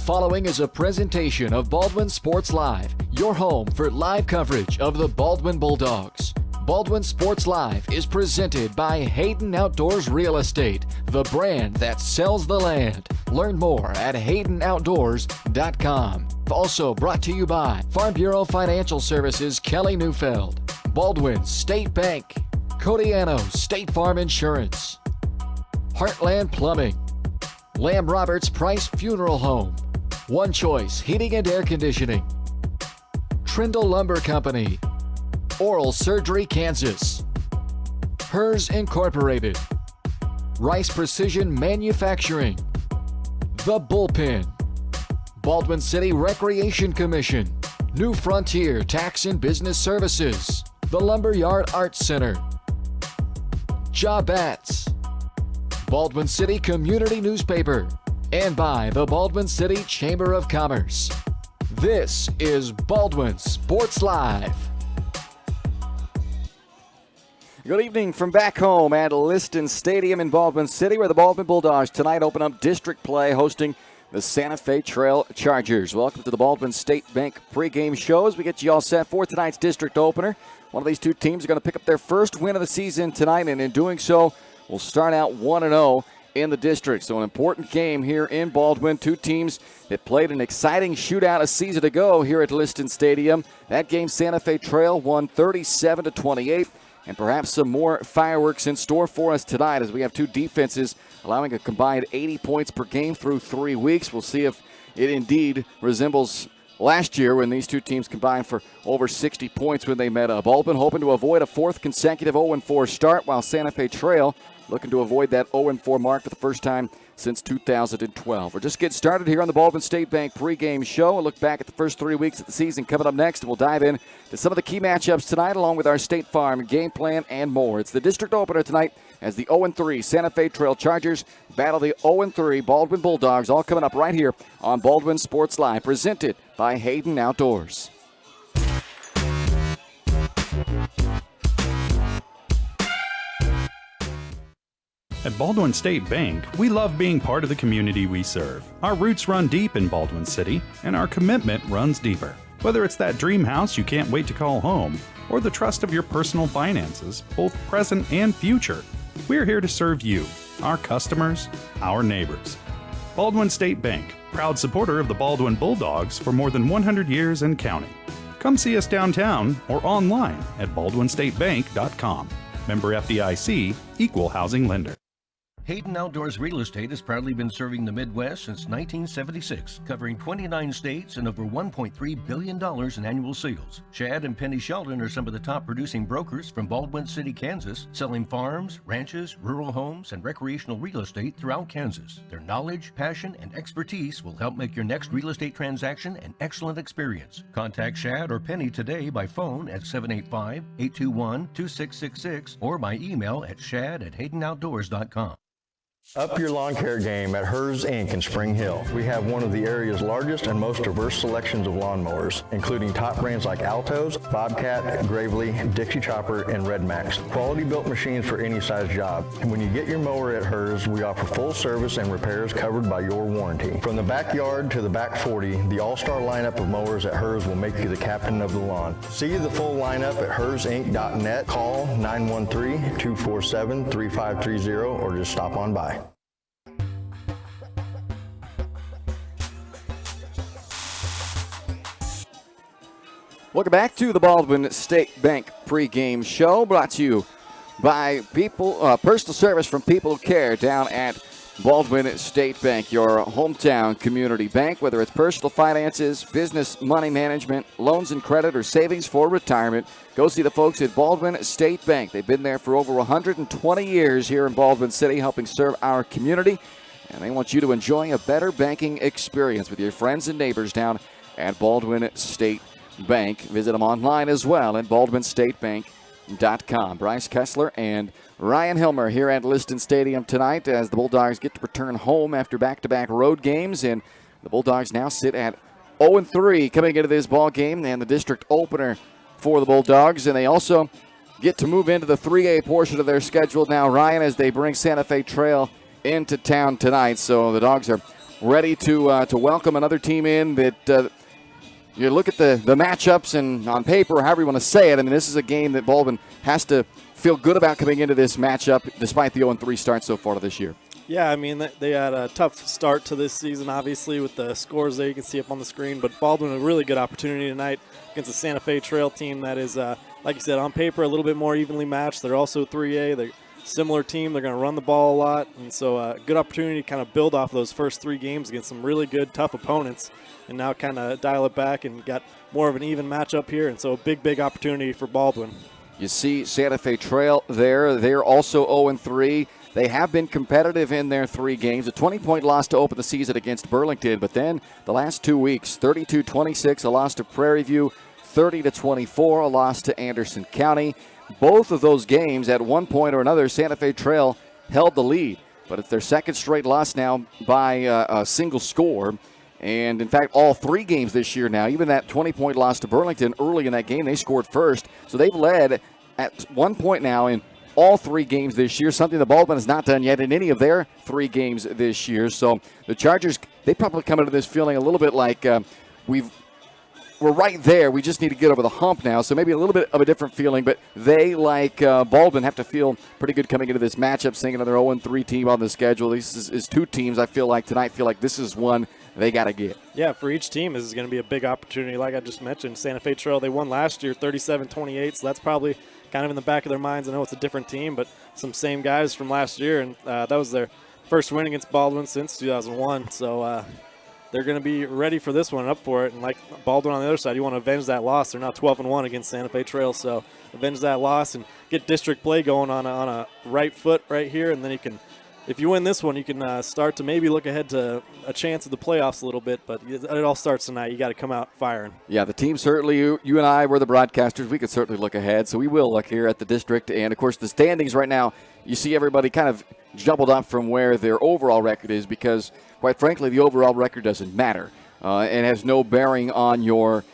following is a presentation of Baldwin Sports Live, your home for live coverage of the Baldwin Bulldogs. Baldwin Sports Live is presented by Hayden Outdoors Real Estate, the brand that sells the land. Learn more at haydenoutdoors.com. Also brought to you by Farm Bureau Financial Services, Kelly Neufeld, Baldwin State Bank, Codiano State Farm Insurance, Heartland Plumbing, Lamb Roberts Price Funeral Home, One Choice Heating and Air Conditioning, Trindle Lumber Company, Oral Surgery Kansas, Hers Incorporated, Rice Precision Manufacturing, The Bullpen, Baldwin City Recreation Commission, New Frontier Tax and Business Services, the Lumberyard Arts Center, Jobats, Baldwin City Community Newspaper, and by the Baldwin City Chamber of Commerce. This is Baldwin Sports Live. Good evening from back home at Liston Stadium in Baldwin City, where the Baldwin Bulldogs tonight open up district play hosting the Santa Fe Trail Chargers. Welcome to the Baldwin State Bank pregame show as we get you all set for tonight's district opener. One of these two teams are going to pick up their first win of the season tonight, and in doing so, will start out 1-0 in the district. So an important game here in Baldwin. Two teams that played an exciting shootout a season ago here at Liston Stadium. That game, Santa Fe Trail won 37-28. And perhaps some more fireworks in store for us tonight as we have two defenses allowing a combined 80 points per game through 3 weeks. We'll see if it indeed resembles last year when these two teams combined for over 60 points when they met up. Baldwin hoping to avoid a fourth consecutive 0-4 start, while Santa Fe Trail looking to avoid that 0-4 mark for the first time since 2012. We're just getting started here on the Baldwin State Bank pregame show. We'll look back at the first 3 weeks of the season coming up next, and we'll dive in to some of the key matchups tonight along with our State Farm game plan and more. It's the district opener tonight as the 0-3 Santa Fe Trail Chargers battle the 0-3 Baldwin Bulldogs, all coming up right here on Baldwin Sports Live, presented by Hayden Outdoors. At Baldwin State Bank, we love being part of the community we serve. Our roots run deep in Baldwin City, and our commitment runs deeper. Whether it's that dream house you can't wait to call home, or the trust of your personal finances, both present and future, we're here to serve you, our customers, our neighbors. Baldwin State Bank, proud supporter of the Baldwin Bulldogs for more than 100 years and counting. Come see us downtown or online at baldwinstatebank.com. Member FDIC, Equal Housing Lender. Hayden Outdoors Real Estate has proudly been serving the Midwest since 1976, covering 29 states and over $1.3 billion in annual sales. Chad and Penny Sheldon are some of the top producing brokers from Baldwin City, Kansas, selling farms, ranches, rural homes, and recreational real estate throughout Kansas. Their knowledge, passion, and expertise will help make your next real estate transaction an excellent experience. Contact Chad or Penny today by phone at 785-821-2666 or by email at shad@haydenoutdoors.com. Up your lawn care game at Hers Inc. in Spring Hill. We have one of the area's largest and most diverse selections of lawnmowers, including top brands like Altos, Bobcat, Gravely, Dixie Chopper, and Red Max. Quality built machines for any size job. And when you get your mower at Hers, we offer full service and repairs covered by your warranty. From the backyard to the back 40, the all-star lineup of mowers at Hers will make you the captain of the lawn. See the full lineup at hersinc.net. Call 913-247-3530 or just stop on by. Welcome back to the Baldwin State Bank pregame show, brought to you by personal service from People Who Care down at Baldwin State Bank, your hometown community bank. Whether it's personal finances, business money management, loans and credit, or savings for retirement, go see the folks at Baldwin State Bank. They've been there for over 120 years here in Baldwin City, helping serve our community, and they want you to enjoy a better banking experience with your friends and neighbors down at Baldwin State Bank. Visit them online as well at baldwinstatebank.com. Bryce Kessler and Ryan Hilmer here at Liston Stadium tonight as the Bulldogs get to return home after back-to-back road games, and the Bulldogs now sit at 0-3 coming into this ball game and the district opener for the Bulldogs, and they also get to move into the 3A portion of their schedule now, Ryan, as they bring Santa Fe Trail into town tonight. So the Dogs are ready to welcome another team in that you look at the matchups and on paper, however you want to say it. I mean, this is a game that Baldwin has to feel good about coming into this matchup despite the 0-3 start so far this year. Yeah, I mean, they had a tough start to this season, obviously, with the scores there you can see up on the screen. But Baldwin, a really good opportunity tonight against the Santa Fe Trail team that is, like you said, on paper, a little bit more evenly matched. They're also 3A. They're a similar team. They're going to run the ball a lot. And so a good opportunity to kind of build off those first 3 games against some really good, tough opponents and now kind of dial it back and got more of an even matchup here. And so a big, big opportunity for Baldwin. You see Santa Fe Trail there. They're also 0-3. They have been competitive in their 3 games. A 20-point loss to open the season against Burlington, but then the last 2 weeks, 32-26, a loss to Prairie View, 30-24, a loss to Anderson County. Both of those games, at one point or another, Santa Fe Trail held the lead, but it's their second straight loss now by a single score. And, in fact, all 3 games this year now, even that 20-point loss to Burlington early in that game, they scored first. So they've led at one point now in all 3 games this year, something the Baldwin has not done yet in any of their 3 games this year. So the Chargers, they probably come into this feeling a little bit like we're right there. We just need to get over the hump now. So maybe a little bit of a different feeling, but they, like Baldwin, have to feel pretty good coming into this matchup, seeing another 0-3 team on the schedule. This is 2 teams I feel like tonight feel like this is one they got to get. Yeah, for each team, this is going to be a big opportunity. Like I just mentioned, Santa Fe Trail, they won last year 37-28, so that's probably kind of in the back of their minds. I know it's a different team, but some same guys from last year, and that was their first win against Baldwin since 2001. So they're going to be ready for this one and up for it. And like Baldwin on the other side, you want to avenge that loss. They're now 12-1 against Santa Fe Trail, so avenge that loss and get district play going on a right foot right here, and then you can. If you win this one, you can start to maybe look ahead to a chance of the playoffs a little bit, but it all starts tonight. You got to come out firing. Yeah, the team certainly, you and I were the broadcasters. We could certainly look ahead, so we will look here at the district. And, of course, the standings right now, you see everybody kind of jumbled up from where their overall record is because, quite frankly, the overall record doesn't matter and has no bearing on your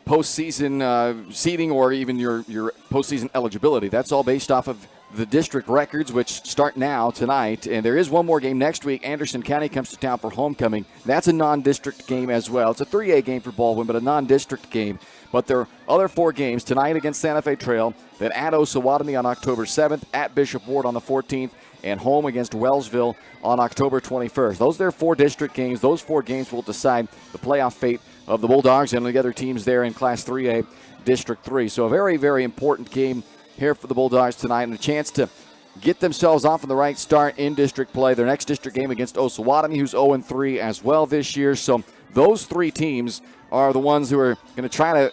postseason seeding or even your postseason eligibility. That's all based off of the district records, which start now tonight, and there is one more game next week. Anderson County comes to town for homecoming. That's a non-district game as well. It's a 3A game for Baldwin, but a non-district game. But there are other 4 games tonight against Santa Fe Trail, then at Osawatomie on October 7th, at Bishop Ward on the 14th, and home against Wellsville on October 21st. Those are their 4 district games. Those 4 games will decide the playoff fate of the Bulldogs and the other teams there in Class 3A, District 3. So a very, very important game here for the Bulldogs tonight, and a chance to get themselves off on the right start in district play. Their next district game against Osawatomie, who's 0-3 as well this year. So those 3 teams are the ones who are going to try to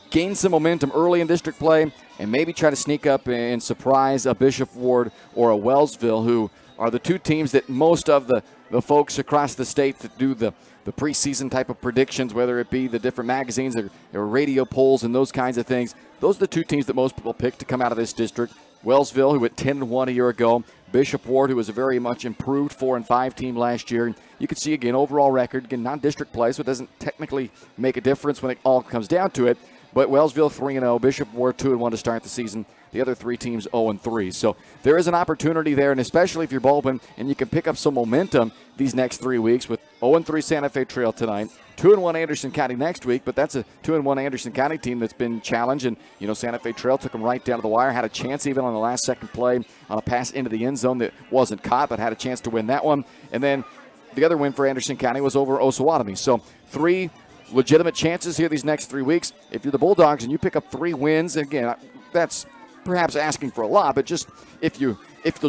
gain some momentum early in district play and maybe try to sneak up and surprise a Bishop Ward or a Wellsville, who are the 2 teams that most of the folks across the state that do the preseason type of predictions, whether it be the different magazines or radio polls and those kinds of things, those are the 2 teams that most people pick to come out of this district. Wellsville, who went 10-1 a year ago. Bishop Ward, who was a very much improved 4-5 team last year. And you can see, again, overall record, again, non-district play, so it doesn't technically make a difference when it all comes down to it. But Wellsville 3-0, Bishop Ward 2-1 to start the season. The other 3 teams 0-3. So there is an opportunity there, and especially if you're Baldwin and you can pick up some momentum these next 3 weeks with 0-3 Santa Fe Trail tonight, 2-1 Anderson County next week, but that's a 2-1 Anderson County team that's been challenged. And, you know, Santa Fe Trail took them right down to the wire, had a chance even on the last second play on a pass into the end zone that wasn't caught, but had a chance to win that one. And then the other win for Anderson County was over Osawatomie. So 3 legitimate chances here these next 3 weeks. If you're the Bulldogs and you pick up 3 wins, again, that's perhaps asking for a lot, but just if you'll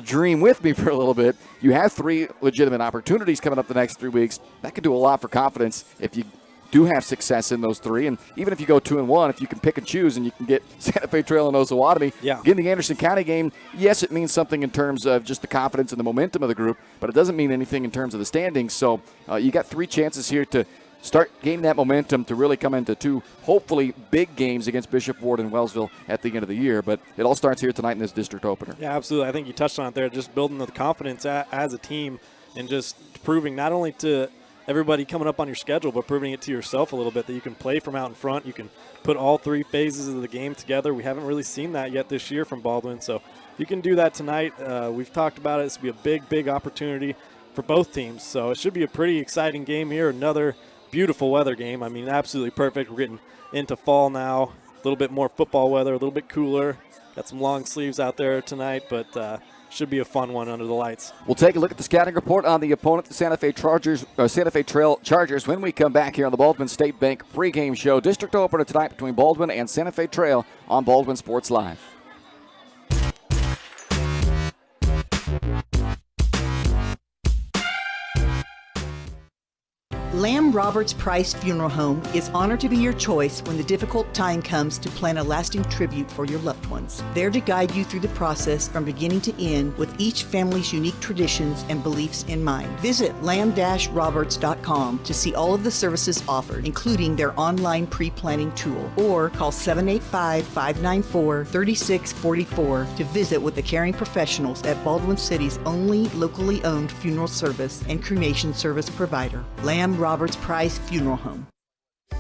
dream with me for a little bit, you have 3 legitimate opportunities coming up the next 3 weeks. That could do a lot for confidence if you do have success in those 3. And even if you go 2-1, if you can pick and choose and you can get Santa Fe Trail and Osawatomie, getting the Anderson County game, yes, it means something in terms of just the confidence and the momentum of the group, but it doesn't mean anything in terms of the standings. So you got 3 chances here to start gaining that momentum to really come into 2, hopefully, big games against Bishop Ward and Wellsville at the end of the year. But it all starts here tonight in this district opener. Yeah, absolutely. I think you touched on it there, just building the confidence as a team and just proving not only to everybody coming up on your schedule, but proving it to yourself a little bit that you can play from out in front. You can put all 3 phases of the game together. We haven't really seen that yet this year from Baldwin. So you can do that tonight. We've talked about it. This will be a big, big opportunity for both teams. So it should be a pretty exciting game here. Another beautiful weather game. I mean, absolutely perfect. We're getting into fall now. A little bit more football weather, a little bit cooler. Got some long sleeves out there tonight, but should be a fun one under the lights. We'll take a look at the scouting report on the opponent, the Santa Fe Trail Chargers, when we come back here on the Baldwin State Bank pregame show. District opener tonight between Baldwin and Santa Fe Trail on Baldwin Sports Live. Lamb Roberts Price Funeral Home is honored to be your choice when the difficult time comes to plan a lasting tribute for your loved ones. There to guide you through the process from beginning to end with each family's unique traditions and beliefs in mind. Visit lamb-roberts.com to see all of the services offered, including their online pre-planning tool, or call 785-594-3644 to visit with the caring professionals at Baldwin City's only locally owned funeral service and cremation service provider, Lamb Roberts Price Funeral Home.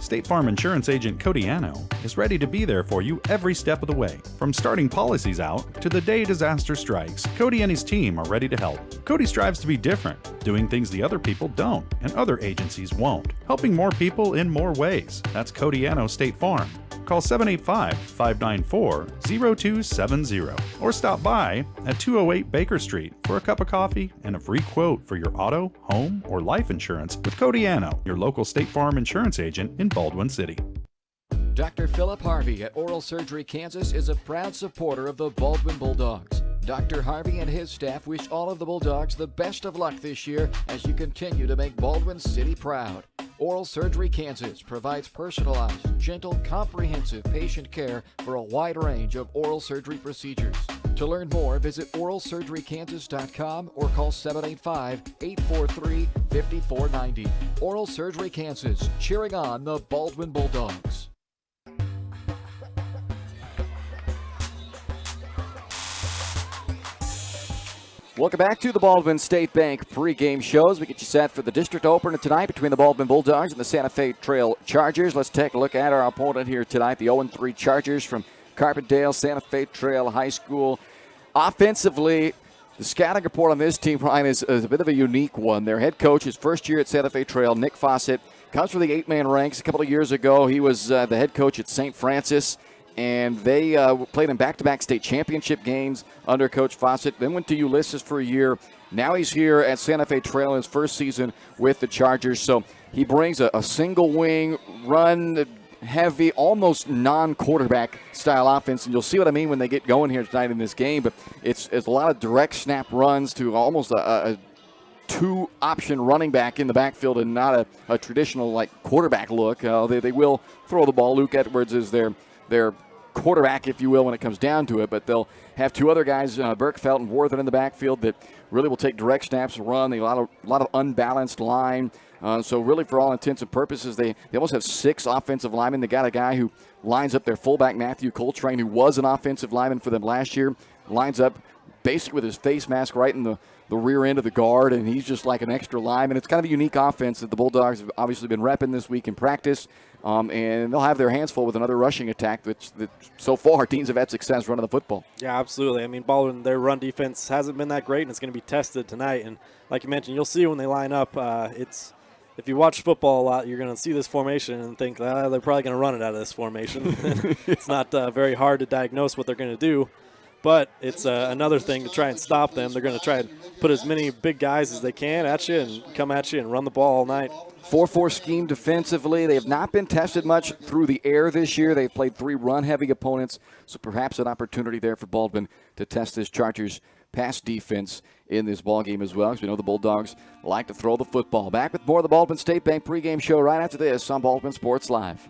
State Farm Insurance Agent Cody Anno is ready to be there for you every step of the way. From starting policies out to the day disaster strikes, Cody and his team are ready to help. Cody strives to be different, doing things the other people don't and other agencies won't, helping more people in more ways. That's Cody Anno State Farm. Call 785-594-0270 or stop by at 208 Baker Street for a cup of coffee and a free quote for your auto, home, or life insurance with Cody Anno, your local State Farm insurance agent in Baldwin City. Dr. Philip Harvey at Oral Surgery Kansas is a proud supporter of the Baldwin Bulldogs. Dr. Harvey and his staff wish all of the Bulldogs the best of luck this year as you continue to make Baldwin City proud. Oral Surgery Kansas provides personalized, gentle, comprehensive patient care for a wide range of oral surgery procedures. To learn more, visit oralsurgerykansas.com or call 785-843-5490. Oral Surgery Kansas, cheering on the Baldwin Bulldogs. Welcome back to the Baldwin State Bank pregame shows. We get you set for the district opener tonight between the Baldwin Bulldogs and the Santa Fe Trail Chargers. Let's take a look at our opponent here tonight, the 0-3 Chargers from Carbondale Santa Fe Trail High School. Offensively, the scouting report on this team, Ryan, is a bit of a unique one. Their head coach, his first year at Santa Fe Trail, Nick Fawcett, comes from the 8-man ranks. A couple of years ago, he was the head coach at St. Francis. And they played in back-to-back state championship games under Coach Fawcett. Then went to Ulysses for a year. Now he's here at Santa Fe Trail in his first season with the Chargers. So he brings a single-wing, run-heavy, almost non-quarterback style offense. And you'll see what I mean when they get going here tonight in this game. But it's a lot of direct snap runs to almost a two-option running back in the backfield and not a traditional like quarterback look. They will throw the ball. Luke Edwards is their quarterback, if you will, when it comes down to it, but they'll have two other guys, Berkfeld and Worthen, in the backfield that really will take direct snaps and run. They have a lot of unbalanced line. So really, for all intents and purposes, they almost have 6 offensive linemen. They got a guy who lines up their fullback, Matthew Coltrane, who was an offensive lineman for them last year, lines up basically with his face mask right in the rear end of the guard, and he's just like an extra lineman. It's kind of a unique offense that the Bulldogs have obviously been repping this week in practice. And they'll have their hands full with another rushing attack that so far teams have had success running the football. Yeah, absolutely. I mean, Baldwin, their run defense hasn't been that great, and it's going to be tested tonight. And like you mentioned, you'll see when they line up, if you watch football a lot, you're going to see this formation and think, they're probably going to run it out of this formation. It's not very hard to diagnose what they're going to do. But it's another thing to try and stop them. They're going to try and put as many big guys as they can at you and come at you and run the ball all night. 4-4 scheme defensively. They have not been tested much through the air this year. They've played 3 run-heavy opponents, so perhaps an opportunity there for Baldwin to test this Chargers pass defense in this ballgame as well, because we know the Bulldogs like to throw the football. Back with more of the Baldwin State Bank pregame show right after this on Baldwin Sports Live.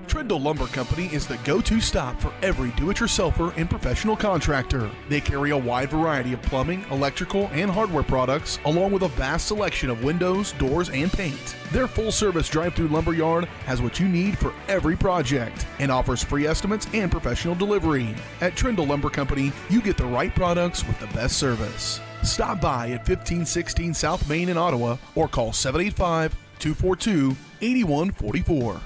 Trindle Lumber Company is the go-to stop for every do-it-yourselfer and professional contractor. They carry a wide variety of plumbing, electrical, and hardware products, along with a vast selection of windows, doors, and paint. Their full-service drive-through lumber yard has what you need for every project and offers free estimates and professional delivery. At Trindle Lumber Company, you get the right products with the best service. Stop by at 1516 South Main in Ottawa or call 785-242-8144.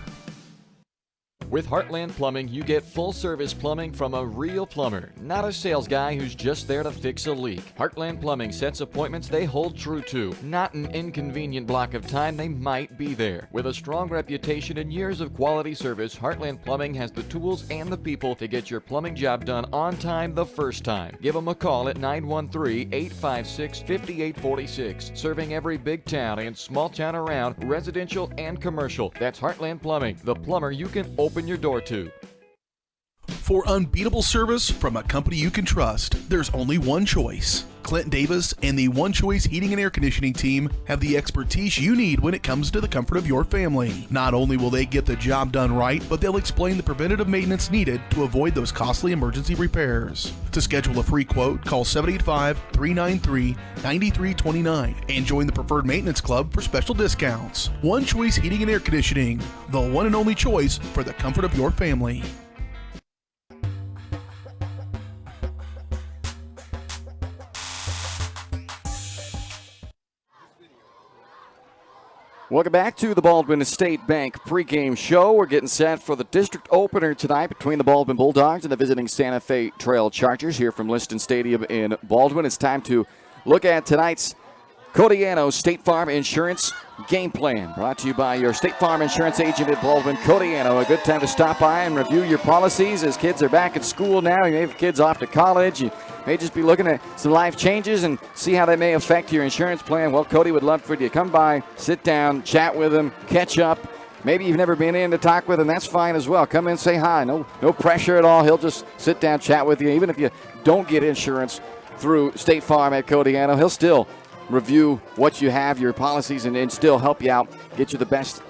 With Heartland Plumbing, you get full-service plumbing from a real plumber, not a sales guy who's just there to fix a leak. Heartland Plumbing sets appointments they hold true to, not an inconvenient block of time they might be there. With a strong reputation and years of quality service, Heartland Plumbing has the tools and the people to get your plumbing job done on time the first time. Give them a call at 913-856-5846. Serving every big town and small town around, residential and commercial. That's Heartland Plumbing, the plumber you can open your door to. For unbeatable service from a company you can trust, there's only one choice. Clint Davis and the One Choice Heating and Air Conditioning team have the expertise you need when it comes to the comfort of your family. Not only will they get the job done right, but they'll explain the preventative maintenance needed to avoid those costly emergency repairs. To schedule a free quote, call 785-393-9329 and join the Preferred Maintenance Club for special discounts. One Choice Heating and Air Conditioning, the one and only choice for the comfort of your family. Welcome back to the Baldwin State Bank pregame show. We're getting set for the district opener tonight between the Baldwin Bulldogs and the visiting Santa Fe Trail Chargers here from Liston Stadium in Baldwin. It's time to look at tonight's Codiano State Farm Insurance game plan. Brought to you by your State Farm Insurance agent at Baldwin, Codiano. A good time to stop by and review your policies as kids are back at school now. You may have kids off to college. You may just be looking at some life changes and see how they may affect your insurance plan. Well, Cody would love for you to come by, sit down, chat with him, catch up. Maybe you've never been in to talk with him. That's fine as well. Come in, say hi. No pressure at all. He'll just sit down, chat with you. Even if you don't get insurance through State Farm at Codiano, he'll still review what you have, your policies, and still help you out, get you the best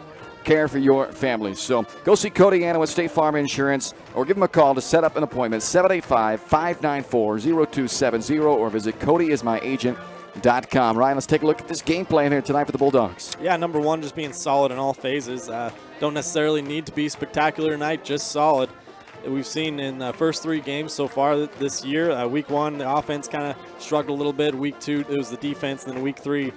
care for your family. So go see Codiano at State Farm Insurance or give him a call to set up an appointment, 785-594-0270, or visit codyismyagent.com. Ryan, let's take a look at this game plan here tonight for the Bulldogs. Yeah, number one, just being solid in all phases. Don't necessarily need to be spectacular tonight, just solid. We've seen in the first three games so far this year. Week one, the offense kind of struggled a little bit. Week two, it was the defense. And then week three,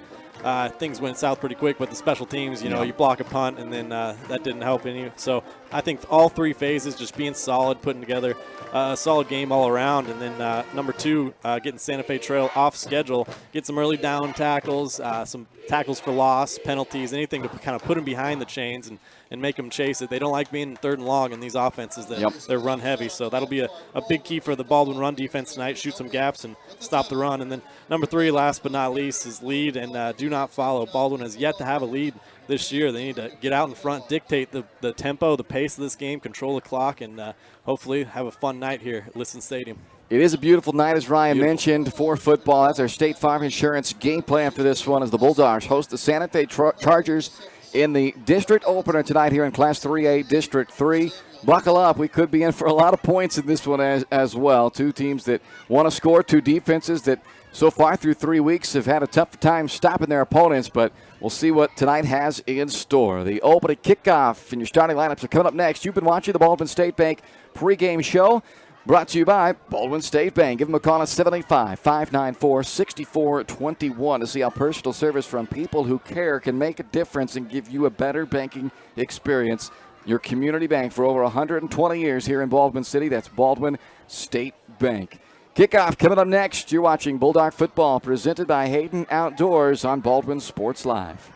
things went south pretty quick. But the special teams, you block a punt, and then that didn't help any. So I think all three phases, just being solid, putting together a solid game all around. And then number two, getting Santa Fe Trail off schedule, get some early down tackles, some tackles for loss, penalties, anything to kind of put them behind the chains and make them chase it. They don't like being third and long in these offenses that they're run heavy. So that'll be a big key for the Baldwin run defense tonight, shoot some gaps and stop the run. And then number three, last but not least, is lead and do not follow. Baldwin has yet to have a lead this year. They need to get out in front, dictate the tempo, the pace of this game, control the clock, and hopefully have a fun night here at Liston Stadium. It is a beautiful night, as Ryan mentioned, for football. That's our State Farm Insurance game plan for this one as the Bulldogs host the Santa Fe Chargers in the district opener tonight here in Class 3A District 3. Buckle up. We could be in for a lot of points in this one as well. Two teams that want to score, two defenses that so far through 3 weeks have had a tough time stopping their opponents, but we'll see what tonight has in store. The opening kickoff and your starting lineups are coming up next. You've been watching the Baldwin State Bank pregame show, brought to you by Baldwin State Bank. Give them a call at 785-594-6421 to see how personal service from people who care can make a difference and give you a better banking experience. Your community bank for over 120 years here in Baldwin City. That's Baldwin State Bank. Kickoff coming up next. You're watching Bulldog Football presented by Hayden Outdoors on Baldwin Sports Live.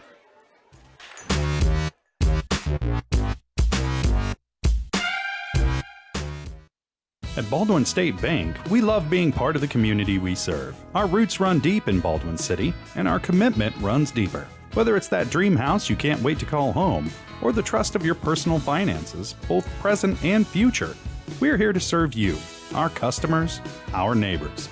At Baldwin State Bank, we love being part of the community we serve. Our roots run deep in Baldwin City, and our commitment runs deeper. Whether it's that dream house you can't wait to call home, or the trust of your personal finances, both present and future, we're here to serve you, our customers, our neighbors.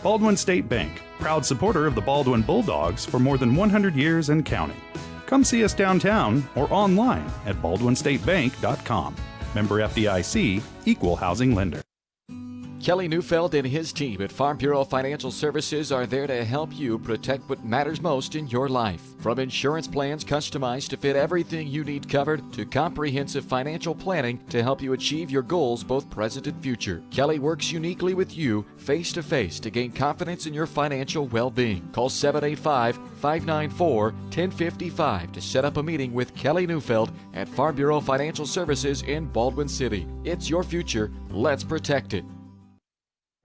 Baldwin State Bank, proud supporter of the Baldwin Bulldogs for more than 100 years and counting. Come see us downtown or online at baldwinstatebank.com. Member FDIC, Equal Housing Lender. Kelly Neufeld and his team at Farm Bureau Financial Services are there to help you protect what matters most in your life. From insurance plans customized to fit everything you need covered to comprehensive financial planning to help you achieve your goals both present and future. Kelly works uniquely with you face to face to gain confidence in your financial well-being. Call 785-594-1055 to set up a meeting with Kelly Neufeld at Farm Bureau Financial Services in Baldwin City. It's your future. Let's protect it.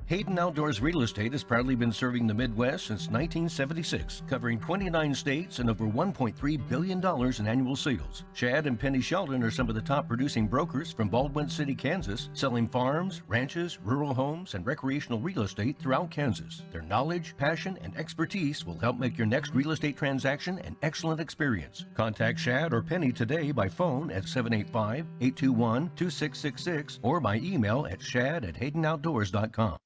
Hayden Outdoors Real Estate has proudly been serving the Midwest since 1976, covering 29 states and over $1.3 billion in annual sales. Shad and Penny Sheldon are some of the top producing brokers from Baldwin City, Kansas, selling farms, ranches, rural homes, and recreational real estate throughout Kansas. Their knowledge, passion, and expertise will help make your next real estate transaction an excellent experience. Contact Shad or Penny today by phone at 785-821-2666 or by email at shad@haydenoutdoors.com.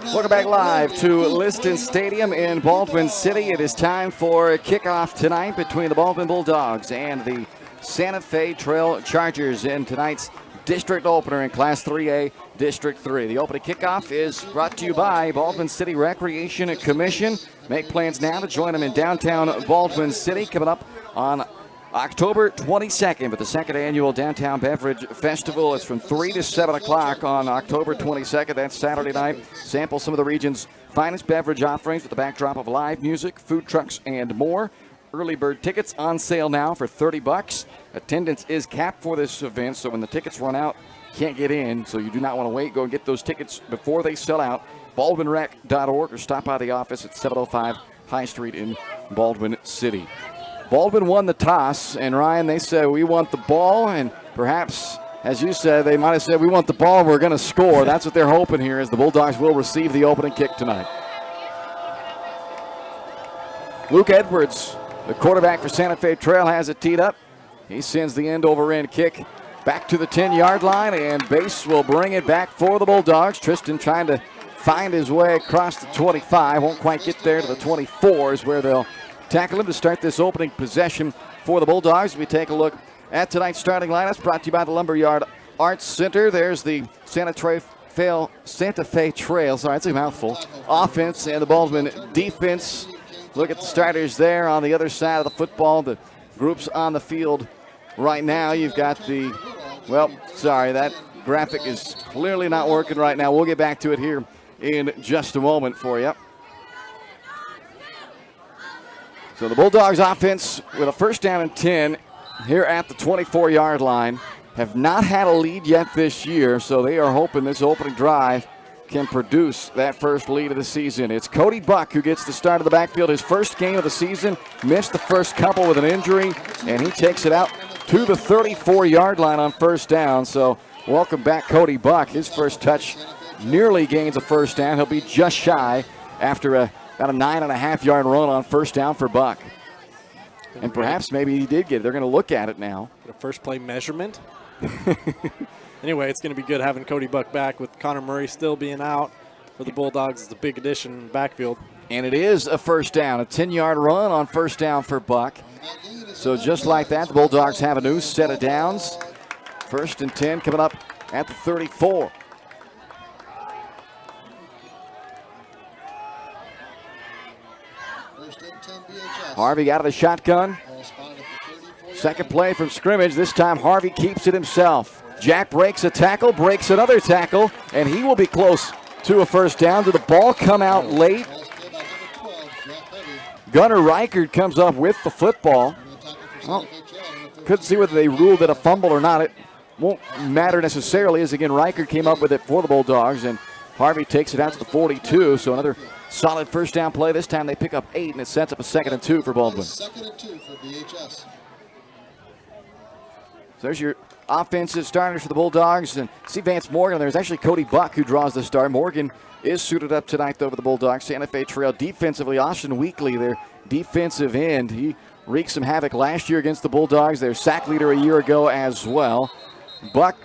Welcome back live to Liston Stadium in Baldwin City. It is time for a kickoff tonight between the Baldwin Bulldogs and the Santa Fe Trail Chargers in tonight's district opener in Class 3A, District 3. The opening kickoff is brought to you by Baldwin City Recreation Commission. Make plans now to join them in downtown Baldwin City, coming up on October 22nd for the second annual Downtown Beverage Festival. It's from 3 to 7 o'clock on October 22nd. That's Saturday night. Sample some of the region's finest beverage offerings with the backdrop of live music, food trucks, and more. Early bird tickets on sale now for $30. Attendance is capped for this event, so when the tickets run out, you can't get in, so you do not want to wait. Go and get those tickets before they sell out. BaldwinRec.org or stop by the office at 705 High Street in Baldwin City. Baldwin won the toss, and Ryan, they said, we want the ball, and perhaps, as you said, they might have said, we want the ball and we're going to score. That's what they're hoping here, as the Bulldogs will receive the opening kick tonight. Luke Edwards, the quarterback for Santa Fe Trail, has it teed up. He sends the end-over-end kick back to the 10-yard line, and Base will bring it back for the Bulldogs. Tristan trying to find his way across the 25. Won't quite get there to the 24 is where they'll tackle him to start this opening possession for the Bulldogs. We take a look at tonight's starting lineups, brought to you by the Lumberyard Arts Center. There's the Santa Fe Trail, sorry, it's a mouthful, offense and the Baldwin defense. Look at the starters there on the other side of the football. The groups on the field right now. You've got the, well, sorry, that graphic is clearly not working right now. We'll get back to it here in just a moment for you. So the Bulldogs offense with a first down and 10 here at the 24-yard line. Have not had a lead yet this year, so they are hoping this opening drive can produce that first lead of the season. It's Cody Buck who gets the start of the backfield. His first game of the season, missed the first couple with an injury, and he takes it out to the 34-yard line on first down. So welcome back, Cody Buck. His first touch nearly gains a first down. He'll be just shy after about a 9.5-yard run on first down for Buck. And perhaps maybe he did get it. They're going to look at it now. The first play measurement. Anyway, it's going to be good having Cody Buck back with Connor Murray still being out for the Bulldogs. It's a big addition in the backfield. And it is a first down, a 10-yard run on first down for Buck. So just like that, the Bulldogs have a new set of downs. First and 10 coming up at the 34. Harvey out of the shotgun. Second play from scrimmage. This time Harvey keeps it himself. Jack breaks a tackle, breaks another tackle, and he will be close to a first down. Did the ball come out late? Gunnar Reichard comes up with the football. Well, couldn't see whether they ruled it a fumble or not. It won't matter necessarily, as again Reichard came up with it for the Bulldogs, and Harvey takes it out to the 42. So another solid first down play. This time they pick up 8, and it sets up a 2nd and 2 for Baldwin. Second and 2 for BHS. So there's your offensive starters for the Bulldogs. And see Vance Morgan. There's actually Cody Buck who draws the start. Morgan is suited up tonight, though, for the Bulldogs. Santa Fe Trail defensively. Austin Weekly, their defensive end. He wreaked some havoc last year against the Bulldogs. Their sack leader a year ago as well. Buck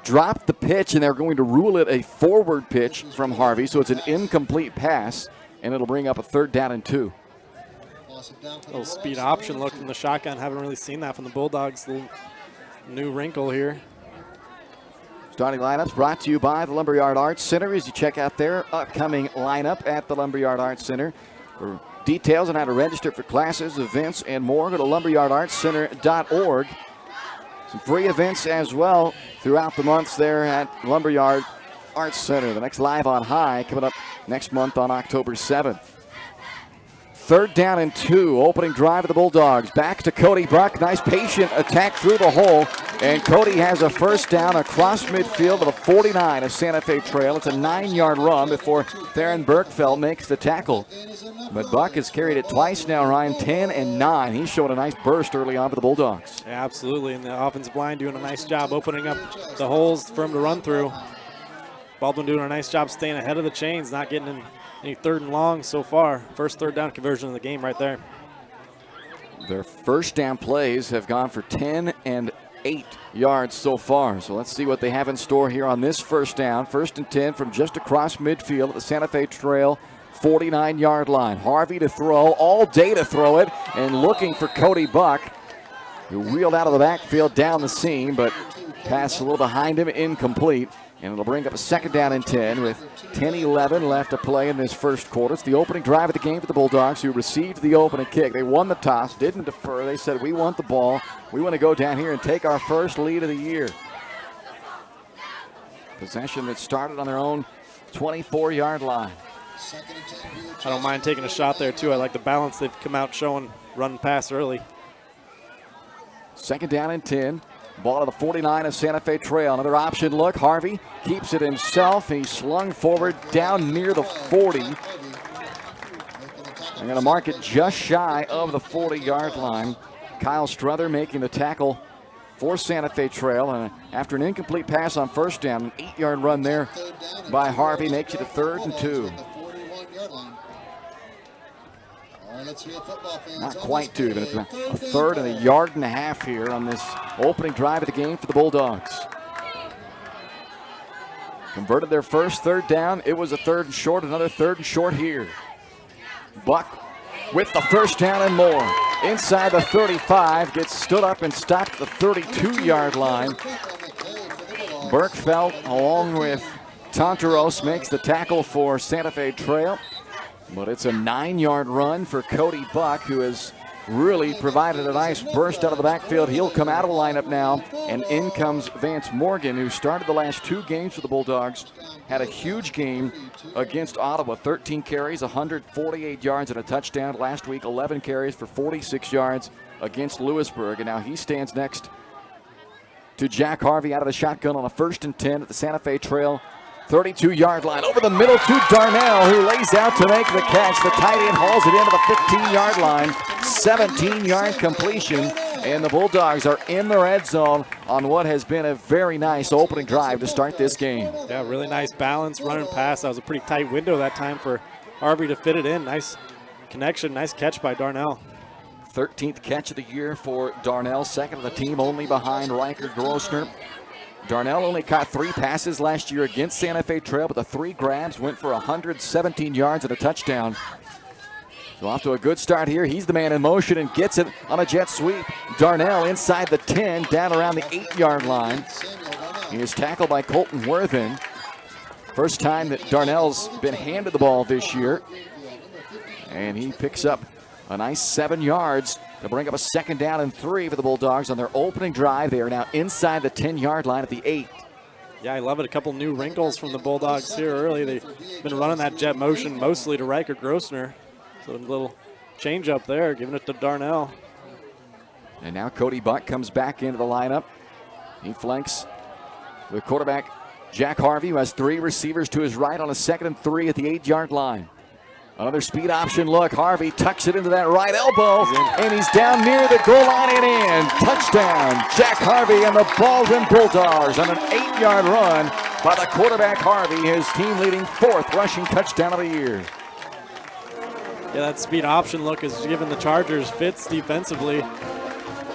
dropped the pitch, and they're going to rule it a forward pitch from Harvey. So it's an incomplete pass, and it'll bring up a 3rd down and 2. Little speed option look from the shotgun. Haven't really seen that from the Bulldogs. Little new wrinkle here. Starting lineups brought to you by the Lumberyard Arts Center as you check out their upcoming lineup at the Lumberyard Arts Center. For details on how to register for classes, events, and more, go to lumberyardartscenter.org. Some free events as well throughout the months there at Lumberyard Arts Center. The next Live on High coming up next month on October 7th. 3rd down and 2, opening drive of the Bulldogs. Back to Cody Buck. Nice patient attack through the hole. And Cody has a first down across midfield to the 49 of Santa Fe Trail. It's a 9-yard run before Theron Bergfeld makes the tackle. But Buck has carried it twice now, Ryan, 10 and 9. He's showing a nice burst early on for the Bulldogs. Yeah, absolutely. And the offensive line doing a nice job opening up the holes for him to run through. Baldwin doing a nice job staying ahead of the chains, not getting in any 3rd and long so far. First 3rd down conversion of the game right there. Their first down plays have gone for 10 and 8 yards so far. So let's see what they have in store here on this first down. 1st and 10 from just across midfield at the Santa Fe Trail 49-yard line. Harvey to throw, all day to throw it, and looking for Cody Buck, who wheeled out of the backfield down the seam, but pass a little behind him, incomplete. And it'll bring up a 2nd down and 10 with 10-11 left to play in this first quarter. It's the opening drive of the game for the Bulldogs, who received the opening kick. They won the toss, didn't defer. They said, we want the ball. We want to go down here and take our first lead of the year. Possession that started on their own 24-yard line. I don't mind taking a shot there, too. I like the balance they've come out showing, run pass early. 2nd down and 10. Ball to the 49 of Santa Fe Trail. Another option look. Harvey keeps it himself. He's slung forward down near the 40. They're going to mark it just shy of the 40-yard line. Kyle Struther making the tackle for Santa Fe Trail. And after an incomplete pass on first down, an 8-yard run there by Harvey makes it a 3rd and 2. Not quite 2, but it's a 3rd and a yard and a half here on this opening drive of the game for the Bulldogs. Converted their first 3rd down. It was a 3rd and short, another 3rd and short here. Buck with the first down and more. Inside the 35, gets stood up and stopped at the 32-yard line. Bergfeld, along with Tonteros, makes the tackle for Santa Fe Trail. But it's a 9-yard run for Cody Buck, who has really provided a nice burst out of the backfield. He'll come out of the lineup now, and in comes Vance Morgan, who started the last 2 games for the Bulldogs. Had a huge game against Ottawa, 13 carries, 148 yards and a touchdown. Last week, 11 carries for 46 yards against Lewisburg, and now he stands next to Jack Harvey out of the shotgun on a 1st and 10 at the Santa Fe Trail 32-yard line. Over the middle to Darnell, who lays out to make the catch. The tight end hauls it into the 15-yard line. 17-yard completion, and the Bulldogs are in the red zone on what has been a very nice opening drive to start this game. Yeah, really nice balance, running pass. That was a pretty tight window that time for Harvey to fit it in. Nice connection, nice catch by Darnell. 13th catch of the year for Darnell, 2nd of the team, only behind Riker Grossner. Darnell only caught 3 passes last year against Santa Fe Trail, but the 3 grabs went for 117 yards and a touchdown. So off to a good start here. He's the man in motion and gets it on a jet sweep. Darnell inside the 10, down around the 8-yard line. He is tackled by Colton Worthen. First time that Darnell's been handed the ball this year. And he picks up a nice 7 yards to bring up a 2nd down and 3 for the Bulldogs on their opening drive. They are now inside the 10-yard line at the 8. Yeah, I love it. A couple new wrinkles from the Bulldogs here early. They've been running that jet motion mostly to Riker Grossner. So a little change up there, giving it to Darnell. And now Cody Buck comes back into the lineup. He flanks the quarterback, Jack Harvey, who has 3 receivers to his right on a 2nd and 3 at the 8-yard line. Another speed option look. Harvey tucks it into that right elbow, and he's down near the goal line and in. Touchdown, Jack Harvey and the Baldwin Bulldogs on an 8-yard run by the quarterback Harvey, his team-leading 4th rushing touchdown of the year. Yeah, that speed option look is giving the Chargers fits defensively.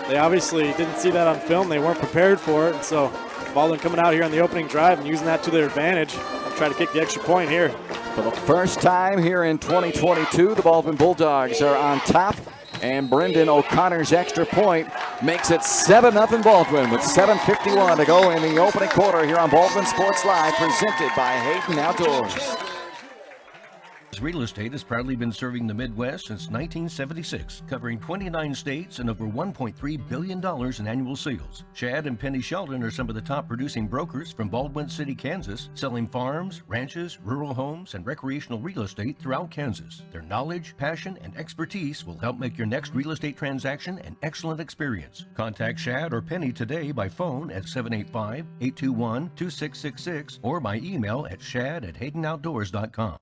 They obviously didn't see that on film. They weren't prepared for it, and so Baldwin coming out here on the opening drive and using that to their advantage. I'll try to kick the extra point here. For the first time here in 2022, the Baldwin Bulldogs are on top And Brendan O'Connor's extra point makes it 7-0 Baldwin with 7:51 to go in the opening quarter here on Baldwin Sports Live, presented by Hayden Outdoors. Real Estate has proudly been serving the Midwest since 1976, covering 29 states and over $1.3 billion in annual sales. Chad and Penny Sheldon are some of the top producing brokers from Baldwin City, Kansas, selling farms, ranches, rural homes, and recreational real estate throughout Kansas. Their knowledge, passion, and expertise will help make your next real estate transaction an excellent experience. Contact Chad or Penny today by phone at 785-821-2666 or by email at shad@haydenoutdoors.com.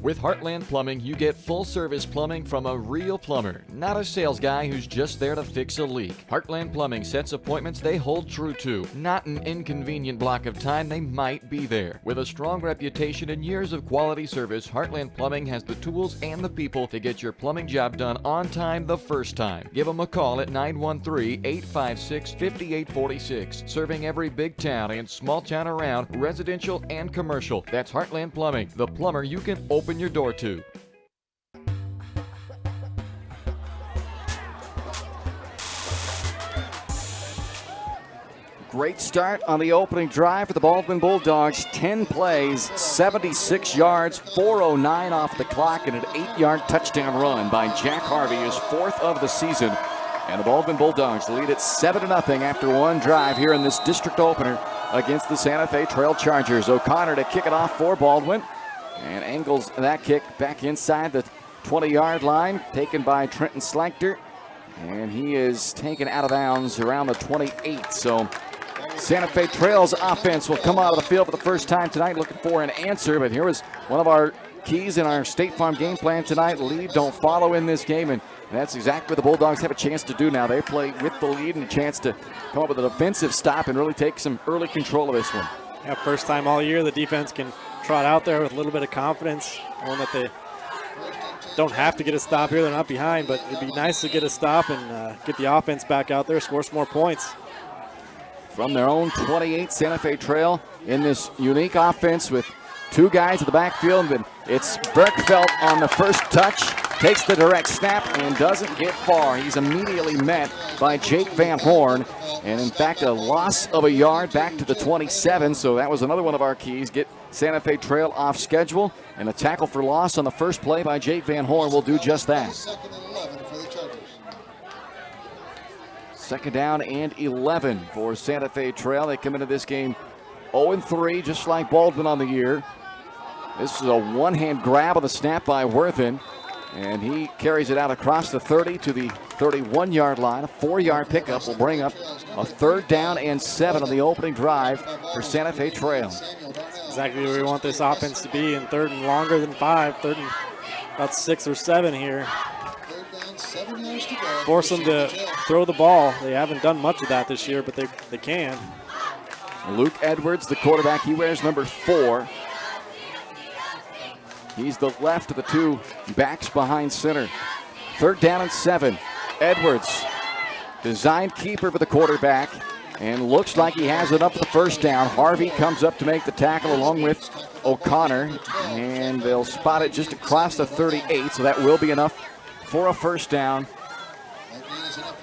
With Heartland Plumbing, you get full-service plumbing from a real plumber, not a sales guy who's just there to fix a leak. Heartland Plumbing sets appointments they hold true to, not an inconvenient block of time they might be there. With a strong reputation and years of quality service, Heartland Plumbing has the tools and the people to get your plumbing job done on time the first time. Give them a call at 913-856-5846. Serving every big town and small town around, residential and commercial. That's Heartland Plumbing, the plumber you can open your door to. Great start on the opening drive for the Baldwin Bulldogs. 10 plays, 76 yards, 4:09 off the clock, and an 8-yard touchdown run by Jack Harvey, his 4th of the season. And the Baldwin Bulldogs lead it 7-0 after one drive here in this district opener against the Santa Fe Trail Chargers. O'Connor to kick it off for Baldwin. And angles that kick back inside the 20-yard line, taken by Trenton Slachter. And he is taken out of bounds around the 28. So Santa Fe Trail's offense will come out of the field for the first time tonight, looking for an answer. But here was one of our keys in our State Farm game plan tonight. Lead, don't follow in this game. And that's exactly what the Bulldogs have a chance to do now. They play with the lead and a chance to come up with a defensive stop and really take some early control of this one. Yeah, first time all year the defense can trot out there with a little bit of confidence, knowing that they don't have to get a stop here. They're not behind, but it'd be nice to get a stop and get the offense back out there, score some more points. From their own 28, Santa Fe Trail in this unique offense with two guys at the backfield. And it's Berkfeldt on the first touch, takes the direct snap and doesn't get far. He's immediately met by Jake Van Horn. And in fact, a loss of a yard back to the 27. So that was another one of our keys. Get Santa Fe Trail off schedule. And a tackle for loss on the first play by Jake Van Horn will do just that. 2nd and 11 for the Chargers. 2nd down and 11 for Santa Fe Trail. They come into this game 0-3, just like Baldwin on the year. This is a one-hand grab on the snap by Worthen. And he carries it out across the 30 to the 31-yard line. A 4-yard pickup will bring up a 3rd down and 7 on the opening drive for Santa Fe Trail. Exactly where we want this offense to be in 3rd and longer than 5, 3rd and about 6 or 7 here. 3rd down, 7 yards to go. Force them to throw the ball. They haven't done much of that this year, but they can. Luke Edwards, the quarterback, he wears number 4. He's the left of the two backs behind center. 3rd down and 7. Edwards, designed keeper for the quarterback, and looks like he has enough for the first down. Harvey comes up to make the tackle along with O'Connor, and they'll spot it just across the 38, so that will be enough for a first down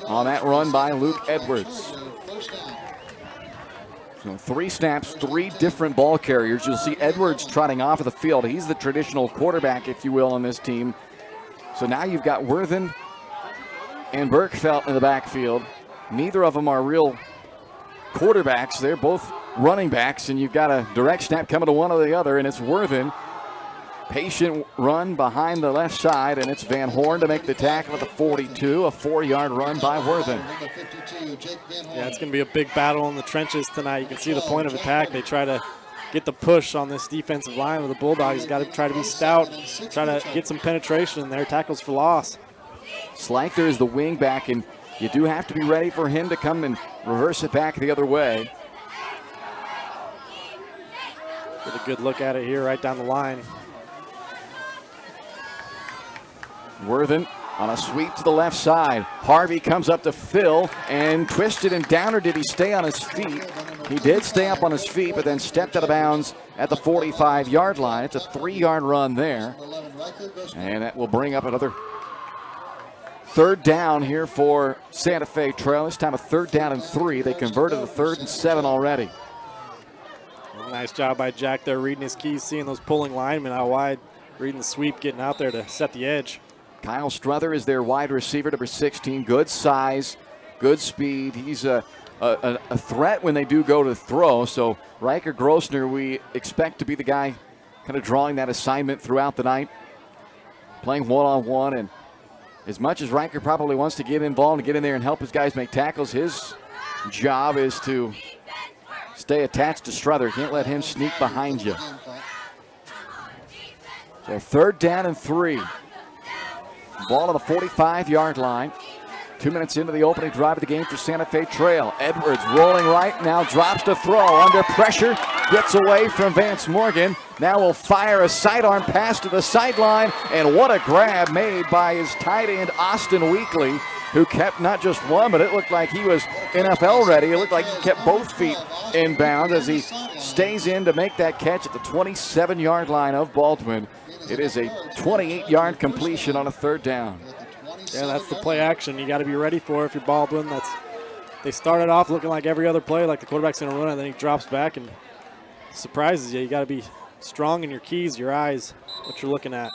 on that run by Luke Edwards. So 3 snaps, 3 different ball carriers. You'll see Edwards trotting off of the field. He's the traditional quarterback, if you will, on this team. So now you've got Worthen and Berkfeldt in the backfield. Neither of them are real quarterbacks. They're both running backs, and you've got a direct snap coming to one or the other, and it's Worthen. Patient run behind the left side, and it's Van Horn to make the tackle at the 42. A 4-yard run by Worthen. Yeah, it's going to be a big battle in the trenches tonight. You can see the point of attack. They try to get the push on this defensive line with the Bulldogs. Got to try to be stout, try to get some penetration in there. Tackles for loss. Slachter is the wing back, and you do have to be ready for him to come and reverse it back the other way. Get a good look at it here right down the line. Worthen on a sweep to the left side. Harvey comes up to Phil and twisted him down, or did he stay on his feet? He did stay up on his feet, but then stepped out of bounds at the 45-yard line. It's a 3-yard run there. And that will bring up another third down here for Santa Fe Trail. This time a third down and 3. They converted a 3rd and 7 already. Nice job by Jack there, reading his keys, seeing those pulling linemen out wide, reading the sweep, getting out there to set the edge. Kyle Struther is their wide receiver, number 16. Good size, good speed. He's a threat when they do go to throw. So Riker Grossner, we expect to be the guy kind of drawing that assignment throughout the night, playing one-on-one. And as much as Riker probably wants to get involved and get in there and help his guys make tackles, his job is to stay attached to Struther. Can't let him sneak behind you. So third down and 3. Ball on the 45-yard line. 2 minutes into the opening drive of the game for Santa Fe Trail. Edwards rolling right, now drops to throw. Under pressure, gets away from Vance Morgan. Now will fire a sidearm pass to the sideline. And what a grab made by his tight end, Austin Weekly, who kept not just one, but it looked like he was NFL ready. It looked like he kept both feet in bounds as he stays in to make that catch at the 27-yard line of Baldwin. It is a 28-yard completion on a third down. Yeah, that's the play action you got to be ready for if you're Baldwin. They started off looking like every other play, like the quarterback's going to run, and then he drops back and surprises you. You got to be strong in your keys, your eyes, what you're looking at.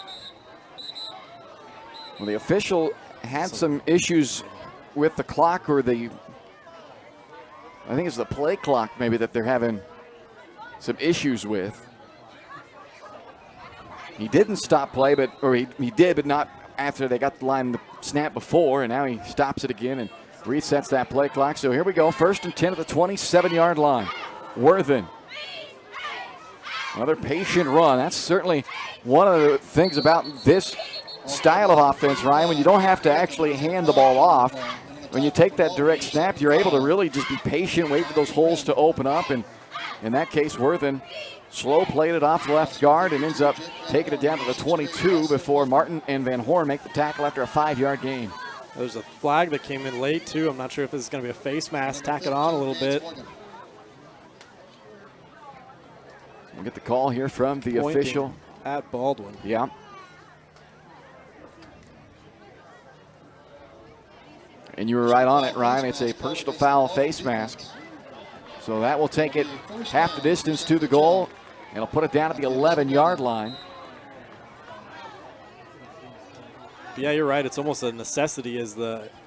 Well, the official had some issues with the clock, or I think it's the play clock maybe that they're having some issues with. He didn't stop play, he did, but not after they got the line the snap before, and now he stops it again and resets that play clock. So here we go, 1st and 10 at the 27-yard line. Worthen. Another patient run. That's certainly one of the things about this style of offense, Ryan, when you don't have to actually hand the ball off. When you take that direct snap, you're able to really just be patient, wait for those holes to open up, and in that case, Worthen slow played it off the left guard and ends up taking it down to the 22 before Martin and Van Horn make the tackle after a 5-yard gain. There's a flag that came in late, too. I'm not sure if this is going to be a face mask. Tack it on a little bit. We'll get the call here from the official. At Baldwin. Yeah. And you were right on it, Ryan. It's a personal foul face mask. So that will take it half the distance to the goal, and it'll put it down at the 11-yard line. Yeah, you're right. It's almost a necessity as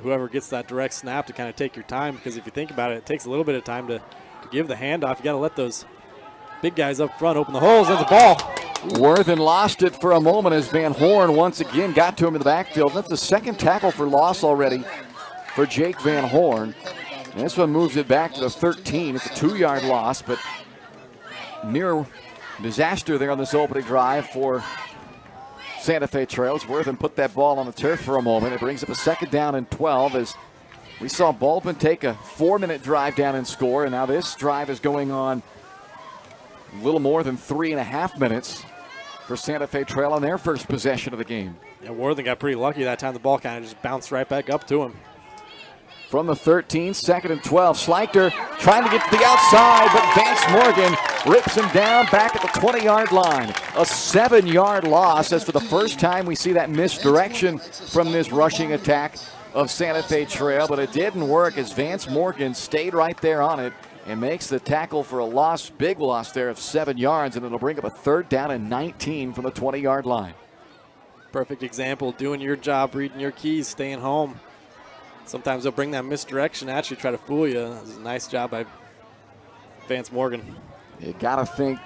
whoever gets that direct snap to kind of take your time, because if you think about it, it takes a little bit of time to give the handoff. You got to let those big guys up front open the holes and the ball. Worthen lost it for a moment as Van Horn once again got to him in the backfield. That's the second tackle for loss already for Jake Van Horn. And this one moves it back to the 13. It's a 2-yard loss, but near disaster there on this opening drive for Santa Fe Trails. Worthen put that ball on the turf for a moment. It brings up a 2nd down and 12 as we saw Baldwin take a 4-minute drive down and score, and now this drive is going on a little more than 3.5 minutes for Santa Fe Trail on their first possession of the game. Yeah, Worthen got pretty lucky that time. The ball kind of just bounced right back up to him. From the 13, 2nd and 12. Schleicher trying to get to the outside, but Vance Morgan rips him down back at the 20-yard line. A 7-yard loss. That's for the first time we see that misdirection from this rushing attack of Santa Fe Trail, but it didn't work as Vance Morgan stayed right there on it and makes the tackle for a loss, big loss there of 7 yards, and it'll bring up a 3rd down and 19 from the 20-yard line. Perfect example, doing your job, reading your keys, staying home. Sometimes they'll bring that misdirection at you, try to fool you. That was a nice job by Vance Morgan. You got to think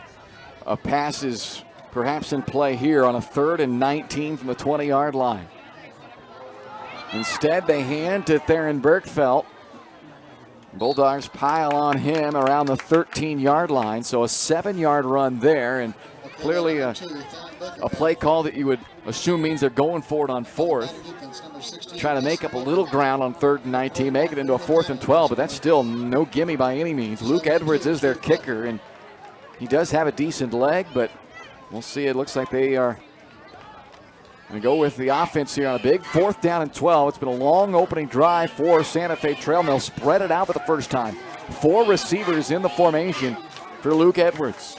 a pass is perhaps in play here on a 3rd and 19 from the 20-yard line. Instead, they hand to Theron Bergfeld. Bulldogs pile on him around the 13-yard line, so a 7-yard run there, and clearly a play call that you would assume means they're going for it on 4th. Try to make up a little ground on 3rd and 19, make it into a 4th and 12, but that's still no gimme by any means. Luke Edwards is their kicker, and he does have a decent leg, but we'll see. It looks like they are going to go with the offense here on a big 4th down and 12. It's been a long opening drive for Santa Fe Trail, and they'll spread it out for the first time. 4 receivers in the formation for Luke Edwards.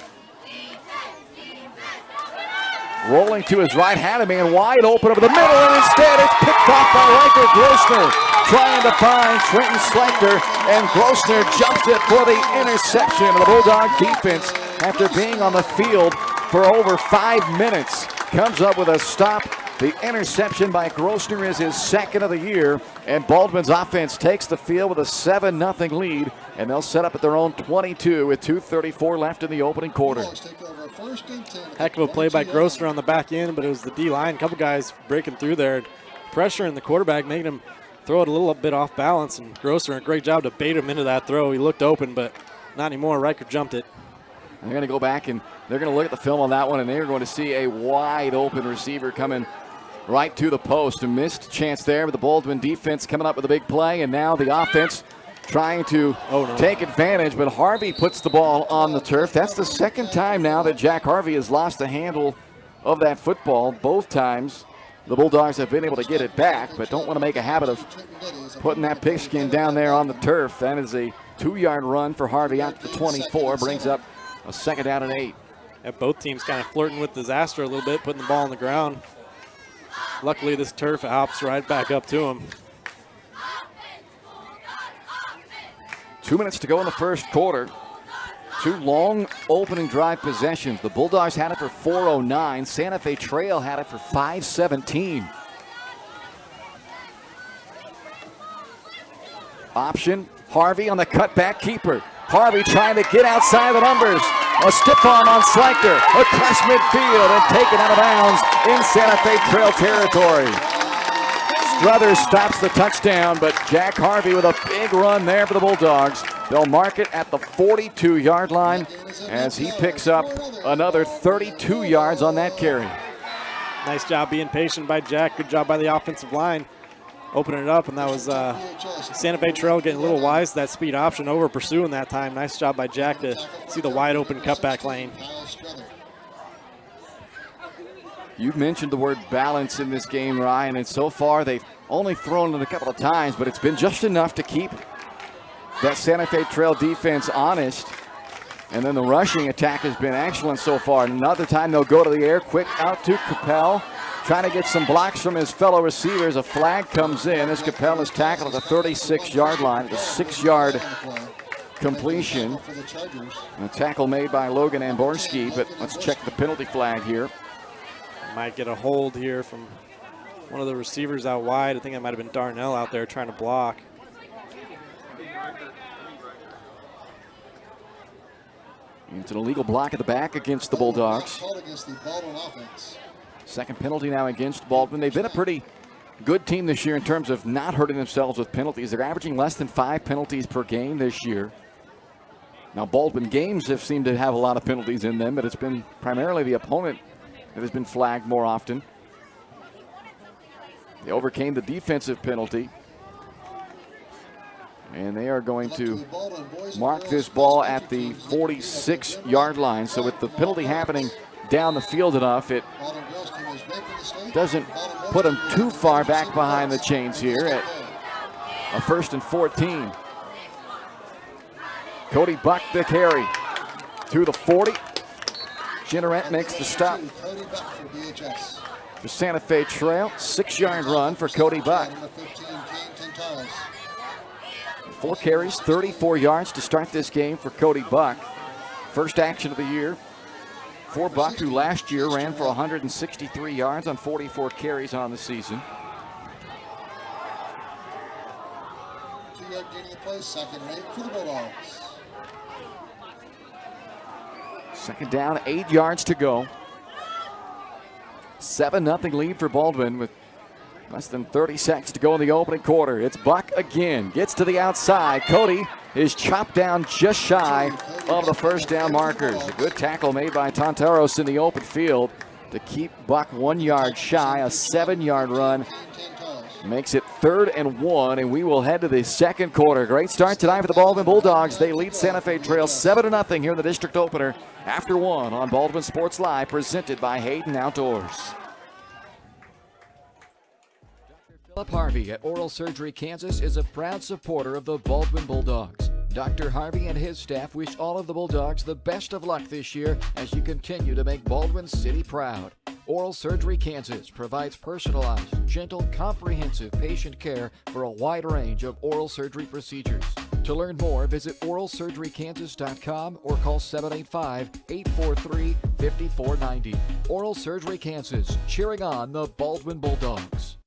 Rolling to his right, had a man wide open over the middle, and instead it's picked off by Riker Grossner. Trying to find Trenton Slechter, and Grossner jumps it for the interception of the Bulldog defense after being on the field for over 5 minutes. Comes up with a stop. The interception by Grossner is his second of the year, and Baldwin's offense takes the field with a 7-0 lead, and they'll set up at their own 22 with 2:34 left in the opening quarter. Heck of a play by Grossner on the back end, but it was the D-line. A couple guys breaking through there, pressuring the quarterback, making him throw it a little bit off balance, and Grossner, a great job to bait him into that throw. He looked open, but not anymore. Riker jumped it. They're going to go back, and they're going to look at the film on that one, and they're going to see a wide open receiver coming right to the post. A missed chance there, but the Baldwin defense coming up with a big play, and now the offense trying to take advantage, but Harvey puts the ball on the turf. That's the second time now that Jack Harvey has lost the handle of that football. Both times the Bulldogs have been able to get it back, but don't want to make a habit of putting that pigskin down there on the turf. That is a 2-yard run for Harvey out to the 24, brings up a 2nd down and 8. Yeah, both teams kind of flirting with disaster a little bit, putting the ball on the ground. Luckily, this turf hops right back up to him. 2 minutes to go in the first quarter. 2 long opening drive possessions. The Bulldogs had it for 4:09. Santa Fe Trail had it for 5:17. Option, Harvey on the cutback keeper. Harvey trying to get outside the numbers. A stiff arm on Slechter. Across midfield and taken out of bounds in Santa Fe Trail territory. Struthers stops the touchdown, but Jack Harvey with a big run there for the Bulldogs. They'll mark it at the 42-yard line as he picks up another 32 yards on that carry. Nice job being patient by Jack. Good job by the offensive line. Opening it up, and that was Santa Fe Trail getting a little wise to that speed option, over pursuing that time. Nice job by Jack to see the wide open cutback lane. You've mentioned the word balance in this game, Ryan, and so far they've only thrown it a couple of times, but it's been just enough to keep that Santa Fe Trail defense honest. And then the rushing attack has been excellent so far. Another time they'll go to the air, quick out to Capel. Trying to get some blocks from his fellow receivers. A flag comes in as Capel is tackled at the 36-yard line. The 6-yard completion. A tackle made by Logan Amborski, but let's check the penalty flag here. Might get a hold here from one of the receivers out wide. I think it might have been Darnell out there trying to block. It's an illegal block at the back against the Bulldogs. Second penalty now against Baldwin. They've been a pretty good team this year in terms of not hurting themselves with penalties. They're averaging less than 5 penalties per game this year. Now, Baldwin games have seemed to have a lot of penalties in them, but it's been primarily the opponent that has been flagged more often. They overcame the defensive penalty. And they are going to mark this ball at the 46-yard line. So with the penalty happening down the field enough, it doesn't put them too far back behind the chains here at a 1st and 14. Cody Buck the carry to the 40. Generette makes the stop for Santa Fe Trail. 6-yard run for Cody Buck. 4 carries, 34 yards to start this game for Cody Buck. First action of the year for Buck, who last year ran for 163 yards on 44 carries on the season. 2-yard gain of the play, 2nd and 8 for the Bulldogs. 2nd down, 8 yards to go. 7-0 lead for Baldwin with less than 30 seconds to go in the opening quarter. It's Buck again, gets to the outside. Cody is chopped down just shy of the 1st down markers. A good tackle made by Tontaros in the open field to keep Buck 1 yard shy. A 7-yard run makes it 3rd and 1, and we will head to the second quarter. Great start tonight for the Baldwin Bulldogs. They lead Santa Fe Trail 7-0 here in the district opener after 1 on Baldwin Sports Live, presented by Hayden Outdoors. Philip Harvey at Oral Surgery Kansas is a proud supporter of the Baldwin Bulldogs. Dr. Harvey and his staff wish all of the Bulldogs the best of luck this year as you continue to make Baldwin City proud. Oral Surgery Kansas provides personalized, gentle, comprehensive patient care for a wide range of oral surgery procedures. To learn more, visit oralsurgerykansas.com or call 785-843-5490. Oral Surgery Kansas, cheering on the Baldwin Bulldogs.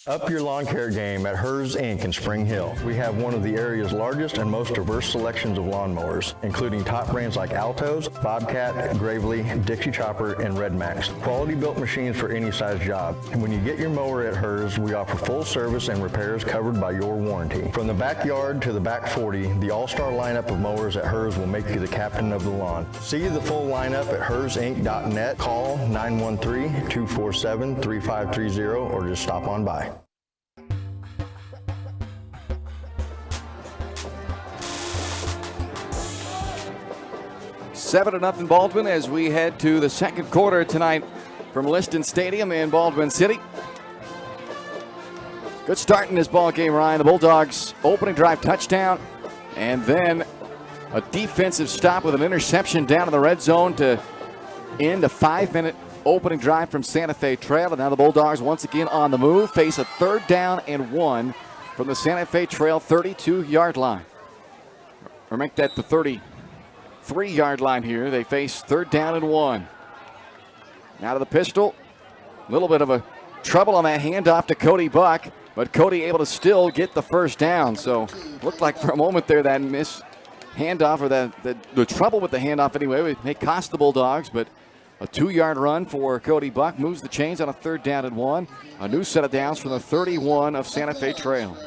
Up your lawn care game at Hers Inc. in Spring Hill. We have one of the area's largest and most diverse selections of lawnmowers, including top brands like Altos, Bobcat, Gravely, Dixie Chopper, and Red Max. Quality built machines for any size job. And when you get your mower at Hers, we offer full service and repairs covered by your warranty. From the backyard to the back 40, the all-star lineup of mowers at Hers will make you the captain of the lawn. See the full lineup at hersinc.net. Call 913-247-3530 or just stop on by. 7-0 Baldwin as we head to the second quarter tonight from Liston Stadium in Baldwin City. Good start in this ball game, Ryan. The Bulldogs opening drive touchdown, and then a defensive stop with an interception down in the red zone to end a 5-minute opening drive from Santa Fe Trail. And now the Bulldogs once again on the move, face a 3rd down and 1 from the Santa Fe Trail 32-yard line. Or make that the 33-yard line here. They face 3rd down and 1. Out of the pistol. A little bit of a trouble on that handoff to Cody Buck, but Cody able to still get the first down. So looked like for a moment there that miss handoff, or the trouble with the handoff anyway, may cost the Bulldogs, but a 2-yard run for Cody Buck moves the chains on a 3rd down and 1. A new set of downs from the 31 of Santa Fe Trail.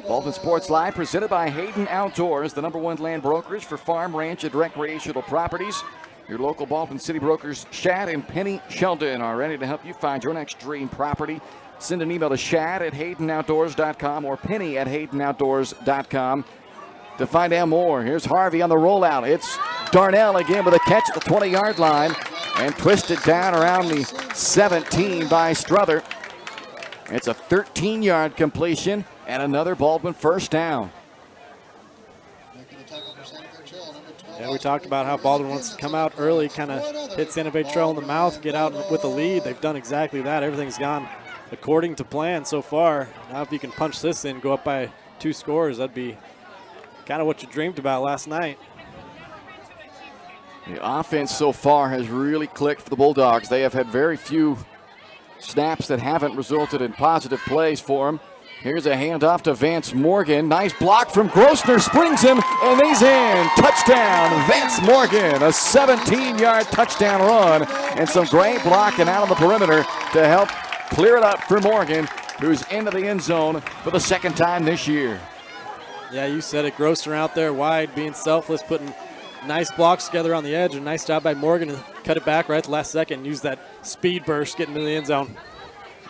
Baldwin Sports Live presented by Hayden Outdoors, the #1 land brokerage for farm, ranch, and recreational properties. Your local Baldwin City brokers, Shad and Penny Sheldon, are ready to help you find your next dream property. Send an email to shad@haydenoutdoors.com or penny@haydenoutdoors.com to find out more. Here's Harvey on the rollout. It's Darnell again with a catch at the 20-yard line and twisted down around the 17 by Struther. It's a 13-yard completion and another Baldwin first down. Yeah, we talked about how Baldwin wants to come out early, kind of hit Santa Fe Trail in the mouth, get out with the lead. They've done exactly that. Everything's gone according to plan so far. Now if you can punch this in, go up by 2 scores, that'd be kind of what you dreamed about last night. The offense so far has really clicked for the Bulldogs. They have had very few snaps that haven't resulted in positive plays for them. Here's a handoff to Vance Morgan. Nice block from Grossner, springs him, and he's in. Touchdown, Vance Morgan. A 17-yard touchdown run, and some great blocking out on the perimeter to help clear it up for Morgan, who's into the end zone for the 2nd time this year. Yeah, you said it. Grossner out there wide, being selfless, putting nice blocks together on the edge, and nice job by Morgan to cut it back right at the last second and use that speed burst getting to the end zone.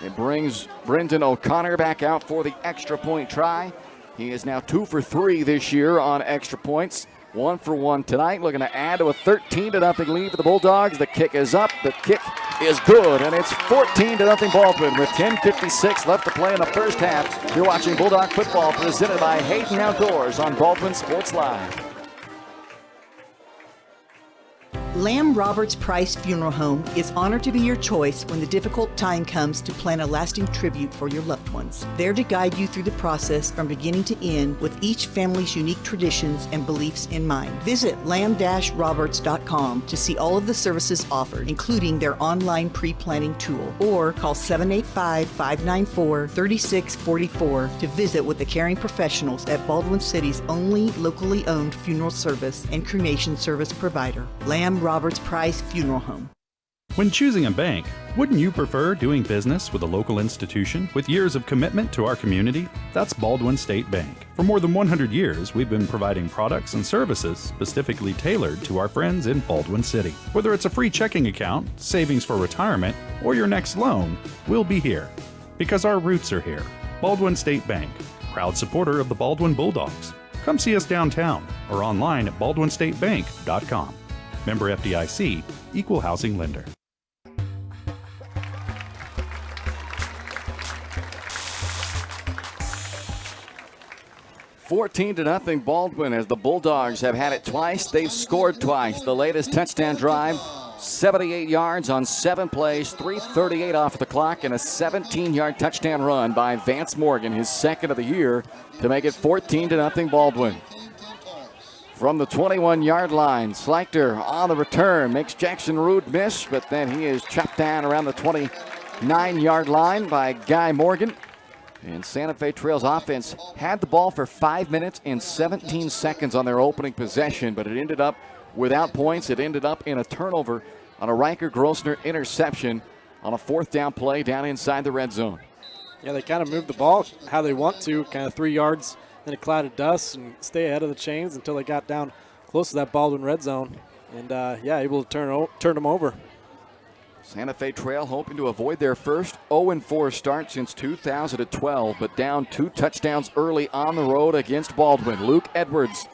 It brings Brendan O'Connor back out for the extra point try. He is now 2 for 3 this year on extra points. 1 for 1 tonight. Looking to add to a 13-0 lead for the Bulldogs. The kick is up. The kick is good, and it's 14-0 Baldwin with 10:56 left to play in the first half. You're watching Bulldog football presented by Hayden Outdoors on Baldwin Sports Live. Lamb Roberts Price Funeral Home is honored to be your choice when the difficult time comes to plan a lasting tribute for your loved ones. There to guide you through the process from beginning to end with each family's unique traditions and beliefs in mind. Visit lamb-roberts.com to see all of the services offered, including their online pre-planning tool, or call 785-594-3644 to visit with the caring professionals at Baldwin City's only locally owned funeral service and cremation service provider, Lamb Roberts Price Funeral Home. When choosing a bank, wouldn't you prefer doing business with a local institution with years of commitment to our community? That's Baldwin State Bank. For more than 100 years, we've been providing products and services specifically tailored to our friends in Baldwin City. Whether it's a free checking account, savings for retirement, or your next loan, we'll be here. Because our roots are here. Baldwin State Bank, proud supporter of the Baldwin Bulldogs. Come see us downtown or online at baldwinstatebank.com. Member FDIC, Equal Housing Lender. $14-0 Baldwin as the Bulldogs have had it twice. They've scored twice. The latest touchdown drive 78 yards on 7 plays, 3:38 off the clock, and a 17-yard touchdown run by Vance Morgan, his second of the year, to make it 14-0 Baldwin. From the 21-yard line, Schleichter on the return makes Jackson Rude miss, but then he is chopped down around the 29-yard line by Guy Morgan. And Santa Fe Trail's offense had the ball for 5 minutes and 17 seconds on their opening possession, but it ended up without points. It ended up in a turnover on a Riker Grossner interception on a 4th down play down inside the red zone. Yeah, they kind of moved the ball how they want to, kind of 3 yards in a cloud of dust and stay ahead of the chains until they got down close to that Baldwin red zone. And, able to turn them over. Santa Fe Trail hoping to avoid their first 0-4 start since 2012, but down 2 touchdowns early on the road against Baldwin. Luke Edwards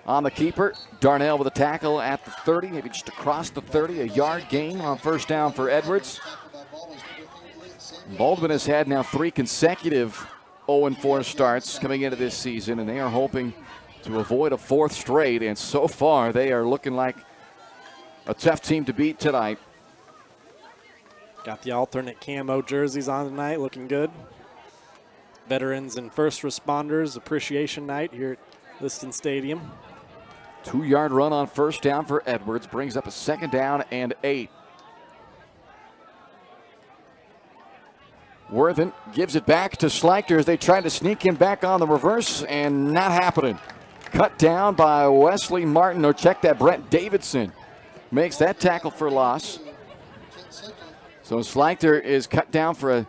on the keeper. Darnell with a tackle at the 30, maybe just across the 30, a yard gain on first down for Edwards. Baldwin has had now 3 consecutive 0-4 starts coming into this season, and they are hoping to avoid a 4th straight, and so far they are looking like a tough team to beat tonight. Got the alternate camo jerseys on tonight, looking good. Veterans and first responders appreciation night here at Liston Stadium. 2-yard run on first down for Edwards, brings up a 2nd down and 8. Worthen gives it back to Schleichter as they try to sneak him back on the reverse, and not happening. Cut down by Wesley Martin, or check that, Brent Davidson makes that tackle for loss. So Schleichter is cut down for a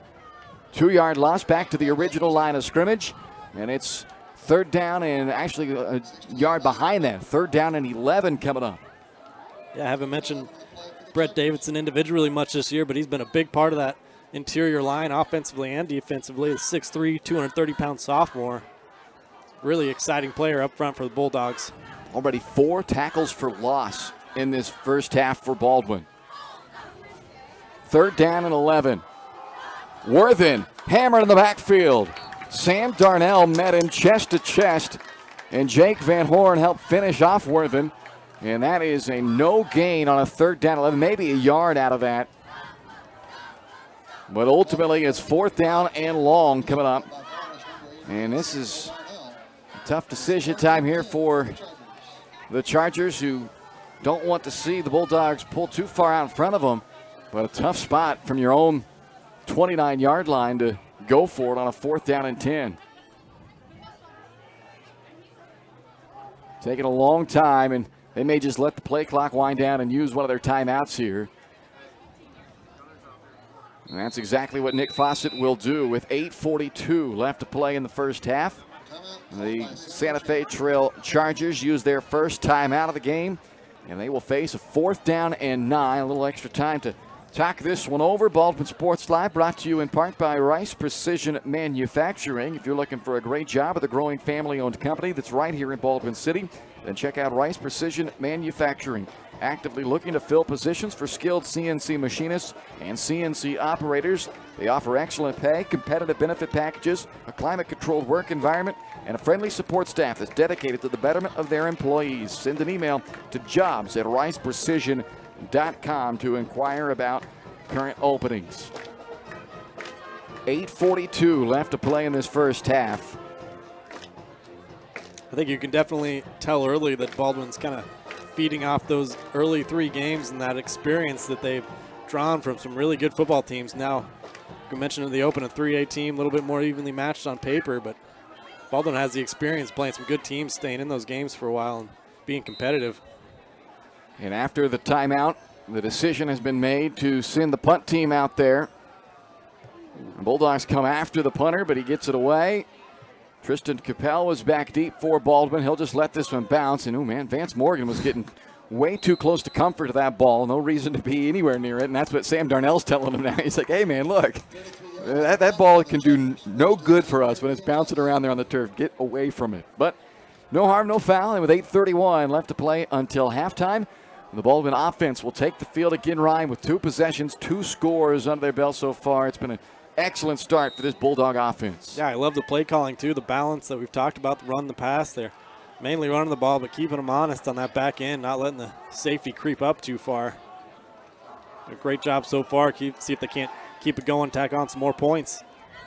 2-yard loss back to the original line of scrimmage, and it's 3rd down and actually a yard behind that. 3rd down and 11 coming up. Yeah, I haven't mentioned Brett Davidson individually much this year, but he's been a big part of that interior line offensively and defensively. The 6'3", 230-pound sophomore. Really exciting player up front for the Bulldogs. Already 4 tackles for loss in this first half for Baldwin. 3rd down and 11. Worthen hammered in the backfield. Sam Darnell met him chest to chest, and Jake Van Horn helped finish off Worthen. And that is a no gain on a 3rd down 11, maybe a yard out of that. But ultimately, it's 4th down and long coming up. And this is a tough decision time here for the Chargers, who don't want to see the Bulldogs pull too far out in front of them. But a tough spot from your own 29-yard line to go for it on a 4th down and 10. Taking a long time, and they may just let the play clock wind down and use one of their timeouts here. And that's exactly what Nick Fawcett will do with 8:42 left to play in the first half. The Santa Fe Trail Chargers use their first timeout of the game, and they will face a 4th down and 9. A little extra time to talk this one over. Baldwin Sports Live brought to you in part by Rice Precision Manufacturing. If you're looking for a great job with a growing family-owned company that's right here in Baldwin City, then check out Rice Precision Manufacturing. Actively looking to fill positions for skilled CNC machinists and CNC operators. They offer excellent pay, competitive benefit packages, a climate-controlled work environment, and a friendly support staff that's dedicated to the betterment of their employees. Send an email to jobs@riceprecision.com to inquire about current openings. 8:42 left to play in this first half. I think you can definitely tell early that Baldwin's kind of feeding off those early 3 games and that experience that they've drawn from some really good football teams. Now, you mentioned in the open, a 3A team, a little bit more evenly matched on paper, but Baldwin has the experience playing some good teams, staying in those games for a while and being competitive. And after the timeout, the decision has been made to send the punt team out there. The Bulldogs come after the punter, but he gets it away. Tristan Capel was back deep for Baldwin. He'll just let this one bounce. And, oh, man, Vance Morgan was getting way too close to comfort to that ball. No reason to be anywhere near it. And that's what Sam Darnell's telling him now. He's like, hey, man, look, that ball can do no good for us when it's bouncing around there on the turf. Get away from it. But no harm, no foul. And with 8:31 left to play until halftime, the Baldwin offense will take the field again, Ryan, with 2 possessions, 2 scores under their belt so far. It's been an excellent start for this Bulldog offense. Yeah, I love the play calling, too, the balance that we've talked about, the run, the pass. They're mainly running the ball, but keeping them honest on that back end, not letting the safety creep up too far. A great job so far. See if they can't keep it going, tack on some more points.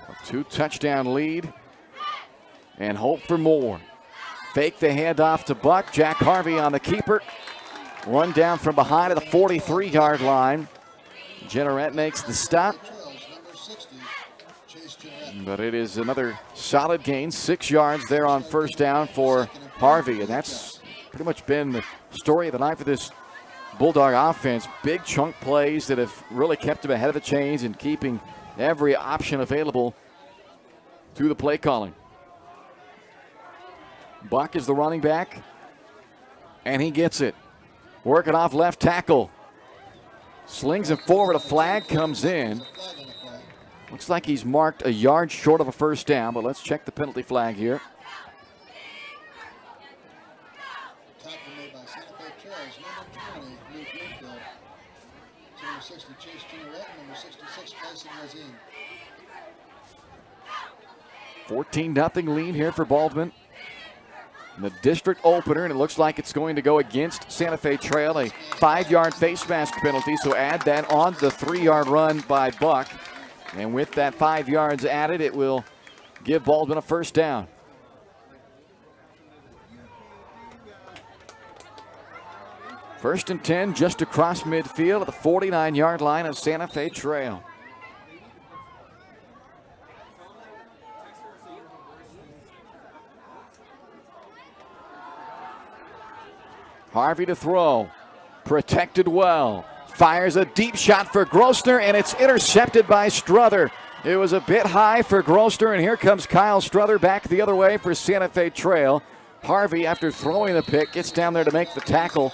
A 2-touchdown lead and hope for more. Fake the handoff to Buck. Jack Harvey on the keeper. Run down from behind at the 43-yard line. Jenneret makes the stop. But it is another solid gain. 6 yards there on first down for Harvey. And that's pretty much been the story of the night for this Bulldog offense. Big chunk plays that have really kept them ahead of the chains and keeping every option available through the play calling. Buck is the running back, and he gets it. Working off left tackle. Slings it forward. A flag comes in. Looks like he's marked a yard short of a first down, but let's check the penalty flag here. Number 66, Tyson Yazin. 14-0 lead here for Baldwin. The district opener, and it looks like it's going to go against Santa Fe Trail. A 5-yard face mask penalty, so add that on the 3-yard run by Buck. And with that 5 yards added, it will give Baldwin a first down. First and 10 just across midfield at the 49-yard line of Santa Fe Trail. Harvey to throw. Protected well. Fires a deep shot for Grosner, and it's intercepted by Struther. It was a bit high for Grosner, and here comes Kyle Struther back the other way for Santa Fe Trail. Harvey, after throwing the pick, gets down there to make the tackle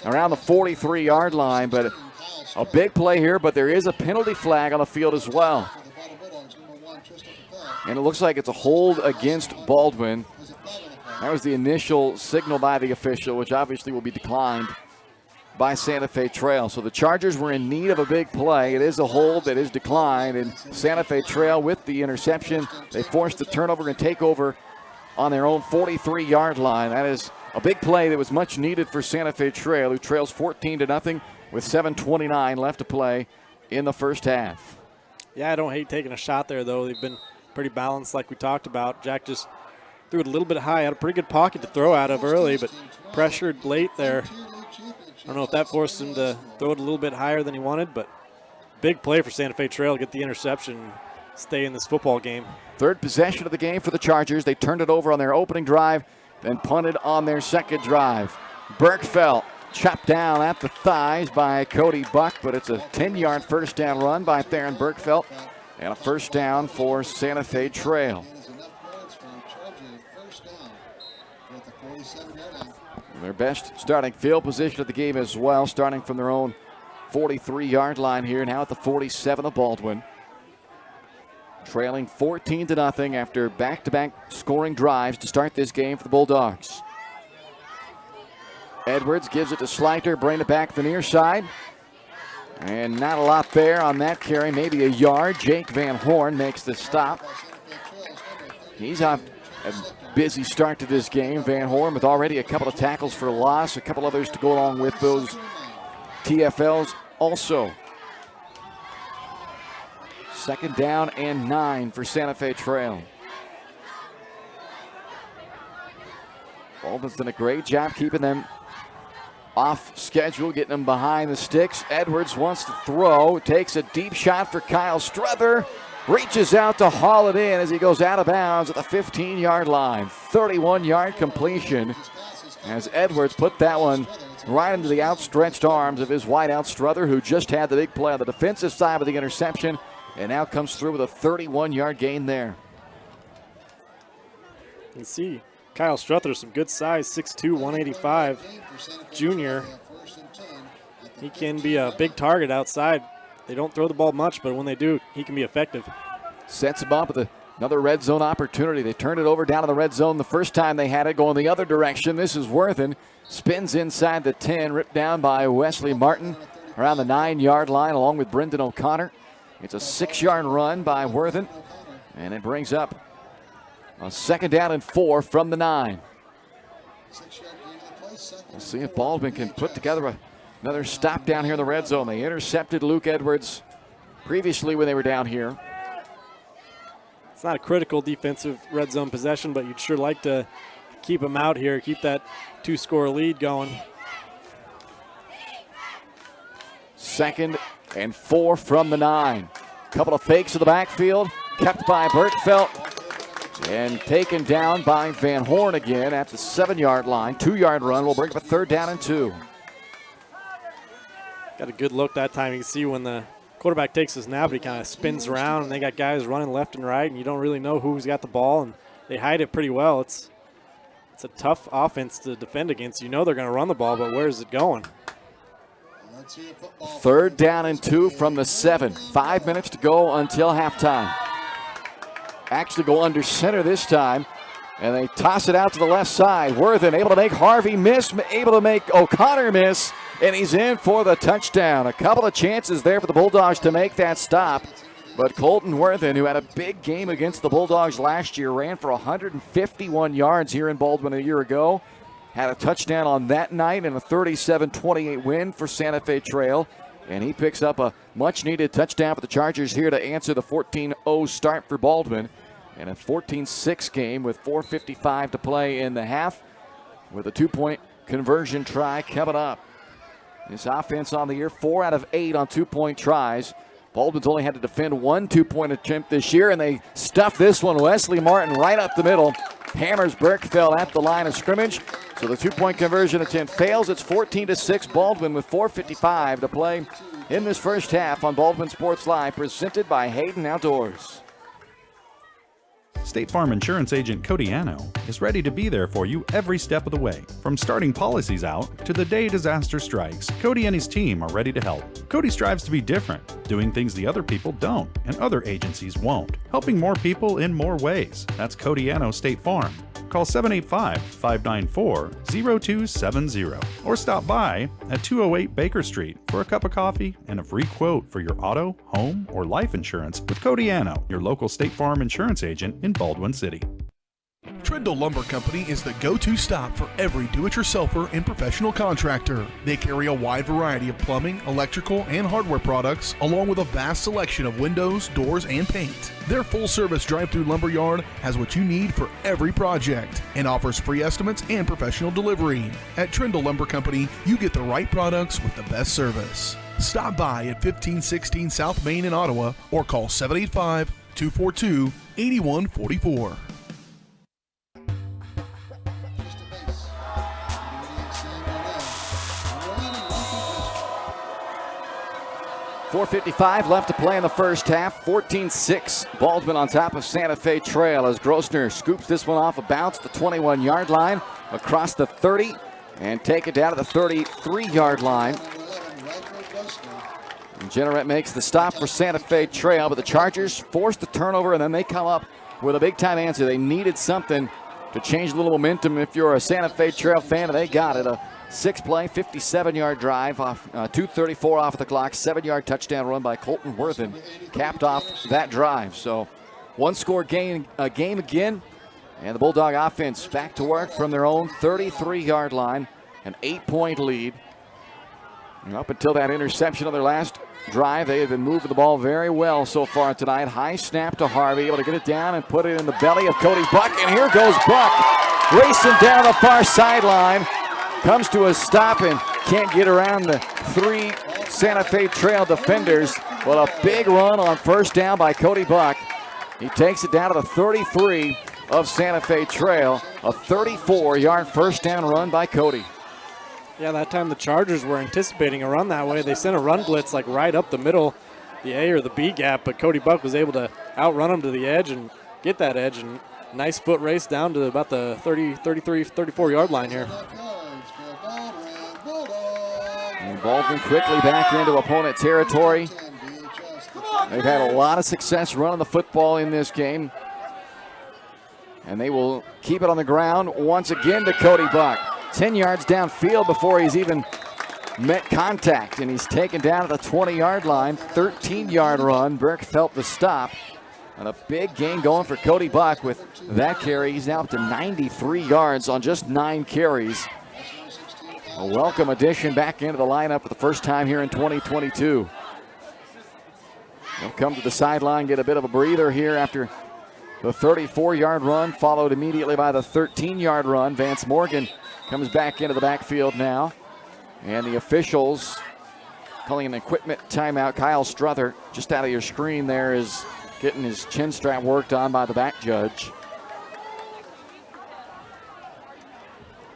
around the 43-yard line. But a big play here, but there is a penalty flag on the field as well. And it looks like it's a hold against Baldwin. That was the initial signal by the official, which obviously will be declined by Santa Fe Trail. So the Chargers were in need of a big play. It is a hold that is declined, and Santa Fe Trail with the interception, they forced the turnover and take over on their own 43-yard line. That is a big play that was much needed for Santa Fe Trail, who trails 14-0 with 7:29 left to play in the first half. Yeah, I don't hate taking a shot there, though. They've been pretty balanced like we talked about. Jack just threw it a little bit high, had a pretty good pocket to throw out of early, but pressured late there. I don't know if that forced him to throw it a little bit higher than he wanted, but big play for Santa Fe Trail to get the interception, stay in this football game. Third possession of the game for the Chargers. They turned it over on their opening drive, then punted on their second drive. Bergfeld chopped down at the thighs by Cody Buck, but it's a 10-yard first down run by Theron Bergfeld, and a first down for Santa Fe Trail. Their best starting field position of the game as well, starting from their own 43-yard line here, now at the 47 of Baldwin. Trailing 14-0 after back-to-back scoring drives to start this game for the Bulldogs. Edwards gives it to Slider, bring it back the near side. And not a lot there on that carry, maybe a yard. Jake Van Horn makes the stop. He's off a busy start to this game. Van Horn with already a couple of tackles for loss, a couple others to go along with those TFLs also. Second down and 9 for Santa Fe Trail. Baldwin's done a great job keeping them off schedule, getting them behind the sticks. Edwards wants to throw, takes a deep shot for Kyle Struther. Reaches out to haul it in as he goes out of bounds at the 15-yard line. 31-yard completion as Edwards put that one right into the outstretched arms of his wideout Struther, who just had the big play on the defensive side with the interception and now comes through with a 31-yard gain there. You can see Kyle Struther, some good size, 6'2", 185, junior. He can be a big target outside. They don't throw the ball much, but when they do, he can be effective. Sets him up with another red zone opportunity. They turned it over down in the red zone the first time they had it, going the other direction. This is Worthen. Spins inside the 10, ripped down by Wesley Martin around the 9-yard line along with Brendan O'Connor. It's a 6-yard run by Worthen, and it brings up a second down and 4 from the 9. We'll see if Baldwin can put together a Another stop down here in the red zone. They intercepted Luke Edwards previously when they were down here. It's not a critical defensive red zone possession, but you'd sure like to keep them out here, keep that 2-score lead going. 2nd and 4 from the 9. Couple of fakes in the backfield, kept by Berkfeldt and taken down by Van Horn again at the 7-yard line. 2-yard run will bring up a 3rd down and 2. Got a good look that time. You can see when the quarterback takes his snap, he kind of spins around, and they got guys running left and right, and you don't really know who's got the ball, and they hide it pretty well. It's a tough offense to defend against. You know they're going to run the ball, but where is it going? 3rd down and 2 from the 7. 5 minutes to go until halftime. Actually go under center this time, and they toss it out to the left side. Worthen able to make Harvey miss, able to make O'Connor miss, and he's in for the touchdown. A couple of chances there for the Bulldogs to make that stop, but Colton Worthen, who had a big game against the Bulldogs last year, ran for 151 yards here in Baldwin a year ago. Had a touchdown on that night in a 37-28 win for Santa Fe Trail. And he picks up a much-needed touchdown for the Chargers here to answer the 14-0 start for Baldwin. And a 14-6 game with 4:55 to play in the half, with a 2-point conversion try coming up. This offense on the year, 4 out of 8 on 2-point tries. Baldwin's only had to defend 1 2-point attempt this year, and they stuffed this one. Wesley Martin right up the middle. Hammers Berkfeldt at the line of scrimmage. So the 2-point conversion attempt fails. It's 14-6 Baldwin with 4:55 to play in this first half on Baldwin Sports Live, presented by Hayden Outdoors. State Farm Insurance Agent Cody Anno is ready to be there for you every step of the way. From starting policies out to the day disaster strikes, Cody and his team are ready to help. Cody strives to be different, doing things the other people don't and other agencies won't, helping more people in more ways. That's Cody Anno State Farm. Call 785-594-0270 or stop by at 208 Baker Street for a cup of coffee and a free quote for your auto, home, or life insurance with Cody Anno, your local State Farm insurance agent in Baldwin City. Trindle Lumber Company is the go-to stop for every do-it-yourselfer and professional contractor. They carry a wide variety of plumbing, electrical, and hardware products, along with a vast selection of windows, doors, and paint. Their full-service drive-through lumber yard has what you need for every project and offers free estimates and professional delivery. At Trindle Lumber Company, you get the right products with the best service. Stop by at 1516 South Main in Ottawa or call 785-242-8144. 4:55 left to play in the first half. 14-6. Baldwin on top of Santa Fe Trail as Grossner scoops this one off a bounce at the 21-yard line, across the 30, and take it down to the 33-yard line. And Jenneret makes the stop for Santa Fe Trail, but the Chargers force the turnover, and then they come up with a big-time answer. They needed something to change a little momentum. If you're a Santa Fe Trail fan, and they got it. A 6-play, 57-yard drive off 2:34 off the clock. 7-yard touchdown run by Colton Worthen capped off that drive. So 1-score game again, and the Bulldog offense back to work from their own 33-yard line. An 8-point lead. And up until that interception on their last drive, they have been moving the ball very well so far tonight. High snap to Harvey, able to get it down and put it in the belly of Cody Buck. And here goes Buck, racing down the far sideline. Comes to a stop and can't get around the 3 Santa Fe Trail defenders. But a big run on first down by Cody Buck. He takes it down to the 33 of Santa Fe Trail. A 34-yard first down run by Cody. Yeah, that time the Chargers were anticipating a run that way. They sent a run blitz like right up the middle, the A or the B gap, but Cody Buck was able to outrun him to the edge and get that edge. And nice foot race down to about the 30, 33, 34-yard line here. And Baldwin quickly back into opponent territory. They've had a lot of success running the football in this game. And they will keep it on the ground once again to Cody Buck. 10 yards downfield before he's even met contact. And he's taken down at the 20-yard line. 13-yard run. Berkfeldt the stop. And a big gain going for Cody Buck with that carry. He's now up to 93 yards on just 9 carries. A welcome addition back into the lineup for the first time here in 2022. He'll come to the sideline, get a bit of a breather here after the 34-yard run, followed immediately by the 13-yard run. Vance Morgan comes back into the backfield now. And the officials calling an equipment timeout. Kyle Struther, just out of your screen there, is getting his chin strap worked on by the back judge.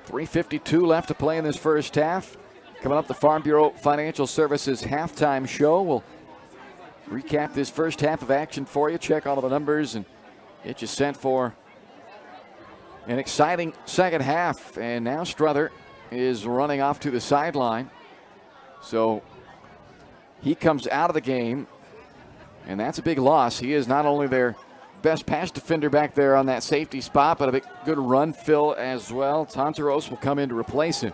3:52 left to play in this first half. Coming up, the Farm Bureau Financial Services halftime show. We'll recap this first half of action for you, check all of the numbers, and get you set for an exciting second half. And now Struther is running off to the sideline. So he comes out of the game, and that's a big loss. He is not only their best pass defender back there on that safety spot, but a good run fill as well. Tontaros will come in to replace him.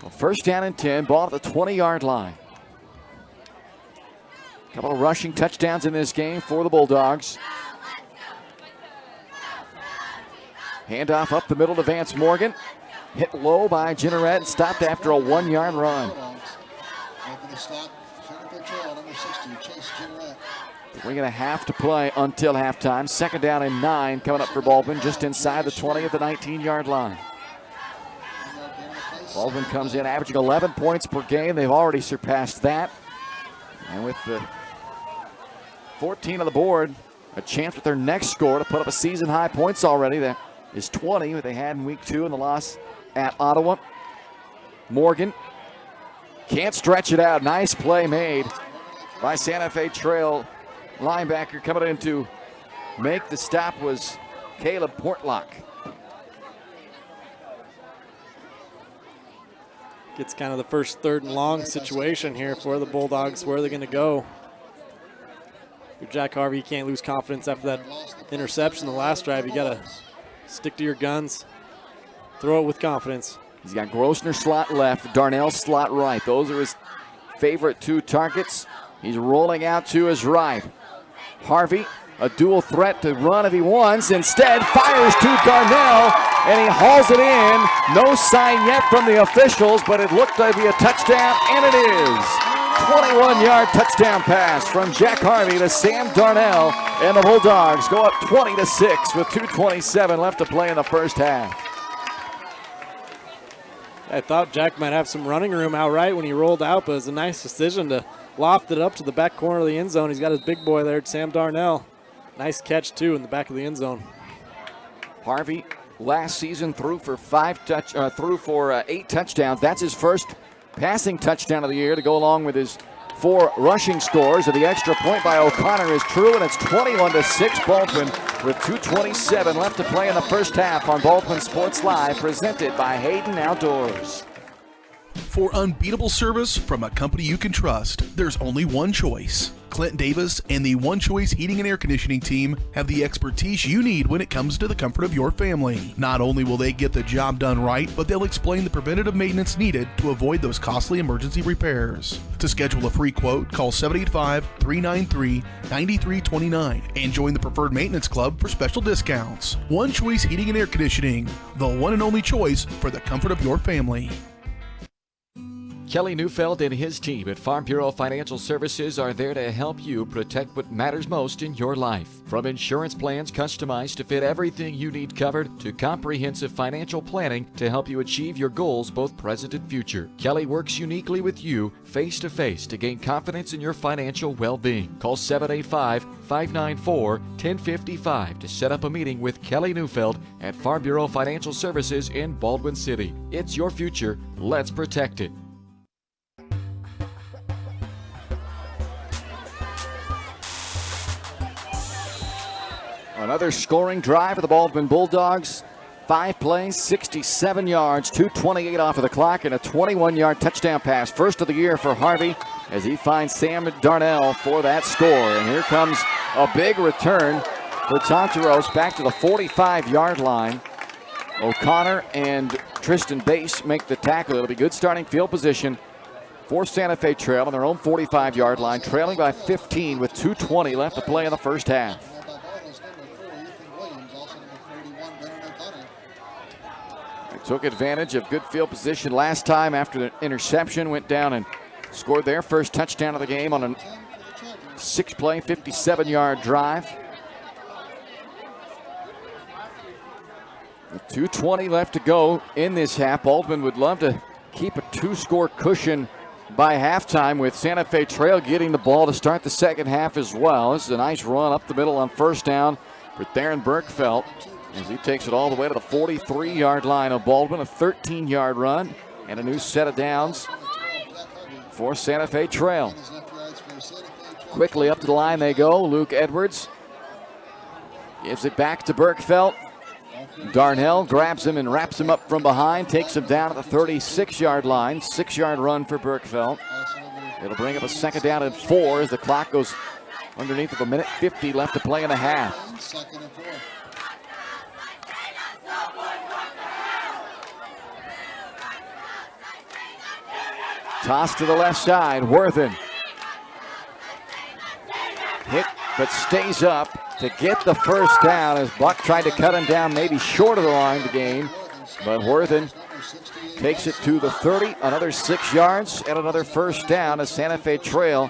Well, first down and 10, ball at the 20-yard line. A couple of rushing touchdowns in this game for the Bulldogs. Handoff up the middle to Vance Morgan. Hit low by Jenneret and stopped after a 1-yard run. We're going to have to play until halftime. Second down and 9 coming up for Baldwin, just inside the 20 at the 19-yard line. Baldwin comes in averaging 11 points per game. They've already surpassed that. And with the 14 on the board, a chance with their next score to put up a season-high points already. That is 20 what they had in week 2 in the loss at Ottawa. Morgan can't stretch it out. Nice play made by Santa Fe Trail linebacker. Coming in to make the stop was Caleb Portlock. Gets kind of the first 3rd and long situation here for the Bulldogs. Where are they going to go? For Jack Harvey, you can't lose confidence after that interception the last drive. You got to stick to your guns. Throw it with confidence. He's got Grossner slot left, Darnell slot right. Those are his favorite 2 targets. He's rolling out to his right. Harvey, a dual threat to run if he wants. Instead, fires to Darnell, and he hauls it in. No sign yet from the officials, but it looked to be a touchdown, and it is. 21-yard touchdown pass from Jack Harvey to Sam Darnell, and the Bulldogs go up 20-6 with 2:27 left to play in the first half. I thought Jack might have some running room outright when he rolled out, but it was a nice decision to loft it up to the back corner of the end zone. He's got his big boy there, Sam Darnell. Nice catch, too, in the back of the end zone. Harvey last season threw for 8 touchdowns. That's his first passing touchdown of the year to go along with his 4 rushing scores. And the extra point by O'Connor is true, and it's 21-6 Baldwin with 2:27 left to play in the first half on Baldwin Sports Live, presented by Hayden Outdoors. For unbeatable service from a company you can trust, there's only one choice. Clint Davis and the One Choice Heating and Air Conditioning team have the expertise you need when it comes to the comfort of your family. Not only will they get the job done right, but they'll explain the preventative maintenance needed to avoid those costly emergency repairs. To schedule a free quote, call 785-393-9329 and join the Preferred Maintenance Club for special discounts. One Choice Heating and Air Conditioning, the one and only choice for the comfort of your family. Kelly Neufeld and his team at Farm Bureau Financial Services are there to help you protect what matters most in your life. From insurance plans customized to fit everything you need covered to comprehensive financial planning to help you achieve your goals both present and future. Kelly works uniquely with you face-to-face to gain confidence in your financial well-being. Call 785-594-1055 to set up a meeting with Kelly Neufeld at Farm Bureau Financial Services in Baldwin City. It's your future. Let's protect it. Another scoring drive for the Baldwin Bulldogs. 5 plays, 67 yards, 2:28 off of the clock, and a 21-yard touchdown pass. First of the year for Harvey as he finds Sam Darnell for that score. And here comes a big return for Tontaros back to the 45-yard line. O'Connor and Tristan Bass make the tackle. It'll be good starting field position for Santa Fe Trail on their own 45-yard line, trailing by 15 with 2:20 left to play in the first half. took advantage of good field position last time after the interception, went down and scored their first touchdown of the game on a 6-play, 57-yard drive. With 2:20 left to go in this half, Baldwin would love to keep a 2-score cushion by halftime, with Santa Fe Trail getting the ball to start the second half as well. This is a nice run up the middle on first down for Theron Bergfeld as he takes it all the way to the 43-yard line of Baldwin. A 13-yard run and a new set of downs for Santa Fe Trail. Quickly up to the line they go. Luke Edwards gives it back to Bergfeld. Darnell grabs him and wraps him up from behind, takes him down at the 36-yard line. 6-yard run for Bergfeld. It'll bring up a second down and 4 as the clock goes underneath of a minute 50 left to play in the half. Toss to the left side. Worthen hit but stays up to get the first down as Buck tried to cut him down maybe short of the line to gain. But Worthen takes it to the 30, another 6 yards and another first down as Santa Fe Trail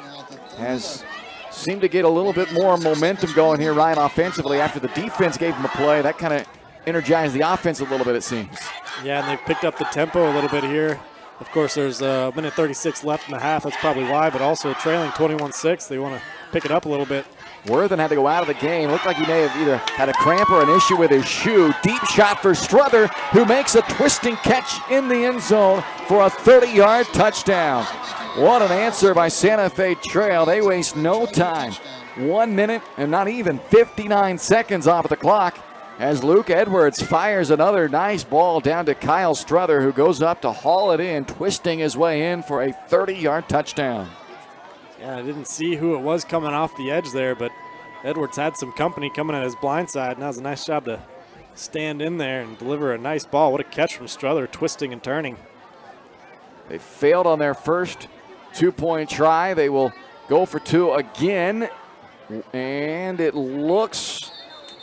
has seemed to get a little bit more momentum going here, Ryan, offensively after the defense gave them a play. That kind of energized the offense a little bit, it seems. Yeah, and they've picked up the tempo a little bit here. Of course, there's a minute 36 left in the half. That's probably why, but also trailing 21-6. They want to pick it up a little bit. Worthen had to go out of the game. Looked like he may have either had a cramp or an issue with his shoe. Deep shot for Struther, who makes a twisting catch in the end zone for a 30-yard touchdown. What an answer by Santa Fe Trail. They waste no time. 1 minute and not even 59 seconds off of the clock as Luke Edwards fires another nice ball down to Kyle Struther, who goes up to haul it in, twisting his way in for a 30-yard touchdown. Yeah, I didn't see who it was coming off the edge there, but Edwards had some company coming at his blind side, and that was a nice job to stand in there and deliver a nice ball. What a catch from Struther, twisting and turning. They failed on their first 2-point try. They will go for 2 again, and it looks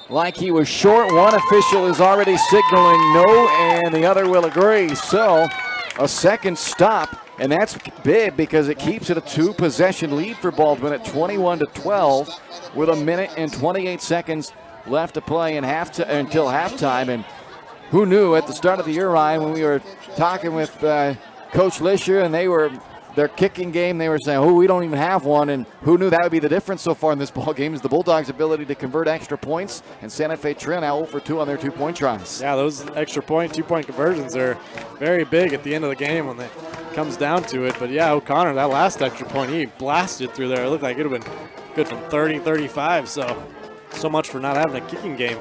like he was short. One official is already signaling no, and the other will agree. So a second stop. And that's big because it keeps it a 2-possession lead for Baldwin at 21-12 with a minute and 28 seconds left to play in until halftime. And who knew at the start of the year, Ryan, when we were talking with Coach Lisher and their kicking game, they were saying, oh, we don't even have one. And who knew that would be the difference so far in this ball game is the Bulldogs' ability to convert extra points. And Santa Fe Trail now 0 for 2 on their 2-point tries. Yeah, those extra point, 2-point conversions are very big at the end of the game when it comes down to it. But yeah, O'Connor, that last extra point, he blasted through there. It looked like it would have been good from 30, 35. So much for not having a kicking game.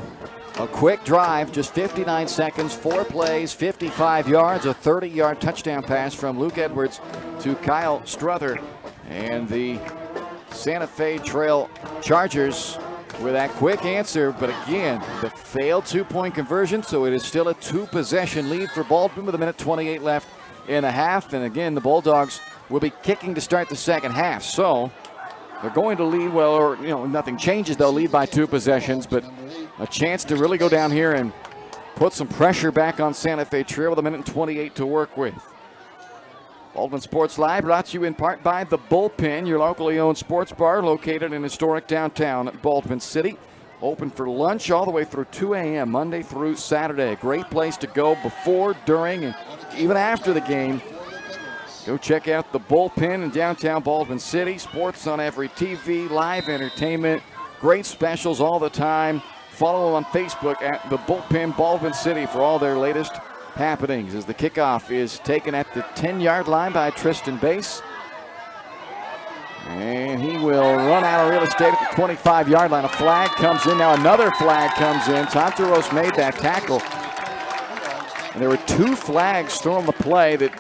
A quick drive, just 59 seconds, 4 plays, 55 yards, a 30-yard touchdown pass from Luke Edwards to Kyle Struther. And the Santa Fe Trail Chargers with that quick answer, but again, the failed 2-point conversion, so it is still a 2-possession lead for Baldwin with a minute 28 left in the half. And again, the Bulldogs will be kicking to start the second half. So they're going to lead, well, or nothing changes. They'll lead by 2 possessions, but a chance to really go down here and put some pressure back on Santa Fe Trail with a minute and 28 to work with. Baldwin Sports Live brought to you in part by The Bullpen, your locally owned sports bar located in historic downtown Baldwin City. Open for lunch all the way through 2 a.m. Monday through Saturday. A great place to go before, during, and even after the game. Go check out The Bullpen in downtown Baldwin City. Sports on every TV, live entertainment, great specials all the time. Follow them on Facebook at The Bullpen Baldwin City for all their latest happenings as the kickoff is taken at the 10-yard line by Tristan Bass. And he will run out of real estate at the 25-yard line. A flag comes in. Now another flag comes in. Tontaros made that tackle. And there were 2 flags thrown on the play that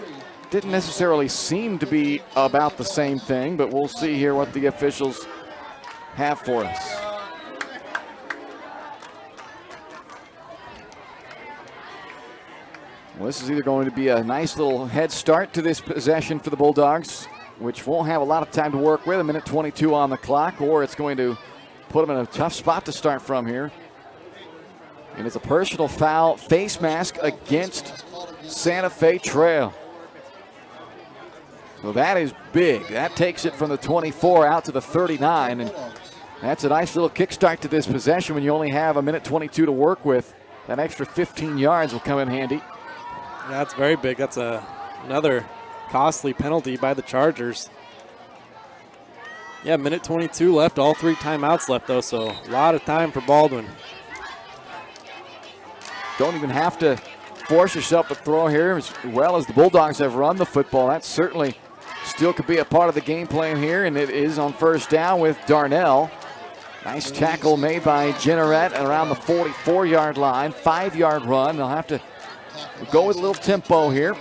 didn't necessarily seem to be about the same thing, but we'll see here what the officials have for us. Well, this is either going to be a nice little head start to this possession for the Bulldogs, which won't have a lot of time to work with, a minute 22 on the clock, or it's going to put them in a tough spot to start from here. And it's a personal foul, face mask against Santa Fe Trail. So that is big. That takes it from the 24 out to the 39. And that's a nice little kickstart to this possession when you only have a minute 22 to work with. That extra 15 yards will come in handy. Yeah, that's very big. That's another costly penalty by the Chargers. Yeah, minute 22 left. All 3 timeouts left, though, so a lot of time for Baldwin. Don't even have to force yourself to throw here as well as the Bulldogs have run the football. That certainly still could be a part of the game plan here, and it is on first down with Darnell. Nice tackle made by Jenneret around the 44-yard line. 5-yard run. They'll have to go with a little tempo here.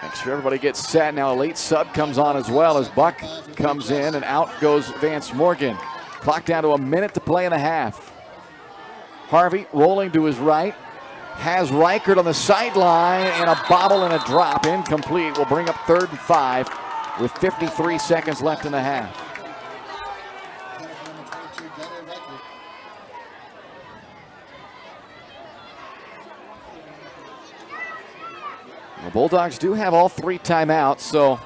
Make sure everybody gets set. Now a late sub comes on as well as Buck comes in, and out goes Vance Morgan. Clock down to a minute to play in a half. Harvey rolling to his right. Has Reichert on the sideline, and a bobble and a drop. Incomplete. Will bring up 3rd and 5 with 53 seconds left in the half. The Bulldogs do have all 3 timeouts, so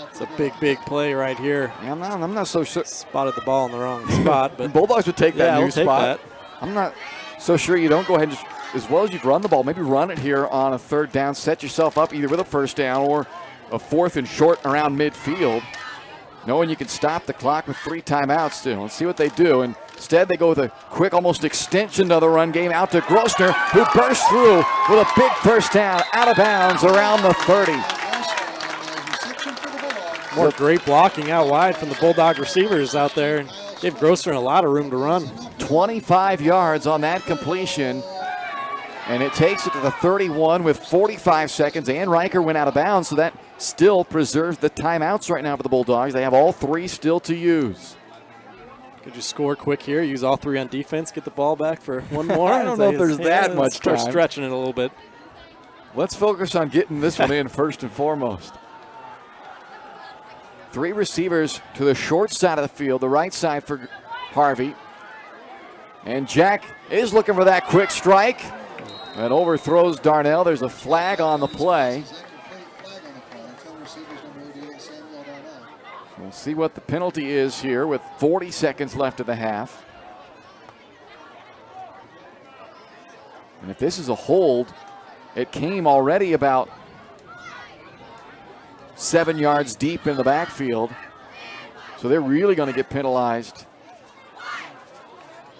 it's a big play right here. Yeah, I'm not so sure. Spotted the ball in the wrong spot, but Bulldogs would take that new spot. That. I'm not so sure you don't go ahead and just, as well as you've run the ball, maybe run it here on a 3rd down, set yourself up either with a 1st down or a 4th and short around midfield, knowing you can stop the clock with 3 timeouts still. Let's see what they do. And instead, they go with a quick, almost extension to the run game out to Grossner, who bursts through with a big 1st down out of bounds around the 30. More great blocking out wide from the Bulldog receivers out there, and gave Grossner a lot of room to run. 25 yards on that completion, and it takes it to the 31 with 45 seconds, and Riker went out of bounds, so that still preserves the timeouts right now for the Bulldogs. They have all 3 still to use. Could you score quick here, use all 3 on defense, get the ball back for one more? I don't know if there's that much time. Start stretching it a little bit. Let's focus on getting this one in first and foremost. 3 receivers to the short side of the field, the right side for Harvey. And Jack is looking for that quick strike and overthrows Darnell. There's a flag on the play. We'll see what the penalty is here with 40 seconds left of the half. And if this is a hold, it came already about 7 yards deep in the backfield. So they're really going to get penalized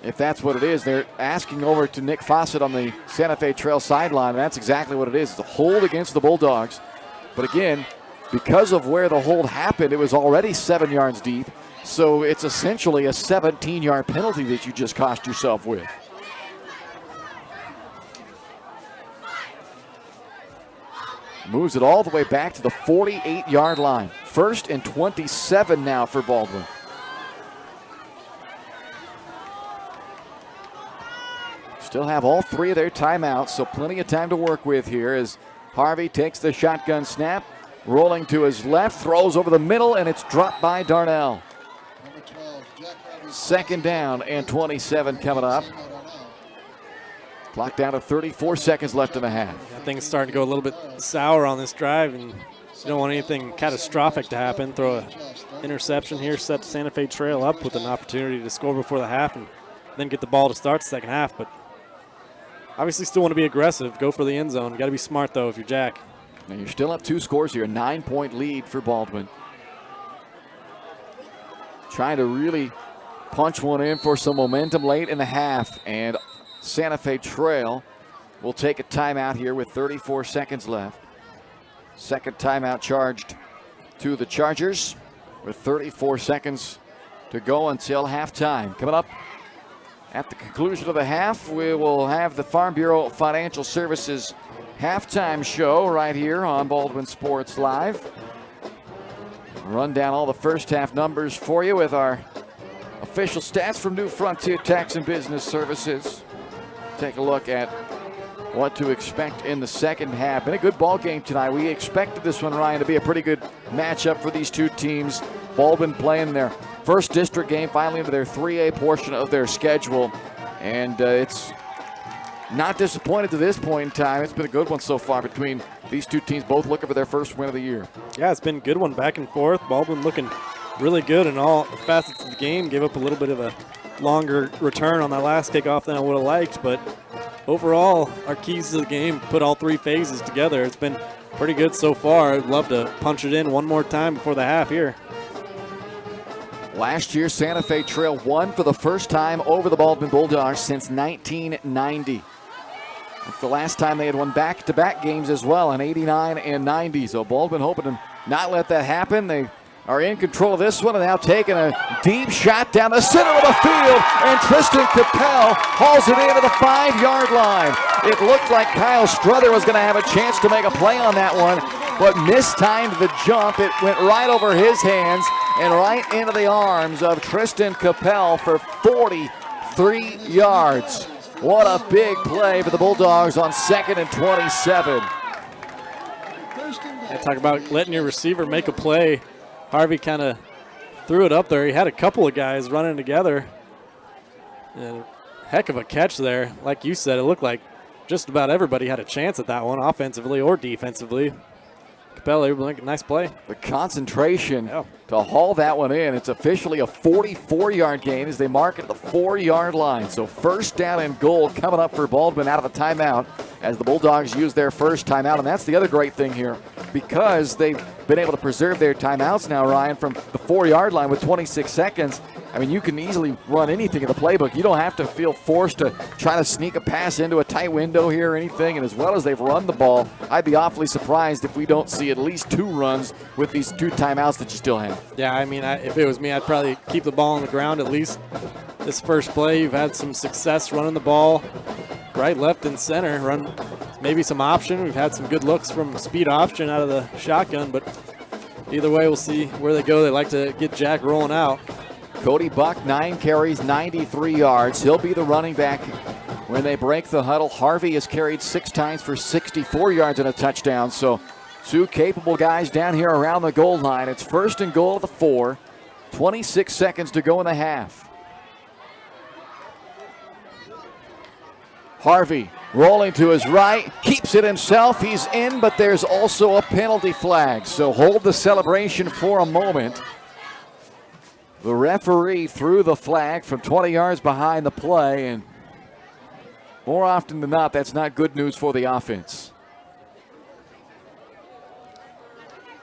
if that's what it is. They're asking over to Nick Fawcett on the Santa Fe Trail sideline, and that's exactly what it is. It's a hold against the Bulldogs. But again, because of where the hold happened, it was already 7 yards deep. So it's essentially a 17-yard penalty that you just cost yourself with. Moves it all the way back to the 48-yard line. 1st and 27 now for Baldwin. Still have all 3 of their timeouts, so plenty of time to work with here as Harvey takes the shotgun snap, rolling to his left, throws over the middle, and it's dropped by Darnell. 2nd down and 27 coming up. Clock down to 34 seconds left in the half. I think it's starting to go a little bit sour on this drive, and you don't want anything catastrophic to happen. Throw an interception here, set Santa Fe Trail up with an opportunity to score before the half and then get the ball to start the second half. But obviously still want to be aggressive, go for the end zone. Got to be smart, though, if you're Jack. Now you're still up 2 scores here, a 9-point lead for Baldwin. Trying to really punch one in for some momentum late in the half, and Santa Fe Trail will take a timeout here with 34 seconds left. 2nd timeout charged to the Chargers with 34 seconds to go until halftime. Coming up at the conclusion of the half, we will have the Farm Bureau Financial Services halftime show right here on Baldwin Sports Live. Run down all the first half numbers for you with our official stats from New Frontier Tax and Business Services. Take a look at what to expect in the second half. Been a good ball game tonight. We expected this one, Ryan, to be a pretty good matchup for these 2 teams. Baldwin playing their first district game, finally into their 3A portion of their schedule. And it's not disappointed to this point in time. It's been a good one so far between these two teams, both looking for their first win of the year. Yeah, it's been a good one back and forth. Baldwin looking really good in all facets of the game. Gave up a little bit of a longer return on that last kickoff than I would have liked, but overall, our keys to the game put all three phases together. It's been pretty good so far. I'd love to punch it in one more time before the half here. Last year, Santa Fe Trail won for the first time over the Baldwin Bulldogs since 1990. It's the last time they had won back-to-back games as well in 89 and 90. So Baldwin hoping to not let that happen. They are in control of this one and now taking a deep shot down the center of the field, and Tristan Capel hauls it into the 5-yard line. It looked like Kyle Struther was going to have a chance to make a play on that one, but mistimed the jump. It went right over his hands and right into the arms of Tristan Capel for 43 yards. What a big play for the Bulldogs on 2nd and 27. Yeah, talk about letting your receiver make a play. Harvey kind of threw it up there. He had a couple of guys running together. And heck of a catch there. Like you said, it looked like just about everybody had a chance at that one, offensively or defensively. Capella able to make a nice play. The concentration to haul that one in. It's officially a 44-yard gain as they mark it at the 4-yard line. So first down and goal coming up for Baldwin out of a timeout as the Bulldogs use their first timeout. And that's the other great thing here, because they've been able to preserve their timeouts now, Ryan, from the 4-yard line with 26 seconds. I mean, you can easily run anything in the playbook. You don't have to feel forced to try to sneak a pass into a tight window here or anything. And as well as they've run the ball, I'd be awfully surprised if we don't see at least 2 runs with these 2 timeouts that you still have. Yeah, I mean, if it was me, I'd probably keep the ball on the ground at least this first play. You've had some success running the ball right, left, and center. Run maybe some option. We've had some good looks from speed option out of the shotgun, but either way, we'll see where they go. They like to get Jack rolling out. Cody Buck, 9 carries, 93 yards. He'll be the running back when they break the huddle. Harvey has carried 6 times for 64 yards and a touchdown. So 2 capable guys down here around the goal line. It's first and goal of the 4. 26 seconds to go in the half. Harvey rolling to his right, keeps it himself. He's in, but there's also a penalty flag. So hold the celebration for a moment. The referee threw the flag from 20 yards behind the play, and more often than not, that's not good news for the offense.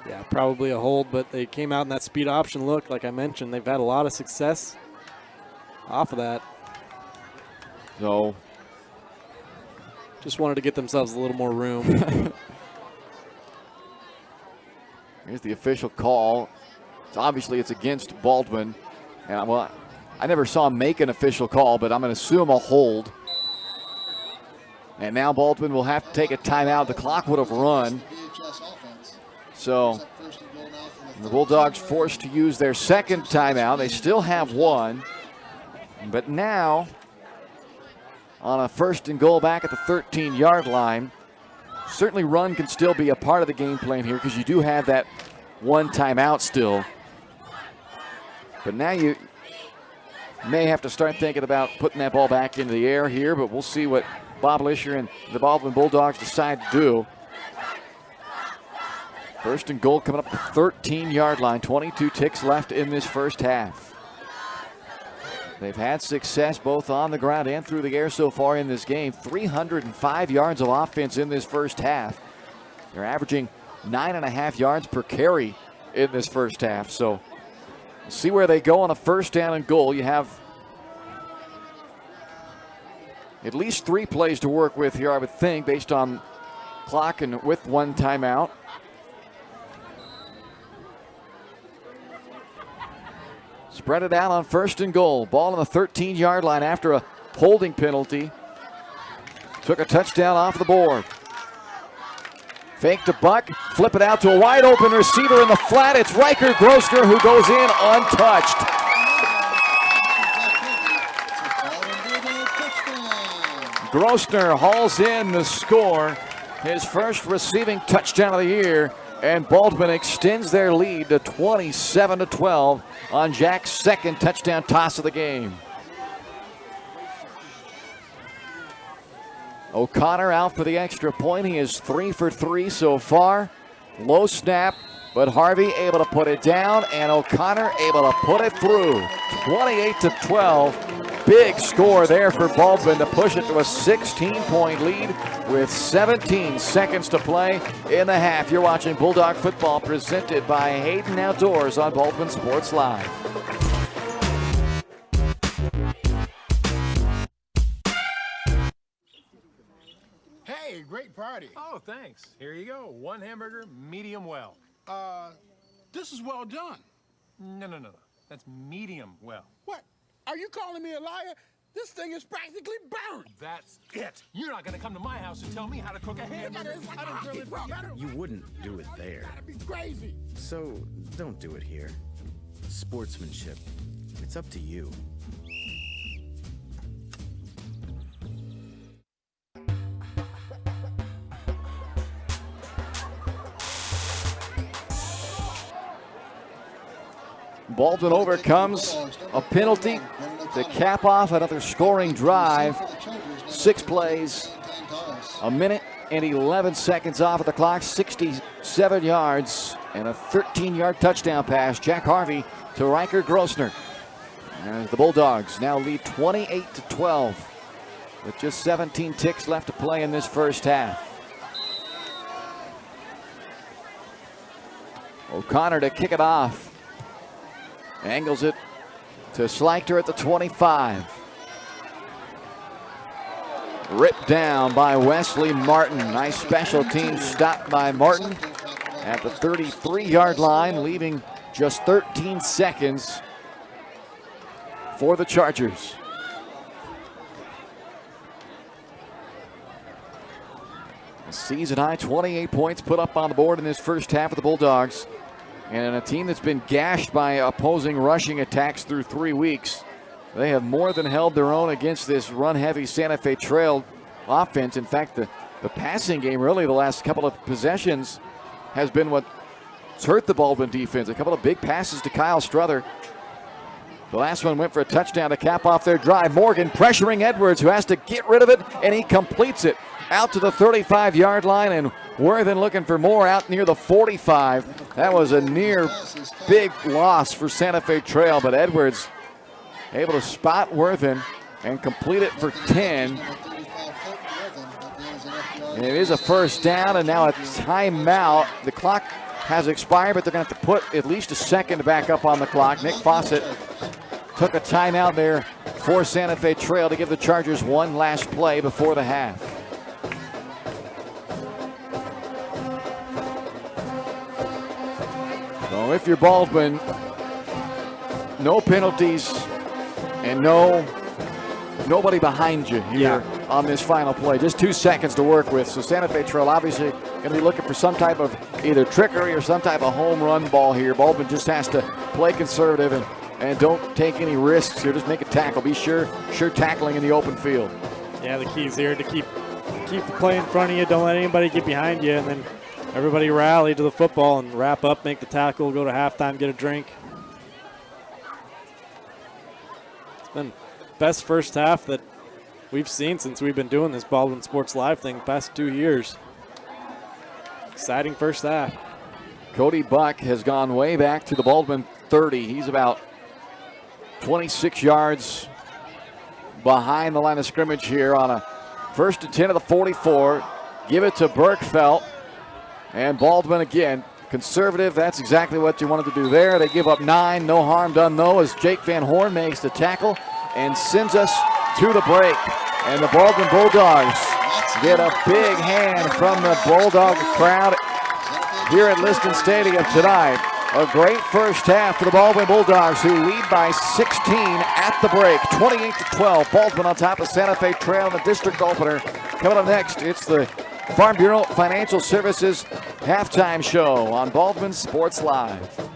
Yeah, probably a hold, but they came out in that speed option look. Like I mentioned, they've had a lot of success off of that. So, just wanted to get themselves a little more room. Here's the official call. Obviously, it's against Baldwin. And well, I never saw him make an official call, but I'm going to assume a hold. And now Baldwin will have to take a timeout. The clock would have run. So the Bulldogs forced to use their second timeout. They still have 1. But now, on a first and goal back at the 13-yard line, certainly run can still be a part of the game plan here because you do have that 1 timeout still. But now you may have to start thinking about putting that ball back into the air here, but we'll see what Bob Lisher and the Baldwin Bulldogs decide to do. First and goal coming up the 13-yard line. 22 ticks left in this first half. They've had success both on the ground and through the air so far in this game. 305 yards of offense in this first half. They're averaging 9.5 yards per carry in this first half. So we'll see where they go on a first down and goal. You have at least 3 plays to work with here, I would think, based on clock and with 1 timeout. Spread it out on first and goal. Ball on the 13-yard line after a holding penalty. Took a touchdown off the board. Fake to Buck, flip it out to a wide open receiver in the flat. It's Riker Grosner who goes in untouched. Grosner hauls in the score, his first receiving touchdown of the year, and Baldwin extends their lead to 27-12 on Jack's second touchdown toss of the game. O'Connor out for the extra point. He is 3 for 3 so far. Low snap, but Harvey able to put it down, and O'Connor able to put it through. 28-12. Big score there for Baldwin to push it to a 16-point lead with 17 seconds to play in the half. You're watching Bulldog football presented by Hayden Outdoors on Baldwin Sports Live. Hey, great party. Oh, thanks. Here you go. 1 hamburger, medium well. This is well done. No. That's medium well. What? Are you calling me a liar? This thing is practically burned. That's it. You're not going to come to my house and tell me how to cook a hamburger. I don't really You wouldn't do it there. That'd be crazy. So don't do it here. Sportsmanship. It's up to you. Baldwin overcomes a penalty to cap off another scoring drive. 6 plays, a minute and 11 seconds off of the clock, 67 yards, and a 13-yard touchdown pass. Jack Harvey to Riker Grossner. As the Bulldogs now lead 28-12 with just 17 ticks left to play in this first half. O'Connor to kick it off. Angles it to Schleichter at the 25. Ripped down by Wesley Martin. Nice special team stop by Martin at the 33-yard line, leaving just 13 seconds for the Chargers. A season-high 28 points put up on the board in this first half of the Bulldogs. And a team that's been gashed by opposing rushing attacks through 3 weeks, they have more than held their own against this run-heavy Santa Fe Trail offense. In fact, the passing game, really the last couple of possessions, has been what's hurt the Baldwin defense. A couple of big passes to Kyle Struther. The last one went for a touchdown to cap off their drive. Morgan pressuring Edwards, who has to get rid of it, and he completes it out to the 35-yard line, and Worthen looking for more out near the 45. That was a near big loss for Santa Fe Trail, but Edwards able to spot Worthen and complete it for 10. And it is a first down, and now a timeout. The clock has expired, but they're going to have to put at least a second back up on the clock. Nick Fawcett took a timeout there for Santa Fe Trail to give the Chargers one last play before the half. So if you're Baldwin, no penalties and nobody behind you here on this final play. Just 2 seconds to work with. So Santa Fe Trail obviously going to be looking for some type of either trickery or some type of home run ball here. Baldwin just has to play conservative and don't take any risks here. Just make a tackle. Be sure tackling in the open field. Yeah, the key is here to keep the play in front of you. Don't let anybody get behind you, and then everybody rally to the football and wrap up, make the tackle, go to halftime, get a drink. It's been the best first half that we've seen since we've been doing this Baldwin Sports Live thing the past 2 years. Exciting first half. Cody Buck has gone way back to the Baldwin 30. He's about 26 yards behind the line of scrimmage here on a 1st and 10 of the 44. Give it to Berkfeld. And Baldwin again, conservative. That's exactly what you wanted to do there. They give up 9. No harm done, though, as Jake Van Horn makes the tackle and sends us to the break. And the Baldwin Bulldogs get a big hand from the Bulldog crowd here at Liston Stadium tonight. A great first half for the Baldwin Bulldogs, who lead by 16 at the break, 28-12. Baldwin on top of Santa Fe Trail in the district opener. Coming up next, it's the Farm Bureau Financial Services halftime show on Baldwin Sports Live.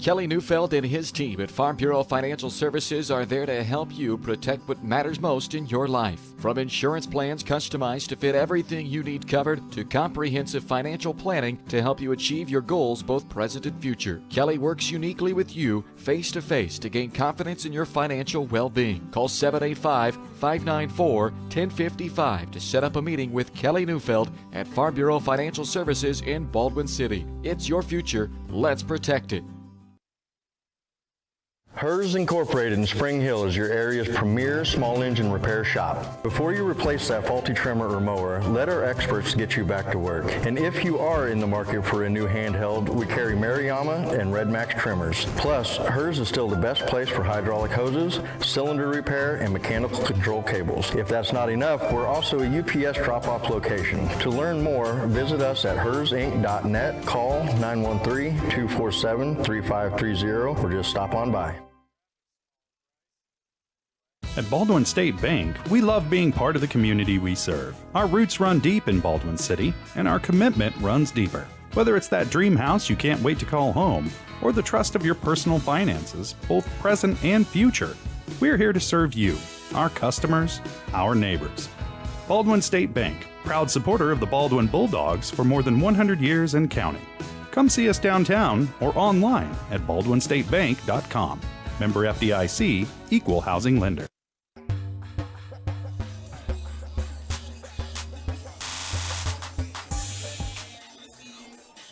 Kelly Neufeld and his team at Farm Bureau Financial Services are there to help you protect what matters most in your life. From insurance plans customized to fit everything you need covered to comprehensive financial planning to help you achieve your goals both present and future. Kelly works uniquely with you face to face to gain confidence in your financial well-being. Call 785-594-1055 to set up a meeting with Kelly Neufeld at Farm Bureau Financial Services in Baldwin City. It's your future. Let's protect it. Hers Incorporated in Spring Hill is your area's premier small engine repair shop. Before you replace that faulty trimmer or mower, let our experts get you back to work. And if you are in the market for a new handheld, we carry Maruyama and Red Max trimmers. Plus, Hers is still the best place for hydraulic hoses, cylinder repair, and mechanical control cables. If that's not enough, we're also a UPS drop-off location. To learn more, visit us at hersinc.net, call 913-247-3530, or just stop on by. At Baldwin State Bank, we love being part of the community we serve. Our roots run deep in Baldwin City, and our commitment runs deeper. Whether it's that dream house you can't wait to call home, or the trust of your personal finances, both present and future, we're here to serve you, our customers, our neighbors. Baldwin State Bank, proud supporter of the Baldwin Bulldogs for more than 100 years and counting. Come see us downtown or online at baldwinstatebank.com. Member FDIC, Equal Housing Lender.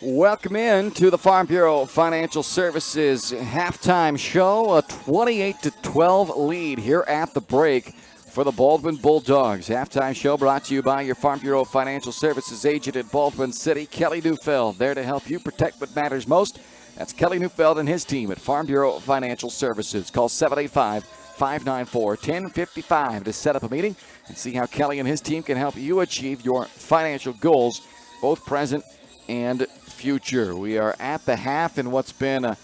Welcome in to the Farm Bureau Financial Services halftime show. A 28-12 lead here at the break for the Baldwin Bulldogs. Halftime show brought to you by your Farm Bureau Financial Services agent at Baldwin City, Kelly Neufeld, there to help you protect what matters most. That's Kelly Neufeld and his team at Farm Bureau Financial Services. Call 785-594-1055 to set up a meeting and see how Kelly and his team can help you achieve your financial goals, both present and future. We are at the half in what's been a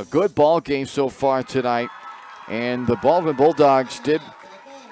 good ball game so far tonight, and the Baldwin Bulldogs did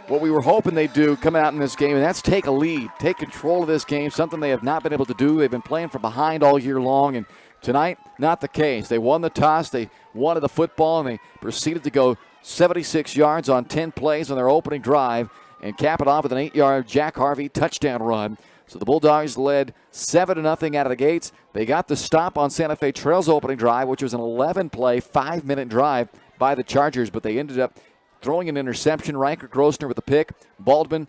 what we were hoping they'd do coming out in this game, and that's take a lead, take control of this game, something they have not been able to do. They've been playing from behind all year long, and tonight, not the case. They won the toss, they wanted the football, and they proceeded to go 76 yards on 10 plays on their opening drive and cap it off with an 8-yard Jack Harvey touchdown run. So the Bulldogs led 7-0 out of the gates. They got the stop on Santa Fe Trail's opening drive, which was an 11-play, 5-minute drive by the Chargers, but they ended up throwing an interception. Riker Grossner with a pick. Baldwin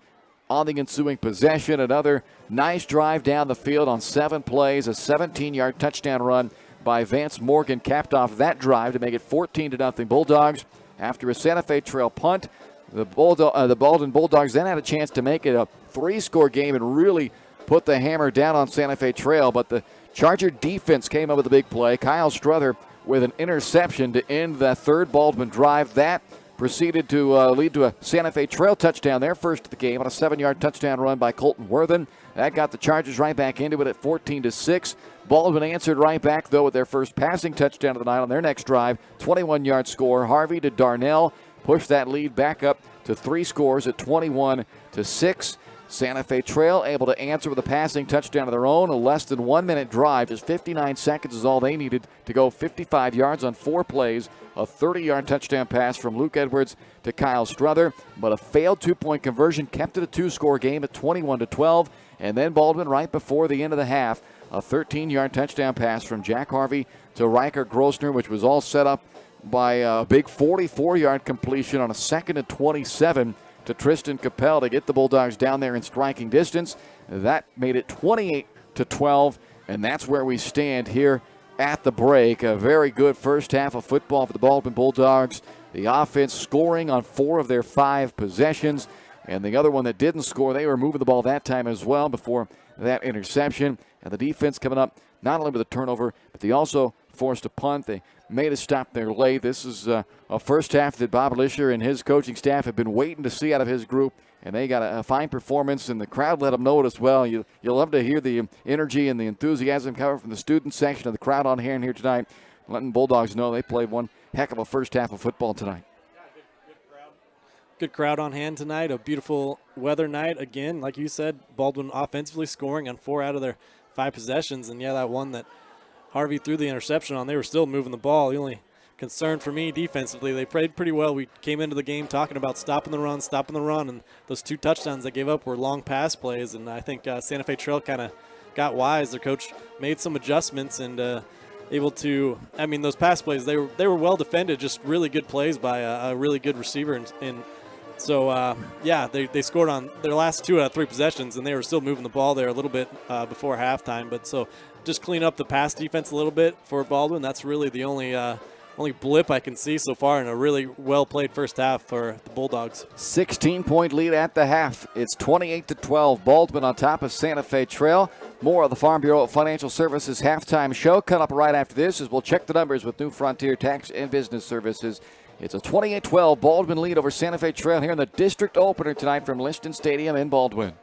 on the ensuing possession. Another nice drive down the field on 7 plays. A 17-yard touchdown run by Vance Morgan capped off that drive to make it 14-0 Bulldogs. After a Santa Fe Trail punt, the Baldwin Bulldogs then had a chance to make it a 3-score game and really put the hammer down on Santa Fe Trail, but the Charger defense came up with a big play. Kyle Struther with an interception to end the third Baldwin drive. That proceeded to lead to a Santa Fe Trail touchdown, their first of the game, on a 7-yard touchdown run by Colton Worthen. That got the Chargers right back into it at 14-6. Baldwin answered right back, though, with their first passing touchdown of the night on their next drive. 21-yard score. Harvey to Darnell pushed that lead back up to 3 scores at 21-6. Santa Fe Trail able to answer with a passing touchdown of their own. A less than 1-minute drive. Just 59 seconds is all they needed to go 55 yards on 4 plays. A 30-yard touchdown pass from Luke Edwards to Kyle Struther. But a failed 2-point conversion kept it a 2-score game at 21-12. And then Baldwin, right before the end of the half, a 13-yard touchdown pass from Jack Harvey to Riker Grossner, which was all set up by a big 44-yard completion on a 2nd and 27 to Tristan Capel to get the Bulldogs down there in striking distance. That made it 28-12, and that's where we stand here at the break. A very good first half of football for the Baldwin Bulldogs. The offense scoring on 4 of their 5 possessions, and the other one that didn't score, they were moving the ball that time as well before that interception. And the defense coming up not only with a turnover, but they also forced a punt. They made a stop there late. This is a first half that Bob Lisher and his coaching staff have been waiting to see out of his group, and they got a fine performance, and the crowd let them know it as well. You'll love to hear the energy and the enthusiasm coming from the student section of the crowd on hand here tonight, letting Bulldogs know they played one heck of a first half of football tonight. Good crowd on hand tonight. A beautiful weather night. Again, like you said, Baldwin offensively scoring on 4 out of their 5 possessions, and yeah, that one that Harvey threw the interception on, they were still moving the ball. He only concern for me defensively. They played pretty well. We came into the game talking about stopping the run, and those 2 touchdowns they gave up were long pass plays, and I think Santa Fe Trail kind of got wise. Their coach made some adjustments and able to, those pass plays, they were well defended, just really good plays by a really good receiver. And so, they scored on their last 2 out of 3 possessions, and they were still moving the ball there a little bit before halftime. But so just clean up the pass defense a little bit for Baldwin. That's really the only blip I can see so far in a really well-played first half for the Bulldogs. 16-point lead at the half. It's 28-12. Baldwin on top of Santa Fe Trail. More of the Farm Bureau Financial Services halftime show. Cut up right after this as we'll check the numbers with New Frontier Tax and Business Services. It's a 28-12 Baldwin lead over Santa Fe Trail here in the district opener tonight from Liston Stadium in Baldwin.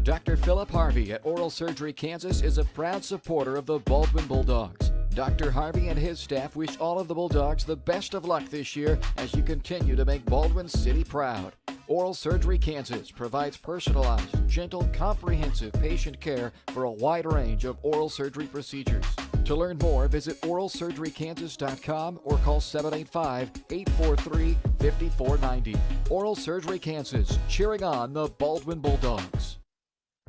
Dr. Philip Harvey at Oral Surgery Kansas is a proud supporter of the Baldwin Bulldogs. Dr. Harvey and his staff wish all of the Bulldogs the best of luck this year as you continue to make Baldwin City proud. Oral Surgery Kansas provides personalized, gentle, comprehensive patient care for a wide range of oral surgery procedures. To learn more, visit oralsurgerykansas.com or call 785-843-5490. Oral Surgery Kansas, cheering on the Baldwin Bulldogs.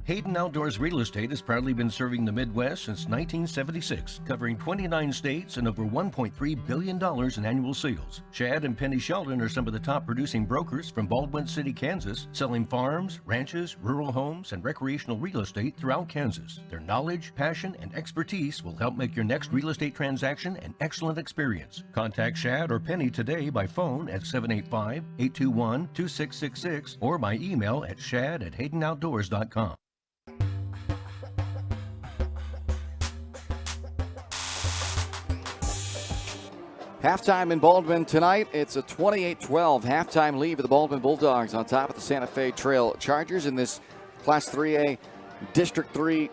Hayden Outdoors Real Estate has proudly been serving the Midwest since 1976, covering 29 states and over $1.3 billion in annual sales. Chad and Penny Sheldon are some of the top producing brokers from Baldwin City, Kansas, selling farms, ranches, rural homes, and recreational real estate throughout Kansas. Their knowledge, passion, and expertise will help make your next real estate transaction an excellent experience. Contact Chad or Penny today by phone at 785-821-2666 or by email at shad@haydenoutdoors.com. Halftime in Baldwin tonight. It's a 28-12 halftime lead for the Baldwin Bulldogs on top of the Santa Fe Trail Chargers in this Class 3A District 3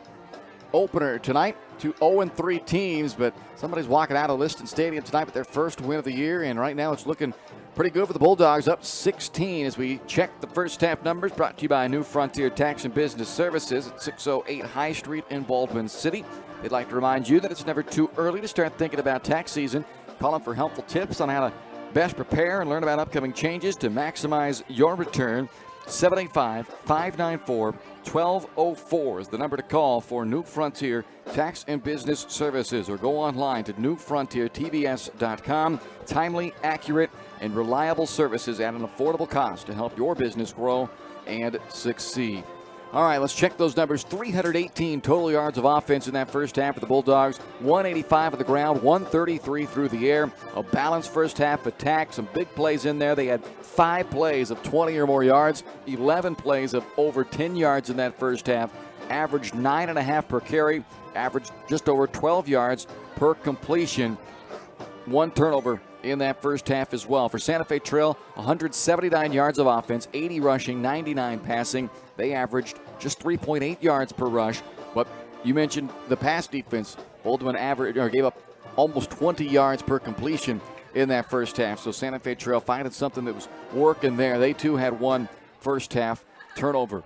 opener tonight. 2 0-3 teams, but somebody's walking out of Liston Stadium tonight with their first win of the year, and right now it's looking pretty good for the Bulldogs, up 16 as we check the first half numbers, brought to you by New Frontier Tax and Business Services at 608 High Street in Baldwin City. They'd like to remind you that it's never too early to start thinking about tax season. Call them for helpful tips on how to best prepare and learn about upcoming changes to maximize your return. 785-594-1204 is the number to call for New Frontier Tax and Business Services, or go online to newfrontiertbs.com. Timely, accurate, and reliable services at an affordable cost to help your business grow and succeed. All right, let's check those numbers. 318 total yards of offense in that first half for the Bulldogs. 185 on the ground, 133 through the air. A balanced first half attack, some big plays in there. They had 5 plays of 20 or more yards, 11 plays of over 10 yards in that first half. Averaged 9.5 per carry, averaged just over 12 yards per completion. 1 turnover in that first half as well. For Santa Fe Trail, 179 yards of offense, 80 rushing, 99 passing. They averaged just 3.8 yards per rush. But you mentioned the pass defense. Baldwin gave up almost 20 yards per completion in that first half. So Santa Fe Trail finding something that was working there. They too had 1 first half turnover.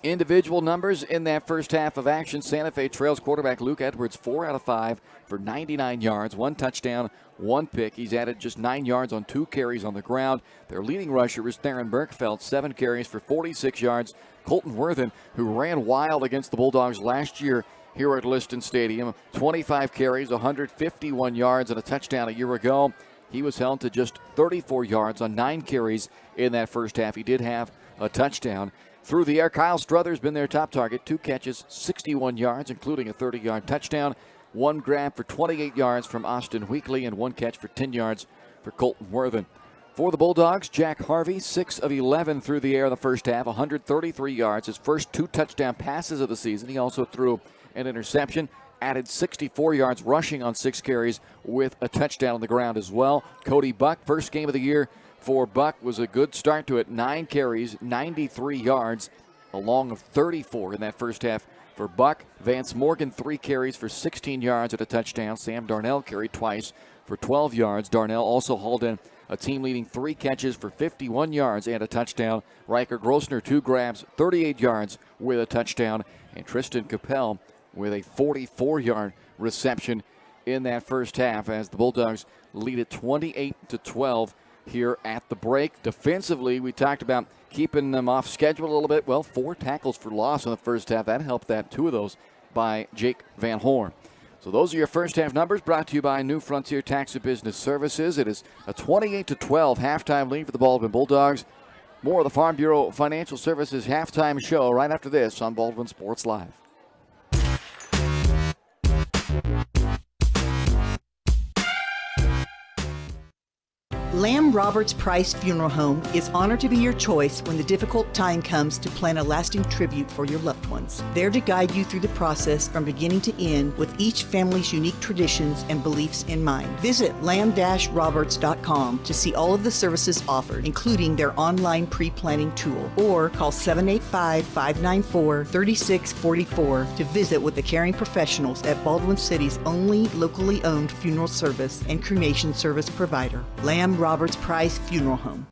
Individual numbers in that first half of action. Santa Fe Trail's quarterback Luke Edwards, 4 out of 5 for 99 yards, 1 touchdown, 1 pick. He's added just 9 yards on 2 carries on the ground. Their leading rusher was Theron Berkfeld, 7 carries for 46 yards. Colton Worthen, who ran wild against the Bulldogs last year here at Liston Stadium, 25 carries, 151 yards, and a touchdown a year ago. He was held to just 34 yards on 9 carries in that first half. He did have a touchdown. Through the air, Kyle Struther's been their top target. 2 catches, 61 yards, including a 30-yard touchdown. 1 grab for 28 yards from Austin Weekly, and 1 catch for 10 yards for Colton Worthen. For the Bulldogs, Jack Harvey, 6 of 11 through the air in the first half, 133 yards. His first 2 touchdown passes of the season. He also threw an interception, added 64 yards rushing on 6 carries with a touchdown on the ground as well. Cody Buck, first game of the year for Buck, was a good start to it. 9 carries, 93 yards, along of 34 in that first half for Buck. Vance Morgan, 3 carries for 16 yards at a touchdown. Sam Darnell carried twice for 12 yards. Darnell also hauled in a team-leading 3 catches for 51 yards and a touchdown. Riker Grossner, 2 grabs, 38 yards with a touchdown. And Tristan Capel with a 44-yard reception in that first half as the Bulldogs lead it 28-12 here at the break. Defensively, we talked about keeping them off schedule a little bit. Well, 4 tackles for loss in the first half. That helped that. 2 of those by Jake Van Horn. So those are your first half numbers, brought to you by New Frontier Tax and Business Services. It is a 28-12 halftime lead for the Baldwin Bulldogs. More of the Farm Bureau Financial Services halftime show right after this on Baldwin Sports Live. Lamb Roberts Price Funeral Home is honored to be your choice when the difficult time comes to plan a lasting tribute for your loved ones. There to guide you through the process from beginning to end with each family's unique traditions and beliefs in mind. Visit lamb-roberts.com to see all of the services offered, including their online pre-planning tool, or call 785-594-3644 to visit with the caring professionals at Baldwin City's only locally owned funeral service and cremation service provider, Lamb Roberts Price Funeral Home.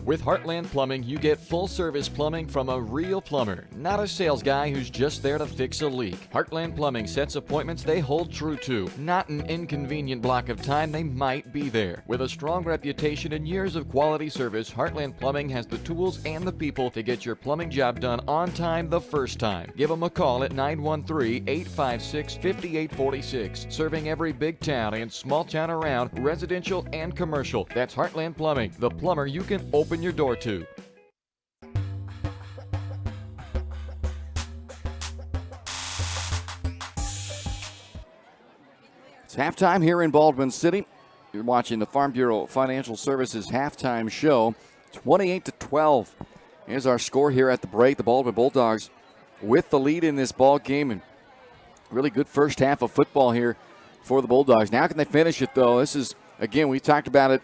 With Heartland Plumbing, you get full-service plumbing from a real plumber, not a sales guy who's just there to fix a leak. Heartland Plumbing sets appointments they hold true to, not an inconvenient block of time they might be there. With a strong reputation and years of quality service, Heartland Plumbing has the tools and the people to get your plumbing job done on time the first time. Give them a call at 913-856-5846. Serving every big town and small town around, residential and commercial. That's Heartland Plumbing, the plumber you can open your door to. It's halftime here in Baldwin City. You're watching the Farm Bureau Financial Services halftime show. 28-12 is our score here at the break. The Baldwin Bulldogs with the lead in this ball game, and really good first half of football here for the Bulldogs. Now can they finish it, though? This is, again, we talked about it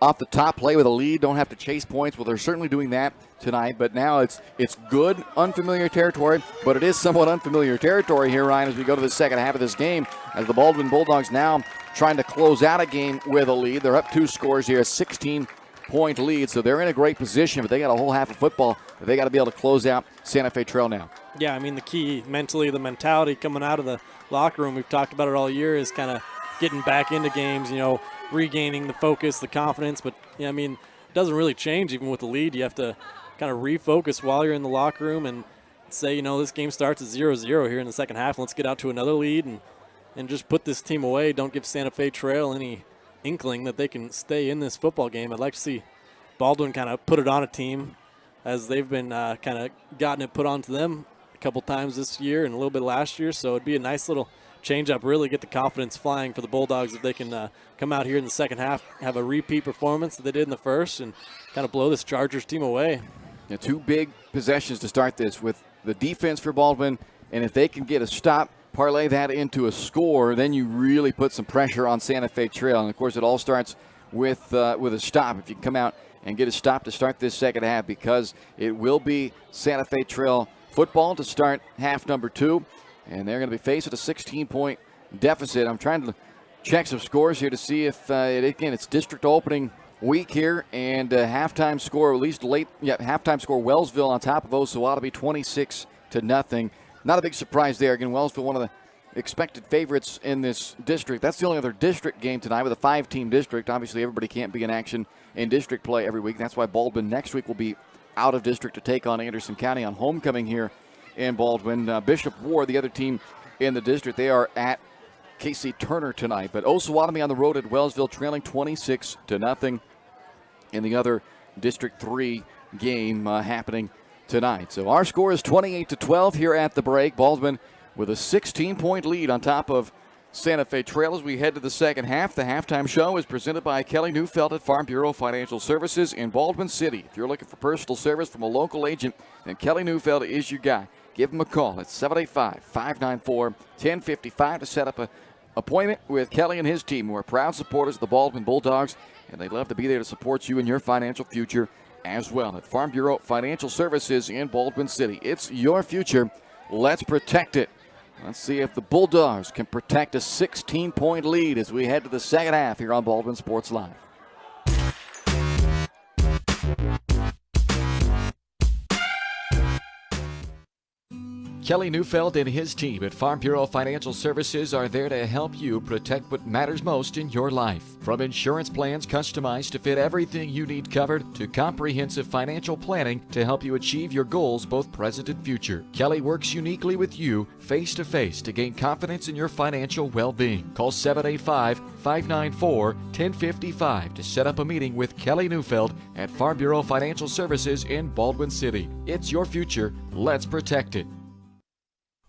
off the top, play with a lead, don't have to chase points. Well, they're certainly doing that tonight, but now it's good, unfamiliar territory, but it is somewhat unfamiliar territory here, Ryan, as we go to the second half of this game, as the Baldwin Bulldogs now trying to close out a game with a lead. They're up 2 scores here, a 16-point lead, so they're in a great position, but they got a whole half of football that they got to be able to close out Santa Fe Trail now. Yeah, I mean, the key mentally, the mentality coming out of the locker room, we've talked about it all year, is kind of getting back into games, regaining the focus, the confidence. But, I mean, it doesn't really change even with the lead. You have to kind of refocus while you're in the locker room and say, this game starts at 0-0 here in the second half. Let's get out to another lead and just put this team away. Don't give Santa Fe Trail any inkling that they can stay in this football game. I'd like to see Baldwin kind of put it on a team, as they've been kind of gotten it put onto them a couple times this year and a little bit last year. So it'd be a nice little change up, really get the confidence flying for the Bulldogs if they can come out here in the second half, have a repeat performance that they did in the first, and kind of blow this Chargers team away. 2 big possessions to start this with the defense for Baldwin, and if they can get a stop, parlay that into a score, then you really put some pressure on Santa Fe Trail. And, of course, it all starts with a stop. If you can come out and get a stop to start this second half, because it will be Santa Fe Trail football to start half number 2. And they're going to be faced with a 16-point deficit. I'm trying to check some scores here to see if, it's district opening week here, and halftime score, at least halftime score, Wellsville on top of Osawatomie, 26-0. Not a big surprise there. Again, Wellsville, one of the expected favorites in this district. That's the only other district game tonight with a 5-team district. Obviously, everybody can't be in action in district play every week. That's why Baldwin next week will be out of district to take on Anderson County on homecoming here in Baldwin. Bishop Ward, the other team in the district, they are at Casey Turner tonight. But Osawatomie on the road at Wellsville, trailing 26-0 in the other District 3 game happening tonight. So our score is 28-12 here at the break. Baldwin with a 16-point lead on top of Santa Fe Trail as we head to the second half. The halftime show is presented by Kelly Neufeld at Farm Bureau Financial Services in Baldwin City. If you're looking for personal service from a local agent, then Kelly Neufeld is your guy. Give them a call at 785-594-1055 to set up an appointment with Kelly and his team, who are proud supporters of the Baldwin Bulldogs, and they'd love to be there to support you in your financial future as well. At Farm Bureau Financial Services in Baldwin City. It's your future. Let's protect it. Let's see if the Bulldogs can protect a 16-point lead as we head to the second half here on Baldwin Sports Live. Kelly Neufeld and his team at Farm Bureau Financial Services are there to help you protect what matters most in your life. From insurance plans customized to fit everything you need covered to comprehensive financial planning to help you achieve your goals both present and future. Kelly works uniquely with you face to face to gain confidence in your financial well-being. Call 785-594-1055 to set up a meeting with Kelly Neufeld at Farm Bureau Financial Services in Baldwin City. It's your future. Let's protect it.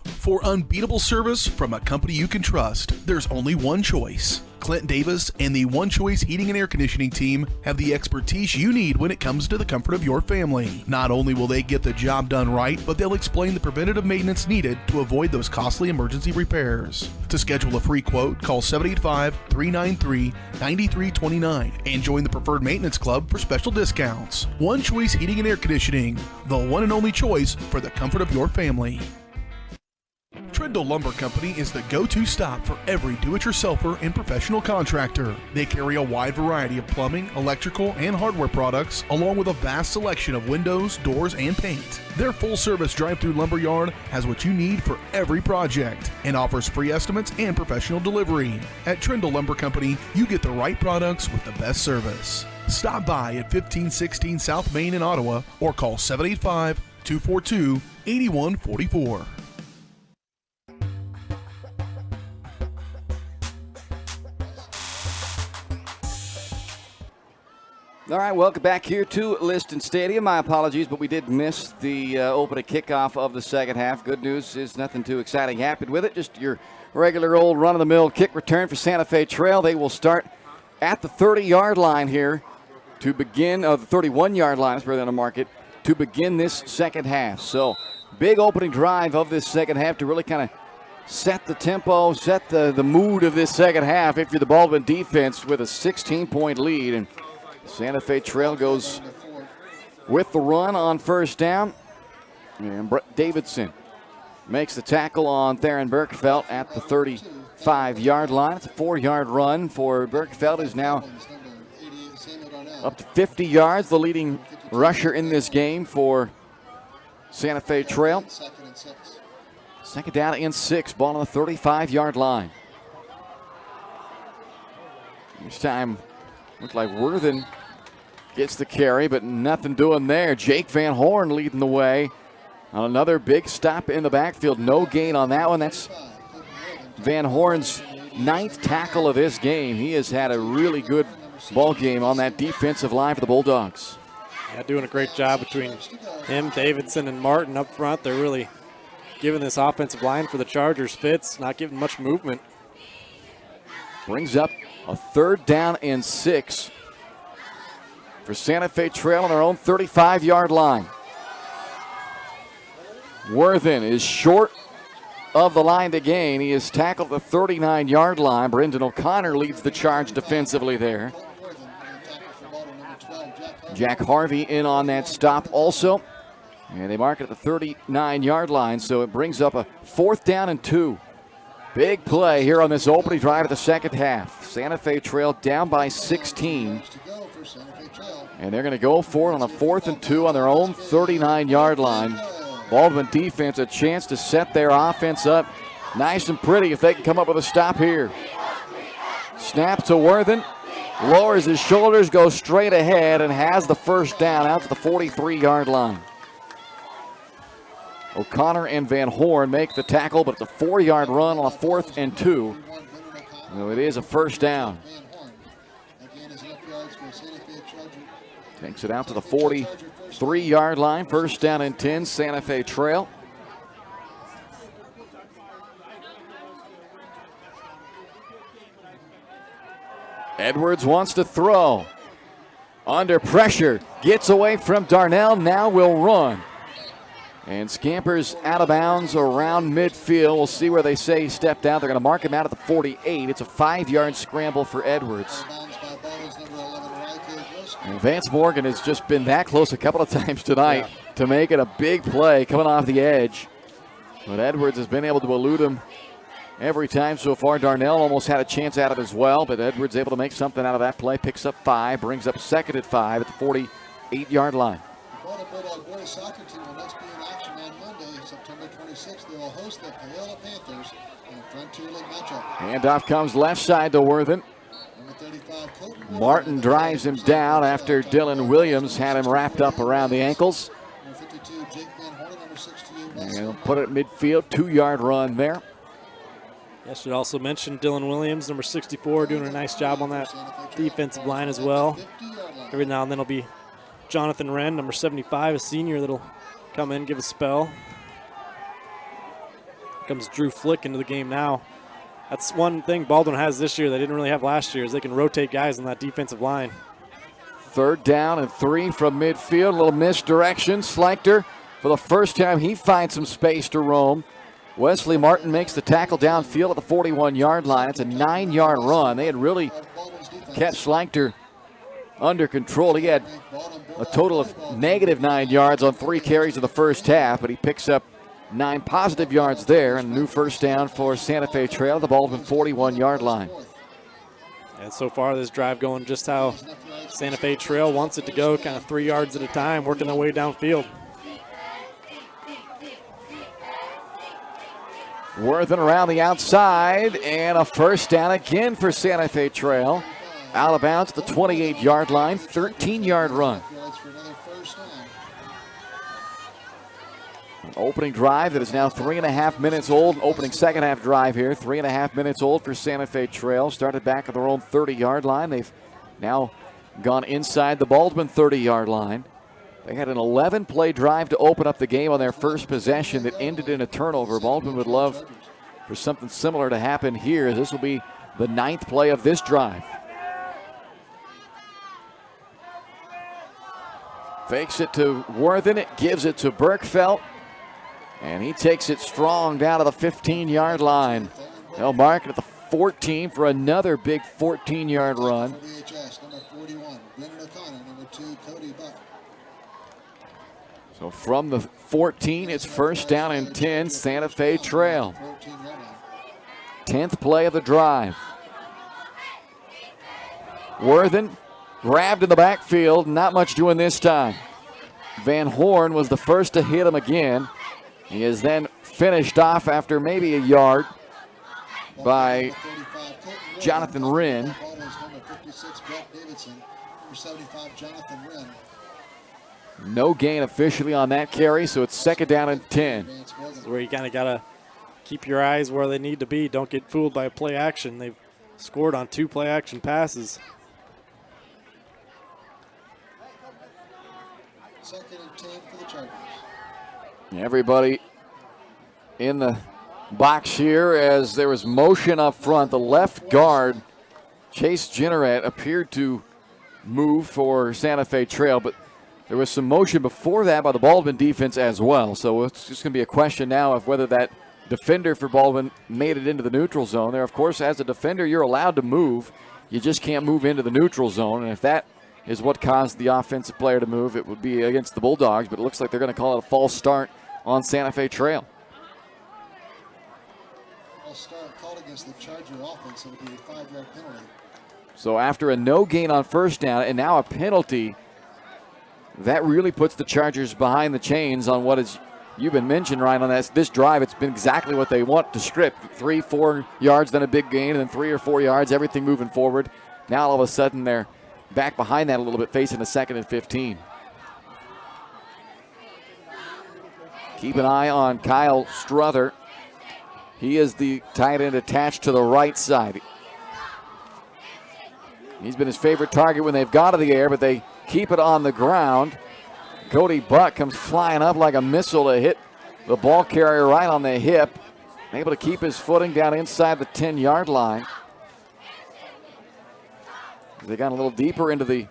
For unbeatable service from a company you can trust, there's only one choice. Clint Davis and the One Choice Heating and Air Conditioning team have the expertise you need when it comes to the comfort of your family. Not only will they get the job done right, but they'll explain the preventative maintenance needed to avoid those costly emergency repairs. To schedule a free quote, call 785-393-9329 and join the Preferred Maintenance Club for special discounts. One Choice Heating and Air Conditioning, the one and only choice for the comfort of your family. Trindle Lumber Company is the go-to stop for every do-it-yourselfer and professional contractor. They carry a wide variety of plumbing, electrical, and hardware products, along with a vast selection of windows, doors, and paint. Their full-service drive-through lumber yard has what you need for every project and offers free estimates and professional delivery. At Trindle Lumber Company, you get the right products with the best service. Stop by at 1516 South Main in Ottawa or call 785-242-8144. All right, welcome back here to Liston Stadium. My apologies, but we did miss the opening kickoff of the second half. Good news is nothing too exciting happened with it. Just your regular old run-of-the-mill kick return for Santa Fe Trail. They will start at the 30-yard line here to begin, the 31-yard line is where they're going to mark it, to begin this second half. So big opening drive of this second half to really kind of set the tempo, set the mood of this second half if you're the Baldwin defense with a 16-point lead. And Santa Fe Trail goes with the run on first down. And Davidson makes the tackle on Theron Berkefeld at the 35-yard line. It's a 4-yard run for Berkefeld, who's now up to 50 yards, the leading rusher in this game for Santa Fe Trail. Second down and 6, ball on the 35-yard line. This time, looks like Worthen gets the carry, but nothing doing there. Jake Van Horn leading the way on another big stop in the backfield. No gain on that one. That's Van Horn's 9th tackle of this game. He has had a really good ball game on that defensive line for the Bulldogs. Yeah, doing a great job between him, Davidson, and Martin up front. They're really giving this offensive line for the Chargers fits, not giving much movement. Brings up a third down and 6 for Santa Fe Trail on their own 35-yard line. Worthen is short of the line to gain. He is tackled the 39-yard line. Brendan O'Connor leads the charge defensively there. Jack Harvey in on that stop also. And they mark it at the 39-yard line, so it brings up a 4th down and 2. Big play here on this opening drive of the second half. Santa Fe Trail down by 16. And they're going to go for it on a 4th and 2 on their own 39-yard line. Baldwin defense a chance to set their offense up nice and pretty if they can come up with a stop here. Snap to Worthen. Lowers his shoulders, goes straight ahead, and has the first down out to the 43-yard line. O'Connor and Van Horn make the tackle, but it's a 4-yard run on a 4th and 2. So it is a first down. Takes it out to the 43-yard line. First down and 10, Santa Fe Trail. Edwards wants to throw. Under pressure. Gets away from Darnell. Now will run. And scampers out of bounds around midfield. We'll see where they say he stepped out. They're going to mark him out at the 48. It's a 5-yard scramble for Edwards. And Vance Morgan has just been that close a couple of times tonight to make it a big play coming off the edge. But Edwards has been able to elude him every time so far. Darnell almost had a chance at it as well, but Edwards able to make something out of that play. Picks up 5, brings up second at 5 at the 8-yard line. The Baldwin Bulldog boys soccer team will next be in action on Monday, September 26th. They will host the Paola Panthers in a Frontier League matchup. Handoff comes left side to Worthen. Number 35, Colton Ward. Martin drives him down after Dylan Williams had him wrapped up around the ankles. Number 52, Jake Van Horn. Number 68, And he'll put it at midfield, 2-yard run there. I should also mention Dylan Williams, number 64, doing a nice job on that defensive line as well. Every now and then it'll be Jonathan Wren, number 75, a senior, that'll come in, give a spell. Comes Drew Flick into the game now. That's one thing Baldwin has this year they didn't really have last year, is they can rotate guys on that defensive line. 3rd down and 3 from midfield. A little misdirection. Slachter, for the first time, he finds some space to roam. Wesley Martin makes the tackle downfield at the 41-yard line. It's a 9-yard run. They had really kept Slachter under control. He had a total of -9 yards on 3 carries in the first half, but he picks up 9 positive yards there, and a new first down for Santa Fe Trail at the Baldwin 41-yard line. And so far this drive going just how Santa Fe Trail wants it to go, kind of 3 yards at a time, working their way downfield. Worthen around the outside, and a first down again for Santa Fe Trail. Out of bounds at the 28-yard line, 13-yard run. An opening drive that is now 3.5 minutes old. Opening second half drive here, 3.5 minutes old for Santa Fe Trail. Started back at their own 30-yard line. They've now gone inside the Baldwin 30-yard line. They had an 11-play drive to open up the game on their first possession that ended in a turnover. Baldwin would love for something similar to happen here. This will be the 9th play of this drive. Fakes it to Worthen. It gives it to Berkfeld. And he takes it strong down to the 15-yard line. They'll mark it at the 14 for another big 14-yard run. So from the 14, it's first down and 10, Santa Fe Trail. 10th play of the drive. Worthen grabbed in the backfield, not much doing this time. Van Horn was the first to hit him again. He is then finished off after maybe a yard by Jonathan Wren. No gain officially on that carry, so it's second down and 10. This is where you kind of got to keep your eyes where they need to be. Don't get fooled by a play action. They've scored on 2 play action passes. Second and 10 for the Chargers. Everybody in the box here as there was motion up front. The left guard, Chase Jenneret, appeared to move for Santa Fe Trail, but there was some motion before that by the Baldwin defense as well. So it's just going to be a question now of whether that defender for Baldwin made it into the neutral zone. There, of course, as a defender, you're allowed to move. You just can't move into the neutral zone. And if that is what caused the offensive player to move, it would be against the Bulldogs. But it looks like they're going to call it a false start on Santa Fe Trail. False start called against the Charger offense. It'll be a 5-yard penalty. So after a no gain on first down and now a penalty, that really puts the Chargers behind the chains on what is, you've been mentioned, Ryan, on this drive. It's been exactly what they want to strip. 3-4 yards, then a big gain, and then 3 or 4 yards, everything moving forward. Now all of a sudden they're back behind that a little bit, facing a 2nd and 15. Keep an eye on Kyle Struther. He is the tight end attached to the right side. He's been his favorite target when they've got to the air, but they keep it on the ground. Cody Buck comes flying up like a missile to hit the ball carrier right on the hip. Able to keep his footing down inside the 10-yard line. They got a little deeper into the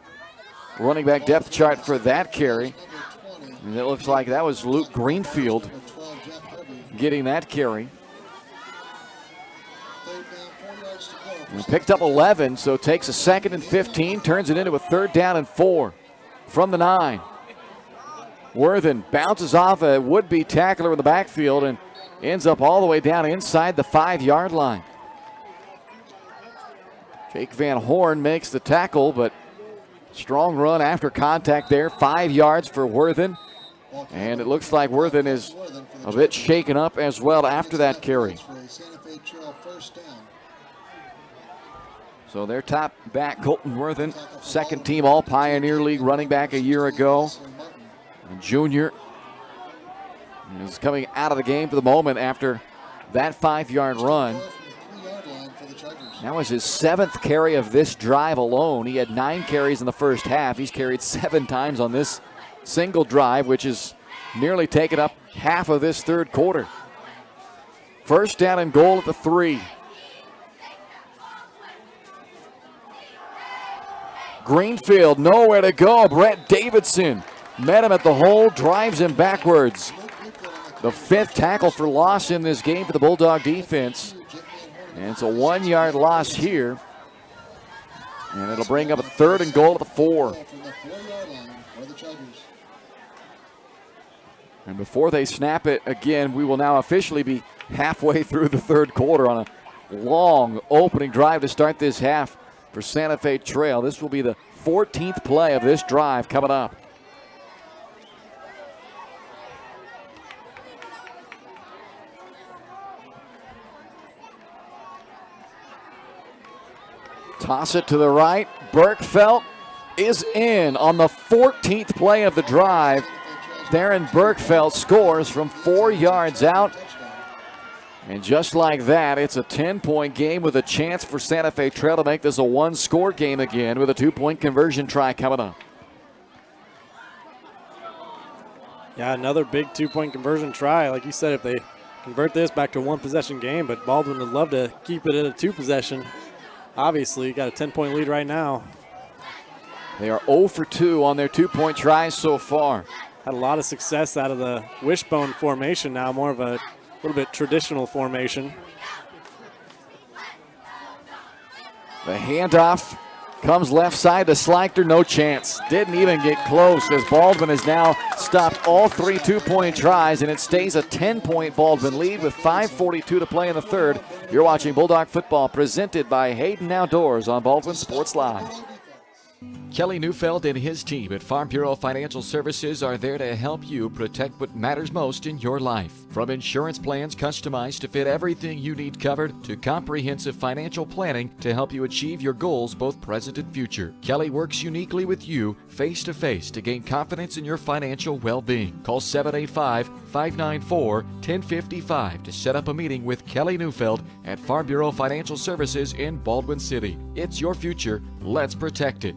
running back depth chart for that carry. And it looks like that was Luke Greenfield getting that carry. He picked up 11, so takes a 2nd and 15, turns it into a 3rd down and 4 from the 9. Worthen bounces off a would-be tackler in the backfield and ends up all the way down inside the 5-yard line. Jake Van Horn makes the tackle, but Strong run after contact there, 5 yards for Worthen. And it looks like Worthen is a bit shaken up as well after that carry. So their top back, Colton Worthen, second team All Pioneer League running back a year ago. A junior is coming out of the game for the moment after that 5-yard run. That was his 7th carry of this drive alone. He had 9 carries in the first half. He's carried 7 times on this single drive, which is nearly taken up half of this third quarter. First down and goal at the 3. Greenfield, nowhere to go. Brett Davidson met him at the hole, drives him backwards. The 5th tackle for loss in this game for the Bulldog defense. And it's a 1-yard loss here. And it'll bring up a 3rd and goal at the 4. And before they snap it again, we will now officially be halfway through the third quarter on a long opening drive to start this half for Santa Fe Trail. This will be the 14th play of this drive coming up. Toss it to the right. Burkfelt is in on the 14th play of the drive. Theron Burkfelt scores from 4 yards out. And just like that, it's a 10-point game with a chance for Santa Fe Trail to make this a 1-score game again with a 2-point conversion try coming up. Yeah, another big 2-point conversion try. Like you said, if they convert this back to a 1-possession game, but Baldwin would love to keep it at a 2-possession. Obviously, got a 10-point lead right now. They are 0 for 2 on their 2-point tries so far. Had a lot of success out of the wishbone formation now, more of a little bit traditional formation. The handoff comes left side to Slachter, no chance. Didn't even get close as Baldwin has now stopped all 3 2-point tries, and it stays a 10-point Baldwin lead with 5:42 to play in the third. You're watching Bulldog football presented by Hayden Outdoors on Baldwin Sports Live. Kelly Neufeld and his team at Farm Bureau Financial Services are there to help you protect what matters most in your life. From insurance plans customized to fit everything you need covered to comprehensive financial planning to help you achieve your goals both present and future. Kelly works uniquely with you face-to-face to gain confidence in your financial well-being. Call 785-594-1055 to set up a meeting with Kelly Neufeld at Farm Bureau Financial Services in Baldwin City. It's your future. Let's protect it.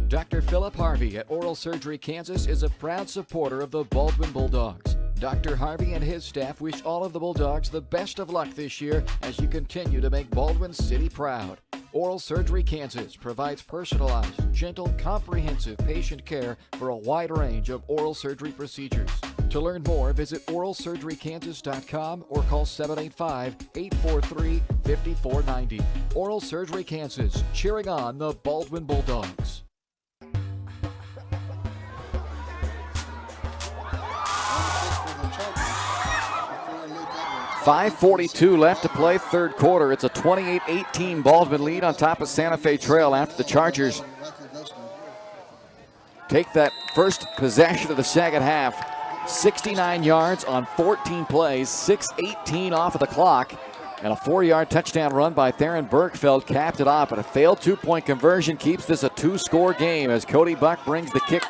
Dr. Philip Harvey at Oral Surgery Kansas is a proud supporter of the Baldwin Bulldogs. Dr. Harvey and his staff wish all of the Bulldogs the best of luck this year as you continue to make Baldwin City proud. Oral Surgery Kansas provides personalized, gentle, comprehensive patient care for a wide range of oral surgery procedures. To learn more, visit oralsurgerykansas.com or call 785-843-5490. Oral Surgery Kansas, cheering on the Baldwin Bulldogs. 5:42 left to play third quarter. It's a 28-18 Baldwin lead on top of Santa Fe Trail after the Chargers take that first possession of the second half. 69 yards on 14 plays, 6:18 off of the clock, and a 4-yard touchdown run by Theron Burkfeld capped it off, but a failed 2-point conversion keeps this a 2-score game as Cody Buck brings the kick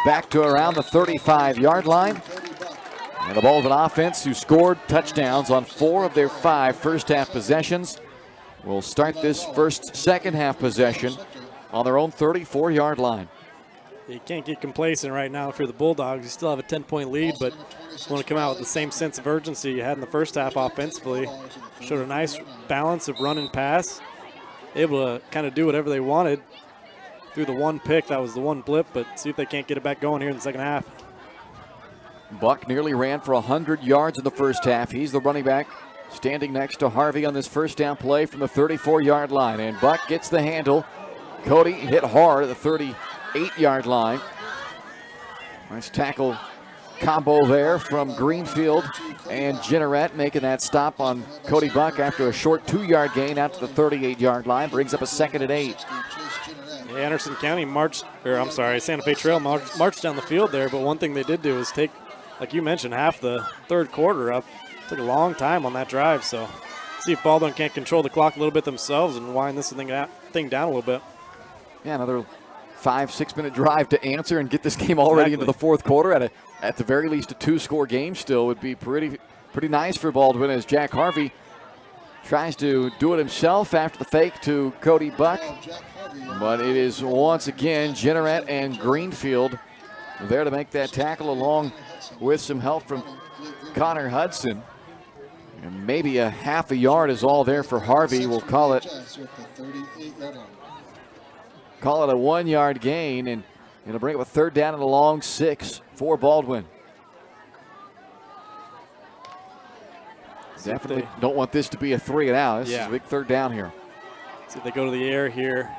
back to around the 35-yard line. And the Baldwin offense, who scored touchdowns on 4 of their 5 first-half possessions, will start this second-half possession on their own 34-yard line. You can't get complacent right now if you're the Bulldogs. You still have a 10-point lead, but you want to come out with the same sense of urgency you had in the first half offensively. Showed a nice balance of run and pass. Able to kind of do whatever they wanted through the one pick. That was the one blip, but see if they can't get it back going here in the second half. Buck nearly ran for 100 yards in the first half. He's the running back standing next to Harvey on this first down play from the 34-yard line. And Buck gets the handle. Cody hit hard at the 38-yard line. Nice tackle combo there from Greenfield and Jenneret, making that stop on Cody Buck after a short 2-yard gain out to the 38-yard line. Brings up a 2nd and 8. Anderson County Santa Fe Trail marched down the field there, but one thing they did do is take, like you mentioned, half the third quarter up. Took a long time on that drive, so see if Baldwin can't control the clock a little bit themselves and wind this thing down a little bit. Yeah, another 5-6 minute drive to answer and get this game already into the fourth quarter. At the very least, a 2-score game still would be pretty nice for Baldwin as Jack Harvey tries to do it himself after the fake to Cody Buck. But it is once again Jenneret and Greenfield there to make that tackle, along with some help from Connor Hudson. And maybe a half a yard is all there for Harvey. We'll call it a 1-yard gain, and it'll bring up a third down and a long 6 for Baldwin. Definitely don't want this to be a 3 and out. This is a big third down here. See if they go to the air here.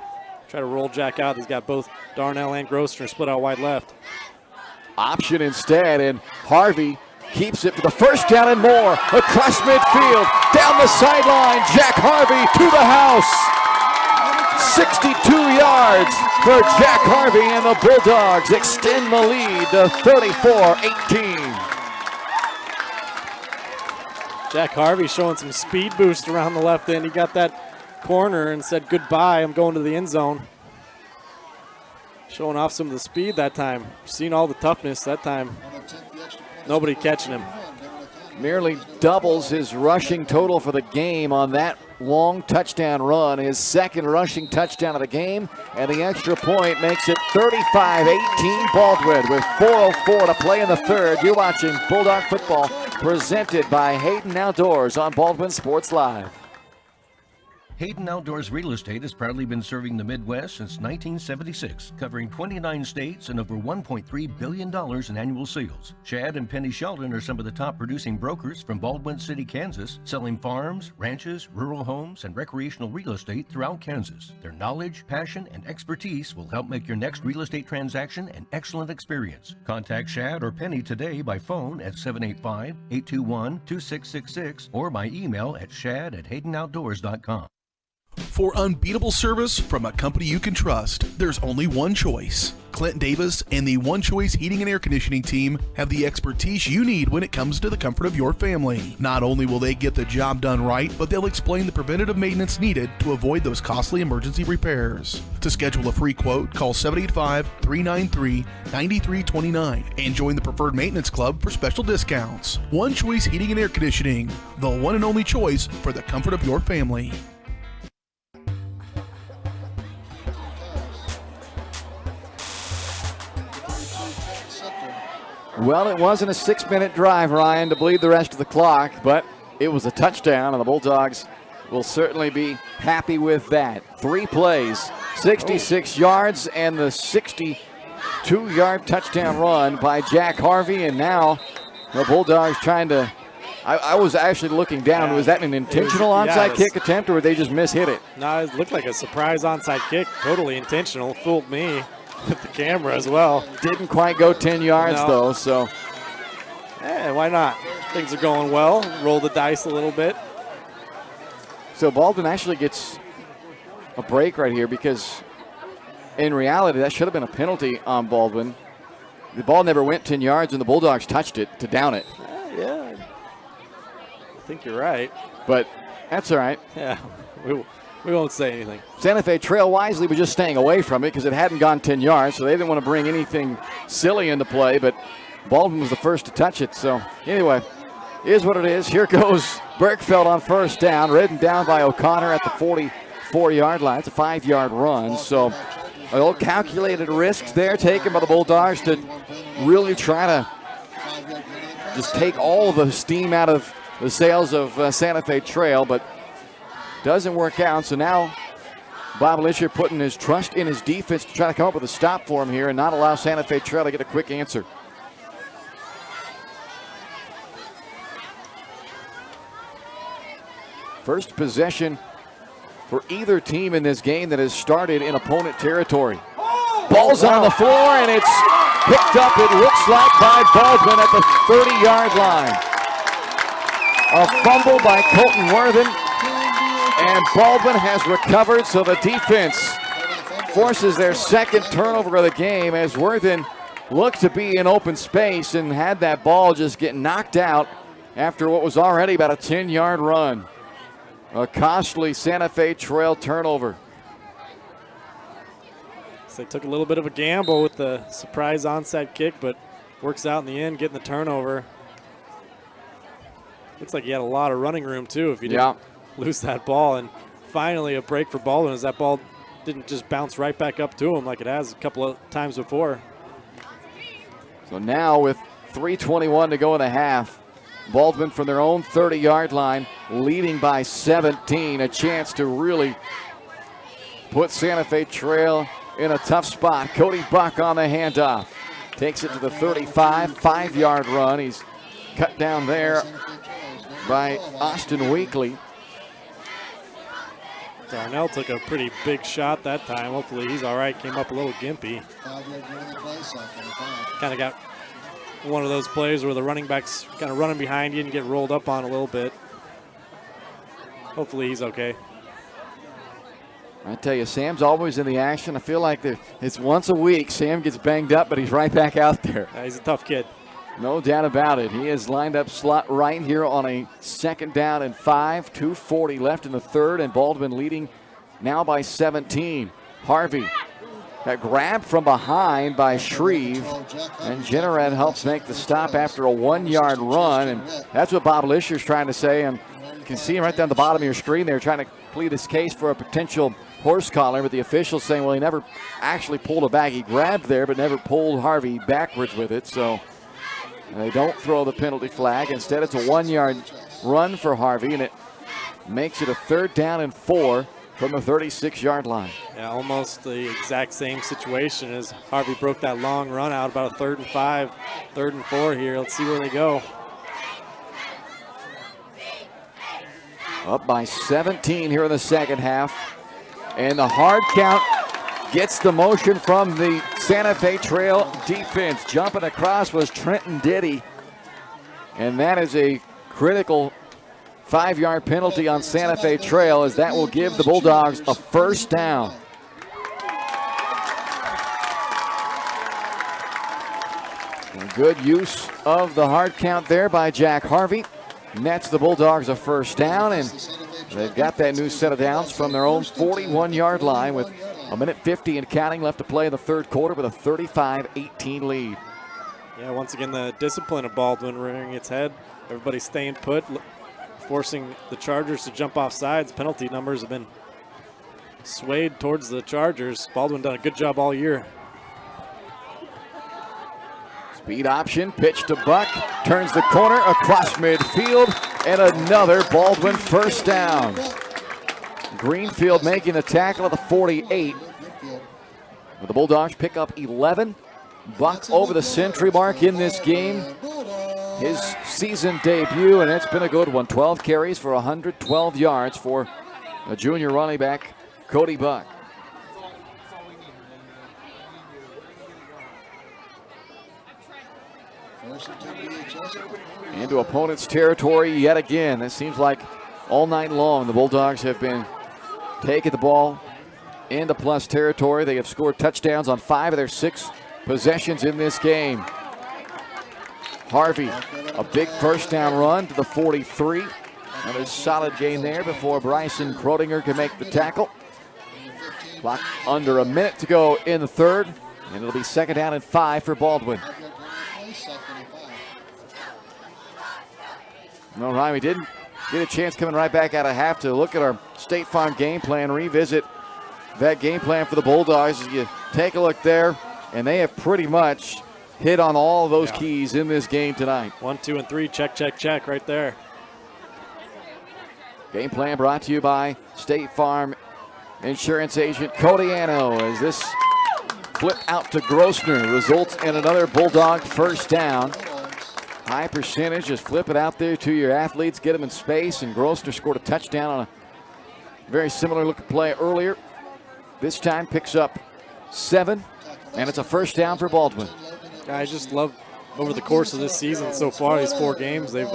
Try to roll Jack out. He's got both Darnell and Grosvenor split out wide left. Option instead, and Harvey keeps it for the first down and more. Across midfield, down the sideline, Jack Harvey to the house. 62 yards for Jack Harvey, and the Bulldogs extend the lead to 34-18. Jack Harvey showing some speed boost around the left end. He got that corner and said goodbye, I'm going to the end zone. Showing off some of the speed that time. Seen all the toughness that time. Nobody catching him. Nearly doubles his rushing total for the game on that long touchdown run. His second rushing touchdown of the game, and the extra point makes it 35-18 Baldwin with 4:04 to play in the third. You're watching Bulldog football presented by Hayden Outdoors on Baldwin Sports Live. Hayden Outdoors Real Estate has proudly been serving the Midwest since 1976, covering 29 states and over $1.3 billion in annual sales. Chad and Penny Sheldon are some of the top producing brokers from Baldwin City, Kansas, selling farms, ranches, rural homes, and recreational real estate throughout Kansas. Their knowledge, passion, and expertise will help make your next real estate transaction an excellent experience. Contact Chad or Penny today by phone at 785-821-2666 or by email at shad@haydenoutdoors.com. For unbeatable service from a company you can trust, there's only one choice. Clint Davis and the One Choice Heating and Air Conditioning team have the expertise you need when it comes to the comfort of your family. Not only will they get the job done right, but they'll explain the preventative maintenance needed to avoid those costly emergency repairs. To schedule a free quote, call 785-393-9329 and join the Preferred Maintenance Club for special discounts. One Choice Heating and Air Conditioning, the one and only choice for the comfort of your family. Well, it wasn't a 6-minute drive, Ryan, to bleed the rest of the clock, but it was a touchdown, and the Bulldogs will certainly be happy with that. 3 plays, 66 yards, and the 62-yard touchdown run by Jack Harvey, and now the Bulldogs trying to I was actually looking down. Was that an intentional onside kick attempt, or did they just mishit it? No, it looked like a surprise onside kick. Totally intentional. Fooled me with the camera as well. Didn't quite go 10 yards, though, so. Yeah, why not? Things are going well. Roll the dice a little bit. So Baldwin actually gets a break right here because in reality, that should have been a penalty on Baldwin. The ball never went 10 yards, and the Bulldogs touched it to down it. Yeah, I think you're right. But that's all right. Yeah, we won't say anything. Santa Fe Trail wisely was just staying away from it because it hadn't gone 10 yards, so they didn't want to bring anything silly into play, but Baldwin was the first to touch it. So anyway, is what it is. Here goes Bergfeld on first down, ridden down by O'Connor at the 44-yard line. It's a 5-yard run, so a little calculated risks there taken by the Bulldogs to really try to just take all the steam out of the sails of Santa Fe Trail, but doesn't work out. So now Bob Lisher putting his trust in his defense to try to come up with a stop for him here and not allow Santa Fe Trail to get a quick answer. First possession for either team in this game that has started in opponent territory. Ball's on the floor, and it's picked up, it looks like, by Baldwin at the 30-yard line. A fumble by Colton Worthen, and Baldwin has recovered, so the defense forces their second turnover of the game as Worthen looked to be in open space and had that ball just get knocked out after what was already about a 10-yard run. A costly Santa Fe Trail turnover. So they took a little bit of a gamble with the surprise onside kick, but works out in the end, getting the turnover. Looks like he had a lot of running room, too, if he didn't lose that ball. And finally a break for Baldwin as that ball didn't just bounce right back up to him like it has a couple of times before. So now with 3:21 to go in the half, Baldwin from their own 30-yard line, leading by 17. A chance to really put Santa Fe Trail in a tough spot. Cody Buck on the handoff. Takes it to the 35, 5-yard run. He's cut down there by Austin Weekly. Darnell took a pretty big shot that time. Hopefully he's all right. Came up a little gimpy. Kind of got one of those plays where the running back's kind of running behind you and get rolled up on a little bit. Hopefully he's okay. I tell you, Sam's always in the action. I feel like it's once a week. Sam gets banged up, but he's right back out there. He's a tough kid. No doubt about it. He is lined up slot right here on a 2nd down and 5. 2:40 left in the third, and Baldwin leading now by 17. Harvey got grabbed from behind by Shreve, and Jennerat helps make the stop after a 1-yard run, and that's what Bob Lischer's trying to say. And you can see him right down the bottom of your screen there trying to plead his case for a potential horse collar, but the officials saying, well, he never actually pulled it back. He grabbed there, but never pulled Harvey backwards with it, so they don't throw the penalty flag. Instead, it's a 1-yard run for Harvey, and it makes it a 3rd down and 4 from the 36-yard line. Yeah, almost the exact same situation as Harvey broke that long run out, about a 3rd and 5, 3rd and 4 here. Let's see where they go. Up by 17 here in the second half. And the hard count gets the motion from the Santa Fe Trail defense. Jumping across was Trenton Diddy. And that is a critical 5-yard penalty on Santa Fe Trail, as that will give the Bulldogs a 1st down. A good use of the hard count there by Jack Harvey. Nets the Bulldogs a 1st down, and they've got that new set of downs from their own 41-yard line with a minute 50 and counting left to play in the 3rd quarter with a 35-18 lead. Yeah, once again, the discipline of Baldwin rearing its head. Everybody staying put, forcing the Chargers to jump off sides. Penalty numbers have been swayed towards the Chargers. Baldwin done a good job all year. Speed option, pitch to Buck, turns the corner across midfield, and another Baldwin 1st down. Greenfield making the tackle at the 48. But the Bulldogs pick up 11. Buck over the century mark in this game. His season debut, and it's been a good one. 12 carries for 112 yards for a junior running back, Cody Buck. Into opponent's territory yet again. It seems like all night long the Bulldogs have been taking the ball into plus territory. They have scored touchdowns on 5 of their 6 possessions in this game. Harvey, a big 1st down run to the 43. Another solid gain there before Bryson Krodinger can make the tackle. Clock under a minute to go in the 3rd, and it'll be 2nd down and 5 for Baldwin. No, Ryan, we didn't get a chance coming right back out of half to look at our State Farm game plan, revisit that game plan for the Bulldogs. As you take a look there, and they have pretty much hit on all of those keys in this game tonight. 1, 2, and 3, check, check, check right there. Game plan brought to you by State Farm insurance agent Codiano, as this flip out to Grossner results in another Bulldog 1st down. High percentage, just flip it out there to your athletes, get them in space, and Grossner scored a touchdown on a very similar looking play earlier. This time picks up 7, and it's a 1st down for Baldwin. I just love over the course of this season so far, these 4 games, they've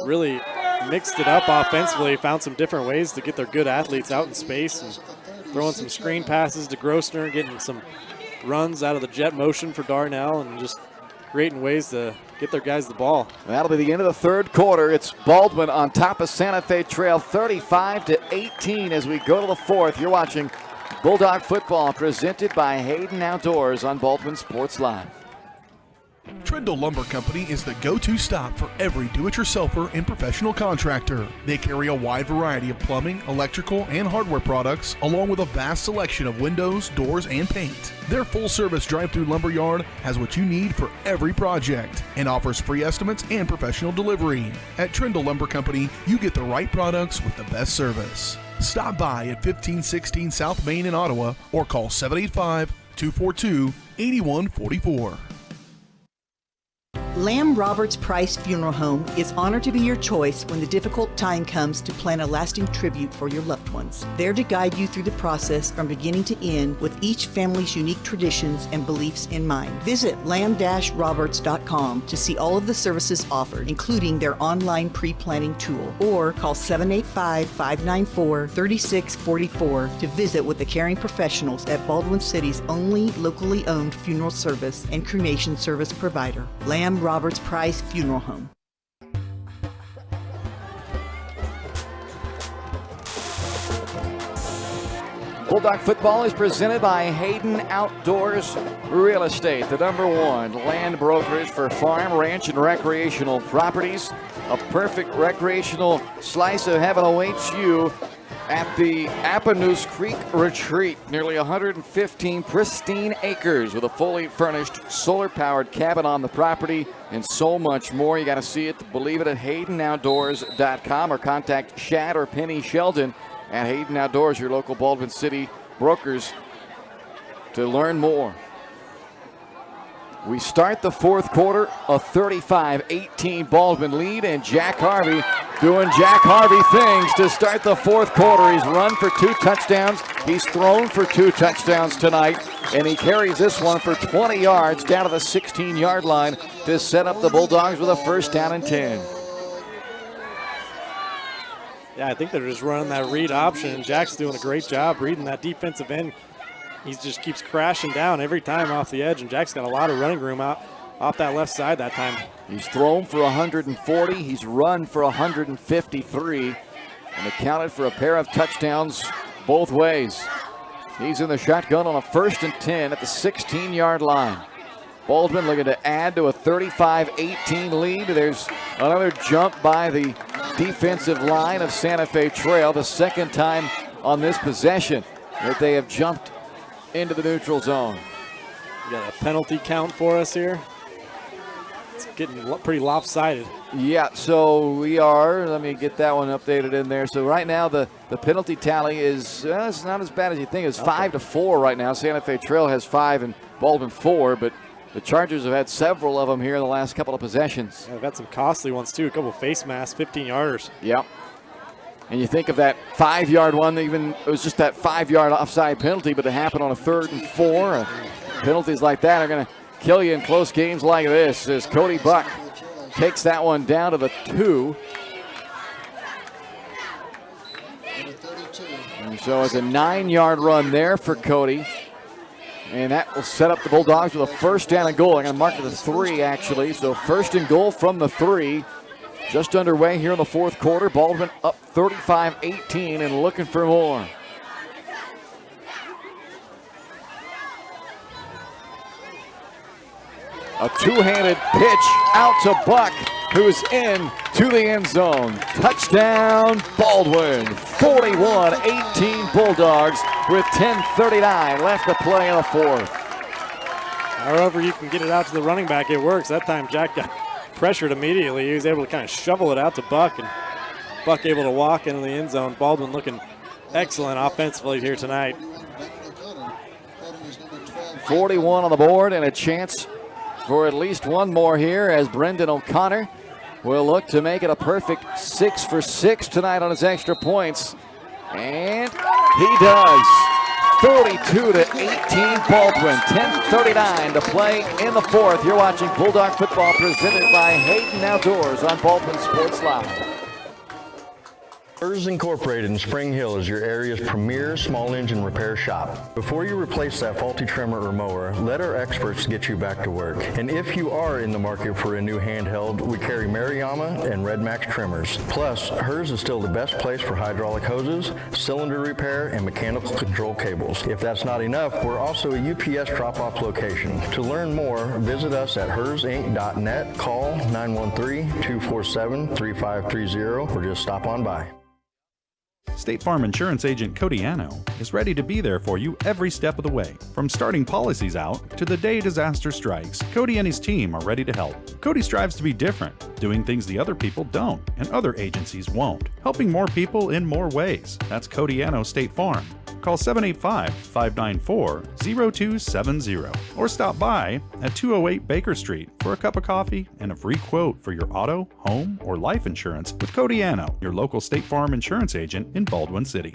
really mixed it up offensively, found some different ways to get their good athletes out in space and throwing some screen passes to Grossner, getting some runs out of the jet motion for Darnell, and just creating ways to get their guys the ball. That'll be the end of the third quarter. It's Baldwin on top of Santa Fe Trail, 35-18 as we go to the fourth. You're watching Bulldog football presented by Hayden Outdoors on Baldwin Sports Live. Trindle Lumber Company is the go-to stop for every do-it-yourselfer and professional contractor. They carry a wide variety of plumbing, electrical, and hardware products, along with a vast selection of windows, doors, and paint. Their full-service drive-through lumber yard has what you need for every project and offers free estimates and professional delivery. At Trindle Lumber Company, you get the right products with the best service. Stop by at 1516 South Main in Ottawa or call 785-242-8144. Lamb Roberts Price Funeral Home is honored to be your choice when the difficult time comes to plan a lasting tribute for your loved ones. There to guide you through the process from beginning to end with each family's unique traditions and beliefs in mind. Visit lamb-roberts.com to see all of the services offered, including their online pre-planning tool, or call 785-594-3644 to visit with the caring professionals at Baldwin City's only locally owned funeral service and cremation service provider, Lamb Roberts Price Funeral Home. Bulldog football is presented by Hayden Outdoors Real Estate, the #1 land brokerage for farm, ranch, and recreational properties. A perfect recreational slice of heaven awaits you at the Appanoose Creek Retreat. Nearly 115 pristine acres with a fully furnished solar-powered cabin on the property and so much more. You got to see it to believe it at HaydenOutdoors.com or contact Shad or Penny Sheldon at Hayden Outdoors, your local Baldwin City brokers, to learn more. We start the fourth quarter, a 35-18 Baldwin lead, and Jack Harvey doing Jack Harvey things to start the fourth quarter. He's run for 2 touchdowns. He's thrown for 2 touchdowns tonight, and he carries this one for 20 yards down to the 16-yard line to set up the Bulldogs with a first down and 10. Yeah, I think they're just running that read option, and Jack's doing a great job reading that defensive end. He just keeps crashing down every time off the edge, and Jack's got a lot of running room out off that left side that time. He's thrown for 140. He's run for 153 and accounted for a pair of touchdowns both ways. He's in the shotgun on a 1st and 10 at the 16-yard line. Baldwin looking to add to a 35-18 lead. There's another jump by the defensive line of Santa Fe Trail, the second time on this possession that they have jumped into the neutral zone. We got a penalty count for us here. It's getting pretty lopsided. Yeah, so we are, let me get that one updated in there. So right now the penalty tally is, it's not as bad as you think. It's 5-4 right now. Santa Fe Trail has 5 and Baldwin 4, but the Chargers have had several of them here in the last couple of possessions. Yeah, they've had some costly ones too, a couple face masks, 15-yarders. Yep. And you think of that 5-yard one, even it was just that 5-yard offside penalty, but it happened on a 3rd and 4. Penalties like that are going to kill you in close games like this, as Cody Buck takes that one down to the 2. And so it's a 9-yard run there for Cody. And that will set up the Bulldogs with a first down and goal. I'm going to mark it the 3, actually. So first and goal from the 3. Just underway here in the fourth quarter. Baldwin up 35-18 and looking for more. A two-handed pitch out to Buck, who's in to the end zone. Touchdown, Baldwin. 41-18 Bulldogs with 10:39 left to play in the fourth. However you can get it out to the running back, it works. That time Jack got pressured immediately. He was able to kind of shovel it out to Buck, and Buck able to walk into the end zone. Baldwin looking excellent offensively here tonight. 41 on the board and a chance for at least one more here, as Brendan O'Connor will look to make it a perfect 6 for 6 tonight on his extra points. And he does. 42-18 Baldwin. 10:39 to play in the fourth. You're watching Bulldog football presented by Hayden Outdoors on Baldwin Sports Live. HERS Incorporated in Spring Hill is your area's premier small engine repair shop. Before you replace that faulty trimmer or mower, let our experts get you back to work. And if you are in the market for a new handheld, we carry Maruyama and Red Max trimmers. Plus, HERS is still the best place for hydraulic hoses, cylinder repair, and mechanical control cables. If that's not enough, we're also a UPS drop-off location. To learn more, visit us at hersinc.net, call 913-247-3530, or just stop on by. State Farm Insurance Agent Cody Anno is ready to be there for you every step of the way. From starting policies out to the day disaster strikes, Cody and his team are ready to help. Cody strives to be different, doing things the other people don't and other agencies won't, helping more people in more ways. That's Cody Anno State Farm. Call 785-594-0270 or stop by at 208 Baker Street for a cup of coffee and a free quote for your auto, home, or life insurance with Cody Anno, your local State Farm insurance agent in Baldwin City.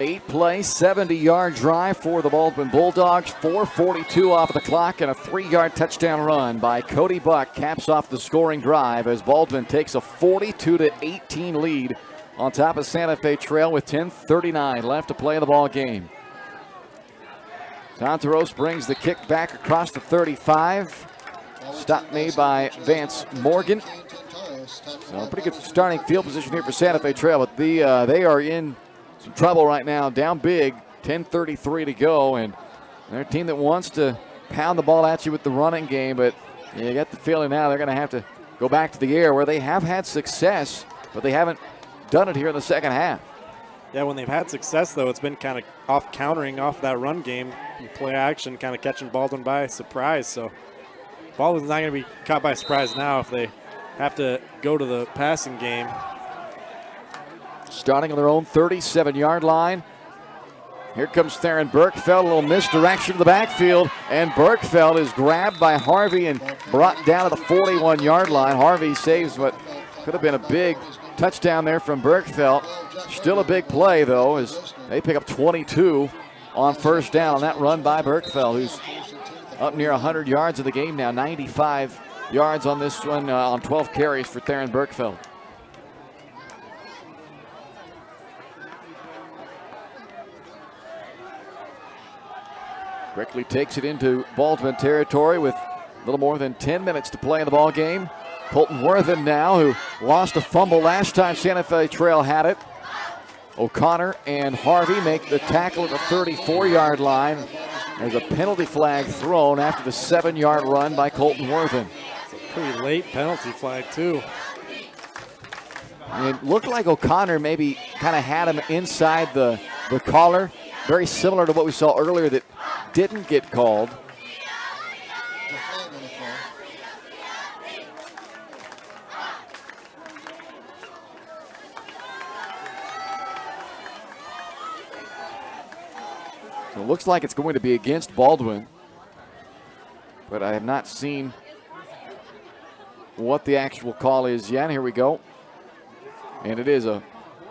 Eight-play, 70-yard drive for the Baldwin Bulldogs. 4:42 off the clock, and a 3-yard touchdown run by Cody Buck caps off the scoring drive as Baldwin takes a 42-18 lead on top of Santa Fe Trail with 10:39 left to play in the ball game. Tontaros brings the kick back across the 35. Stopped made by Vance Morgan. So pretty good starting field position here for Santa Fe Trail, but they are in some trouble right now, down big, 10:33 to go, and they're a team that wants to pound the ball at you with the running game, but you get the feeling now they're going to have to go back to the air where they have had success, but they haven't done it here in the second half. Yeah, when they've had success, though, it's been kind of countering off that run game and play action, kind of catching Baldwin by surprise. So Baldwin's not going to be caught by surprise now if they have to go to the passing game. Starting on their own 37-yard line. Here comes Theron Berkfeld, a little misdirection to the backfield, and Berkfeld is grabbed by Harvey and brought down to the 41-yard line. Harvey saves what could have been a big touchdown there from Berkfeld. Still a big play, though, as they pick up 22 on first down on that run by Berkfeld, who's up near 100 yards of the game now, 95 yards on this one on 12 carries for Theron Berkfeld. Quickly takes it into Baldwin territory with a little more than 10 minutes to play in the ball game. Colton Worthen now, who lost a fumble last time Santa Fe Trail had it. O'Connor and Harvey make the tackle at the 34-yard line. There's a penalty flag thrown after the 7-yard run by Colton Worthen. It's a pretty late penalty flag, too. It looked like O'Connor maybe kind of had him inside the collar. Very similar to what we saw earlier that didn't get called. So it looks like it's going to be against Baldwin, but I have not seen what the actual call is yet. Here we go. And it is a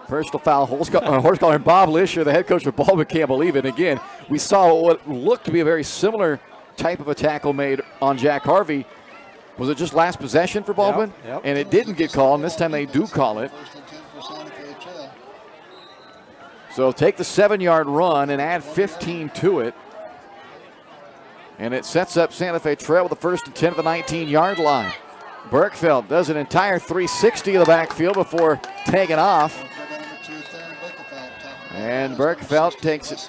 personal foul. Horse collar, and Bob Lisher, the head coach of Baldwin, can't believe it. And again, we saw what looked to be a very similar type of a tackle made on Jack Harvey. Was it just last possession for Baldwin? Yep. And it didn't get called, and this time they do call it. So take the 7-yard run and add 15 to it. And it sets up Santa Fe Trail with the first and 10 at the 19-yard line. Berkfeld does an entire 360 of the backfield before taking off. And Berkfeld takes it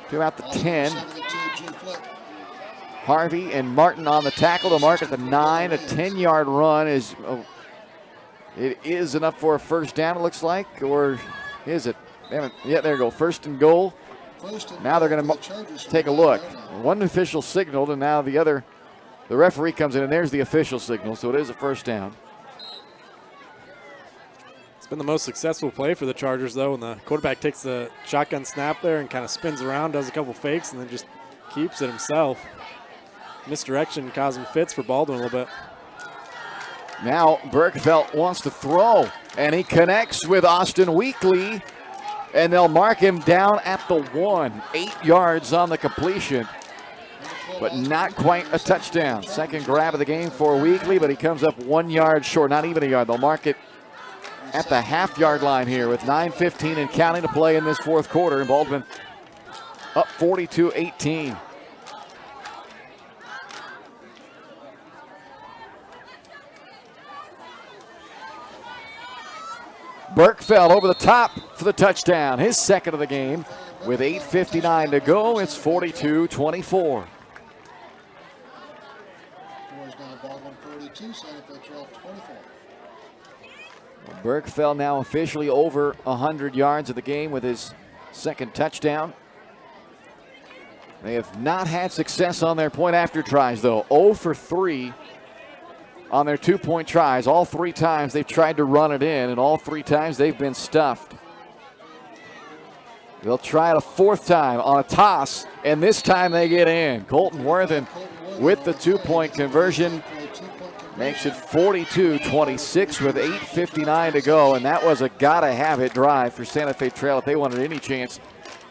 to about the 10. Harvey and Martin on the tackle to mark at the 9. A 10-yard run is it is enough for a first down, it looks like, or is it? Yeah, there you go. First and goal. Now they're going to take a look. One official signaled, and now the referee comes in, and there's the official signal, so it is a first down. It's been the most successful play for the Chargers, though, and the quarterback takes the shotgun snap there and kind of spins around, does a couple fakes, and then just keeps it himself. Misdirection causing fits for Baldwin a little bit. Now Berkfeld wants to throw, and he connects with Austin Weekly, and they'll mark him down at the 1. 8 yards on the completion. but not quite a touchdown. Second grab of the game for Weekly, but he comes up 1 yard short, not even a yard. They'll mark it at the half-yard line here with 9:15 and counting to play in this fourth quarter. And Baldwin up 42-18. Burkfeld over the top for the touchdown. His second of the game with 8:59 to go. It's 42-24. Burkfeld now officially over 100 yards of the game with his second touchdown. They have not had success on their point after tries, though. 0 for 3 on their 2-point tries. All 3 times they've tried to run it in, and all 3 times they've been stuffed. They'll try it a 4th time on a toss, and this time they get in. Colton Worthen with the 2-point conversion makes it 42-26 with 8:59 to go, and that was a gotta-have-it drive for Santa Fe Trail if they wanted any chance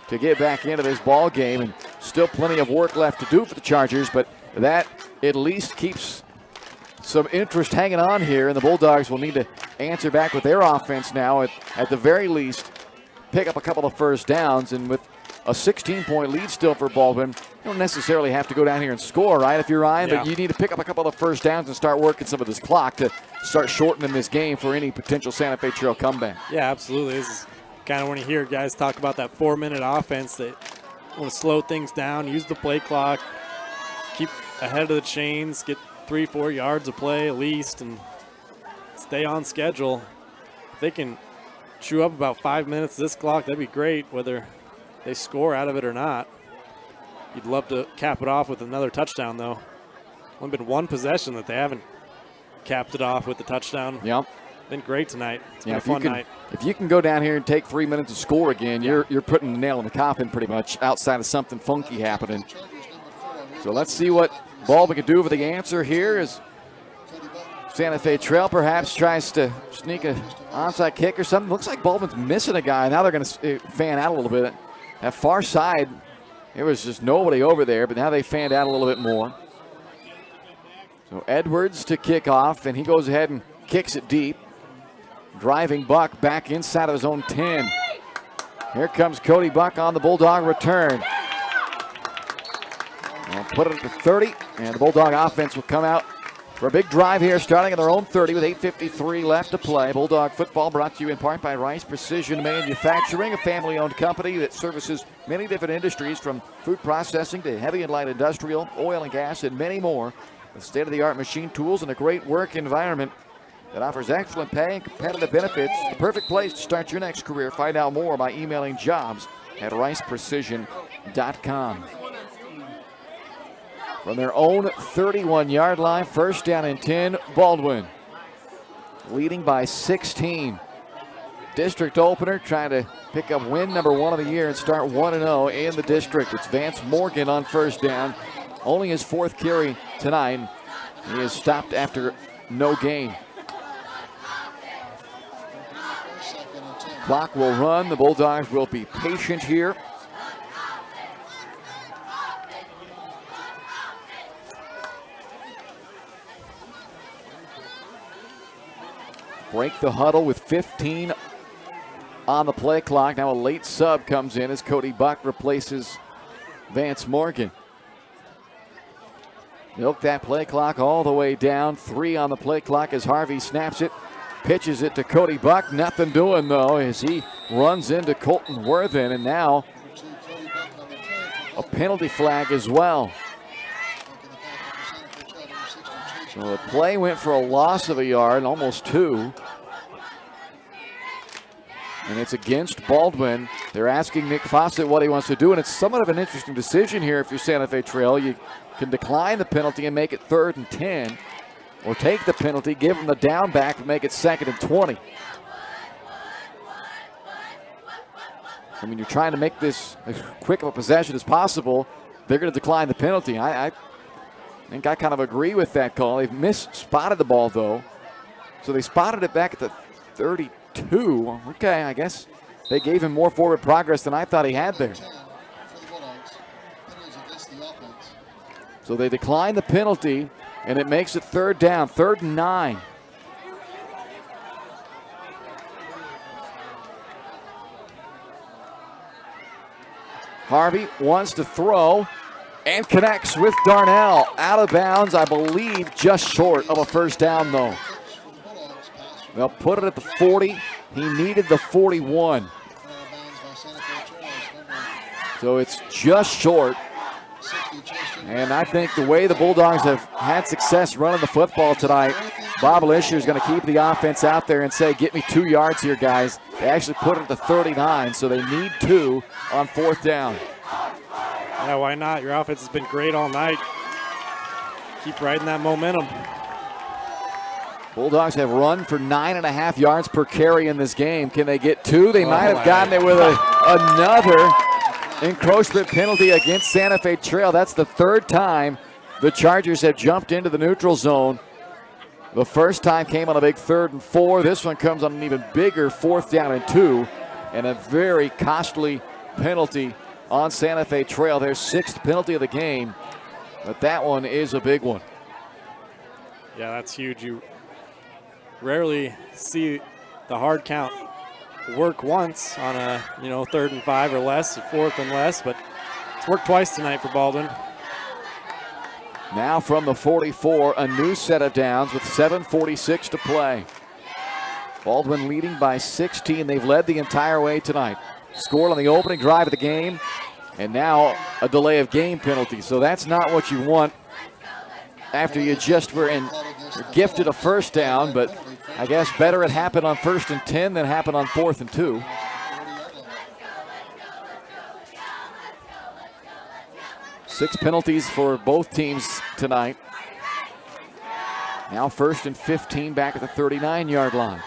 to get back into this ball game. And still plenty of work left to do for the Chargers, but that at least keeps some interest hanging on here, and the Bulldogs will need to answer back with their offense now. At the very least, pick up a couple of first downs, and with a 16-point lead still for Baldwin, you don't necessarily have to go down here and score, right, if you're Ryan, but you need to pick up a couple of first downs and start working some of this clock to start shortening this game for any potential Santa Fe Trail comeback. Yeah, absolutely. This is kind of when you hear guys talk about that 4-minute offense, they want to slow things down, use the play clock, keep ahead of the chains, get 3-4 yards of play at least, and stay on schedule. If they can chew up about 5 minutes of this clock, that'd be great, whether they score out of it or not. You'd love to cap it off with another touchdown, though. Only been one possession that they haven't capped it off with the touchdown. Yep. Been great tonight. It's been a fun night. If you can go down here and take 3 minutes to score again, you're putting the nail in the coffin pretty much, outside of something funky happening. So let's see what Baldwin can do for the answer here as Santa Fe Trail perhaps tries to sneak an onside kick or something. Looks like Baldwin's missing a guy. Now they're going to fan out a little bit. That far side, there was just nobody over there, but now they fanned out a little bit more. So Edwards to kick off, and he goes ahead and kicks it deep. Driving Buck back inside of his own 10. Here comes Cody Buck on the Bulldog return. They'll put it at the 30, and the Bulldog offense will come out for a big drive here, starting at their own 30 with 8:53 left to play. Bulldog football brought to you in part by Rice Precision Manufacturing, a family-owned company that services many different industries from food processing to heavy and light industrial, oil and gas, and many more. With state-of-the-art machine tools and a great work environment that offers excellent pay and competitive benefits. The perfect place to start your next career. Find out more by emailing jobs@riceprecision.com. From their own 31-yard line, first down and 10, Baldwin leading by 16. District opener, trying to pick up win number 1 of the year and start 1-0 in the district. It's Vance Morgan on first down, only his 4th carry tonight. He is stopped after no gain. Clock will run. The Bulldogs will be patient here. Break the huddle with 15 on the play clock. Now a late sub comes in as Cody Buck replaces Vance Morgan. Milk that play clock all the way down. 3 on the play clock as Harvey snaps it. Pitches it to Cody Buck. Nothing doing, though, as he runs into Colton Worthen. And now a penalty flag as well. So the play went for a loss of a yard, almost 2. And it's against Baldwin. They're asking Nick Fawcett what he wants to do, and it's somewhat of an interesting decision here if you're Santa Fe Trail. You can decline the penalty and make it 3rd and 10, or take the penalty, give them the down back, and make it 2nd and 20. I mean, you're trying to make this as quick of a possession as possible. They're going to decline the penalty. I think I kind of agree with that call. They've spotted the ball, though. So they spotted it back at the 32. Okay, I guess they gave him more forward progress than I thought he had there. So they decline the penalty, and it makes it third down, 3rd and 9. Harvey wants to throw and connects with Darnell. Out of bounds, I believe, just short of a first down, though. They'll put it at the 40. He needed the 41. So it's just short. And I think the way the Bulldogs have had success running the football tonight, Bob Lisher is going to keep the offense out there and say, get me 2 yards here, guys. They actually put it at the 39, so they need 2 on 4th down. Yeah, why not? Your offense has been great all night. Keep riding that momentum. Bulldogs have run for 9.5 yards per carry in this game. Can they get 2? They might have gotten it with another encroachment penalty against Santa Fe Trail. That's the 3rd time the Chargers have jumped into the neutral zone. The first time came on a big 3rd and 4. This one comes on an even bigger 4th down and 2, and a very costly penalty on Santa Fe Trail. Their 6th penalty of the game, but that one is a big one. Yeah, that's huge. You rarely see the hard count work once on a 3rd and 5 or less, 4th and less, but it's worked twice tonight for Baldwin. Now from the 44, a new set of downs with 7:46 to play. Baldwin leading by 16. They've led the entire way tonight. Scored on the opening drive of the game, and now a delay of game penalty. So that's not what you want after you just were gifted a first down, but I guess better it happened on 1st and 10 than happened on 4th and 2. Six penalties for both teams tonight. Now 1st and 15 back at the 39-yard line.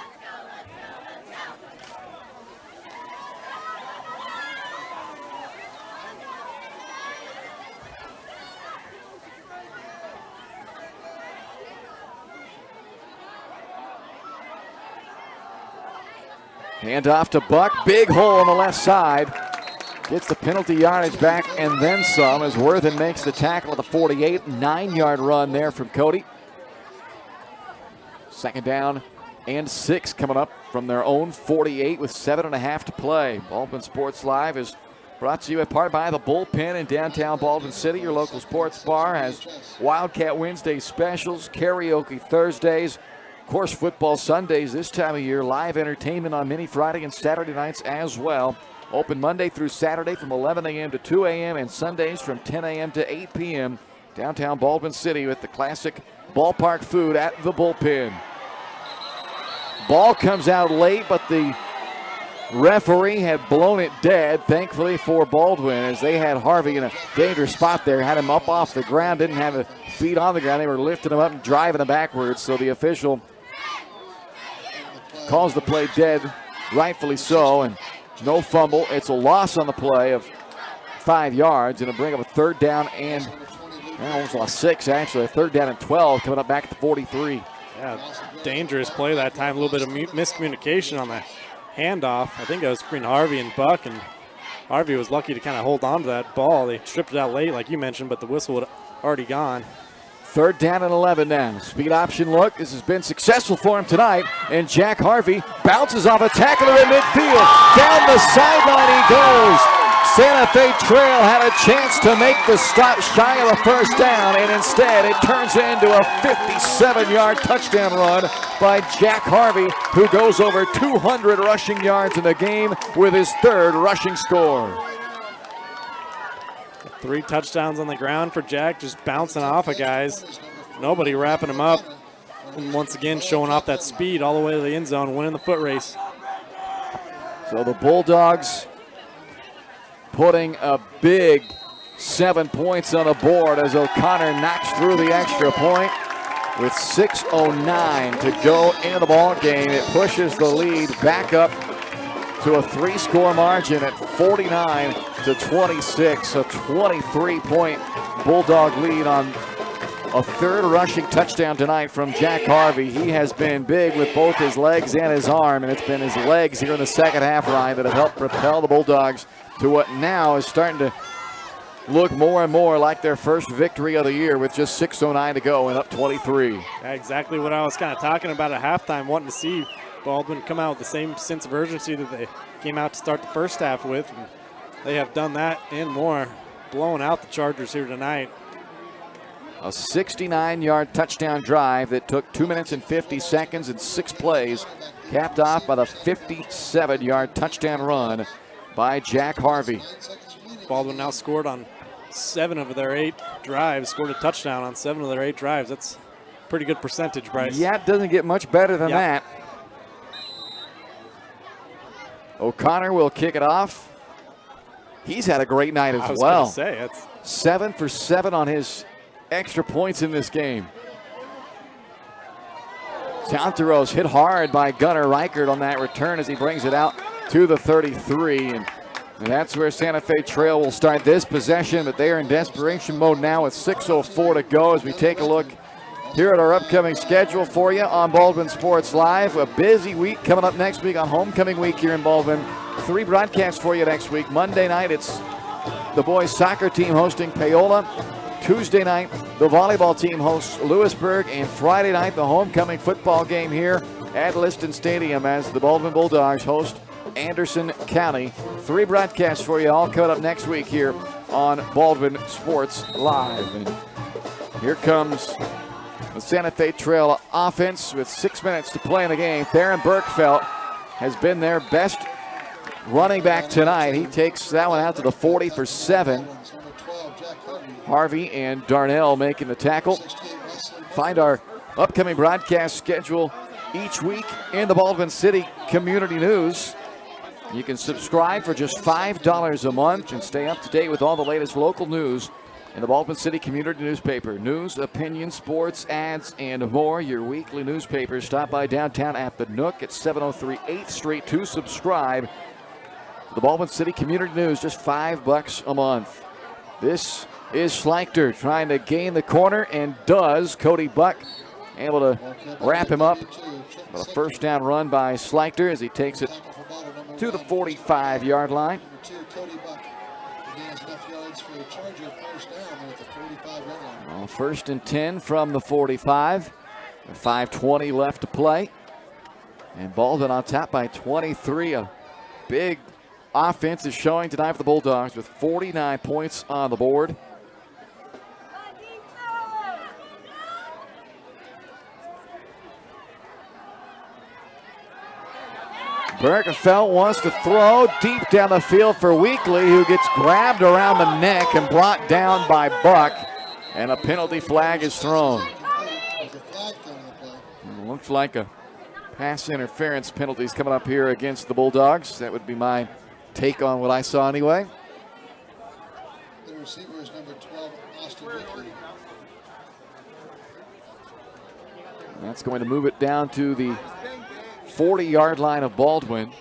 Hand off to Buck. Big hole on the left side. Gets the penalty yardage back and then some as Worthen makes the tackle at the 48. 9-yard run there from Cody. 2nd down and 6 coming up from their own 48 with 7.5 to play. Baldwin Sports Live is brought to you in part by the Bullpen in downtown Baldwin City. Your local sports bar has Wildcat Wednesday specials, karaoke Thursdays, of course football Sundays this time of year, live entertainment on many Friday and Saturday nights as well. Open Monday through Saturday from 11 a.m. to 2 a.m. and Sundays from 10 a.m. to 8 p.m. Downtown Baldwin City with the classic ballpark food at the Bullpen. Ball comes out late, but the referee had blown it dead, thankfully for Baldwin, as they had Harvey in a dangerous spot there, had him up off the ground, didn't have his feet on the ground. They were lifting him up and driving him backwards, so the official calls the play dead, rightfully so, and no fumble. It's a loss on the play of 5 yards, and it'll bring up a 3rd down and almost lost 6 actually. A 3rd down and 12 coming up back at the 43. Yeah, dangerous play that time. A little bit of miscommunication on the handoff. I think it was between Harvey and Buck, and Harvey was lucky to kind of hold on to that ball. They stripped it out late, like you mentioned, but the whistle would already gone. 3rd down and 11 now. Speed option look. This has been successful for him tonight. And Jack Harvey bounces off a tackler in midfield. Down the sideline he goes. Santa Fe Trail had a chance to make the stop shy of a first down, and instead it turns into a 57-yard touchdown run by Jack Harvey, who goes over 200 rushing yards in the game with his 3rd rushing score. 3 touchdowns on the ground for Jack, just bouncing off of guys. Nobody wrapping him up. And once again, showing off that speed all the way to the end zone, winning the foot race. So the Bulldogs putting a big 7 points on the board as O'Connor knocks through the extra point with 6:09 to go into the ball game. It pushes the lead back up to a 3-score margin at 49-26, a 23-point Bulldog lead on a 3rd rushing touchdown tonight from Jack Harvey. He has been big with both his legs and his arm, and it's been his legs here in the second half, Ryan, that have helped propel the Bulldogs to what now is starting to look more and more like their first victory of the year with just 6:09 to go and up 23. Yeah, exactly what I was kind of talking about at halftime, wanting to see Baldwin come out with the same sense of urgency that they came out to start the first half with. And they have done that and more, blowing out the Chargers here tonight. A 69-yard touchdown drive that took 2 minutes and 50 seconds and 6 plays, capped off by the 57-yard touchdown run by Jack Harvey. Baldwin now scored on 7 of their 8 drives, scored a touchdown on 7 of their 8 drives. That's a pretty good percentage, Bryce. Yeah, it doesn't get much better than that. O'Connor will kick it off. He's had a great night as well. I was going to say, 7 for 7 on his extra points in this game. Santaros hit hard by Gunnar Reichert on that return as he brings it out to the 33. And that's where Santa Fe Trail will start this possession, but they are in desperation mode now with 6:04 to go as we take a look here at our upcoming schedule for you on Baldwin Sports Live. A busy week coming up next week on homecoming week here in Baldwin. 3 broadcasts for you next week. Monday night, it's the boys soccer team hosting Paola. Tuesday night, the volleyball team hosts Lewisburg. And Friday night, the homecoming football game here at Liston Stadium as the Baldwin Bulldogs host Anderson County. 3 broadcasts for you all coming up next week here on Baldwin Sports Live. And here comes the Santa Fe Trail offense with 6 minutes to play in the game. Theron Berkfeld has been their best running back tonight. He takes that one out to the 40 for 7. Harvey and Darnell making the tackle. Find our upcoming broadcast schedule each week in the Baldwin City Community News. You can subscribe for just $5 a month and stay up to date with all the latest local news in the Baldwin City Community Newspaper. News, opinion, sports, ads, and more. Your weekly newspaper. Stop by downtown at the Nook at 703 8th Street to subscribe to the Baldwin City Community News. Just $5 a month. This is Schleichter trying to gain the corner and does. Cody Buck able to wrap him up. But a first down run by Schleichter as he takes it to the 45-yard line. Well, 1st and 10 from the 45. 5:20 left to play. And Baldwin on top by 23. A big offense is showing tonight for the Bulldogs with 49 points on the board. Berkefeld wants to throw deep down the field for Weekly, who gets grabbed around the neck and brought down by Buck. And a penalty flag is thrown. It looks like a pass interference penalty is coming up here against the Bulldogs. That would be my take on what I saw anyway. The receiver is number 12, Austin Weekly. That's going to move it down to the 40-yard line of Baldwin.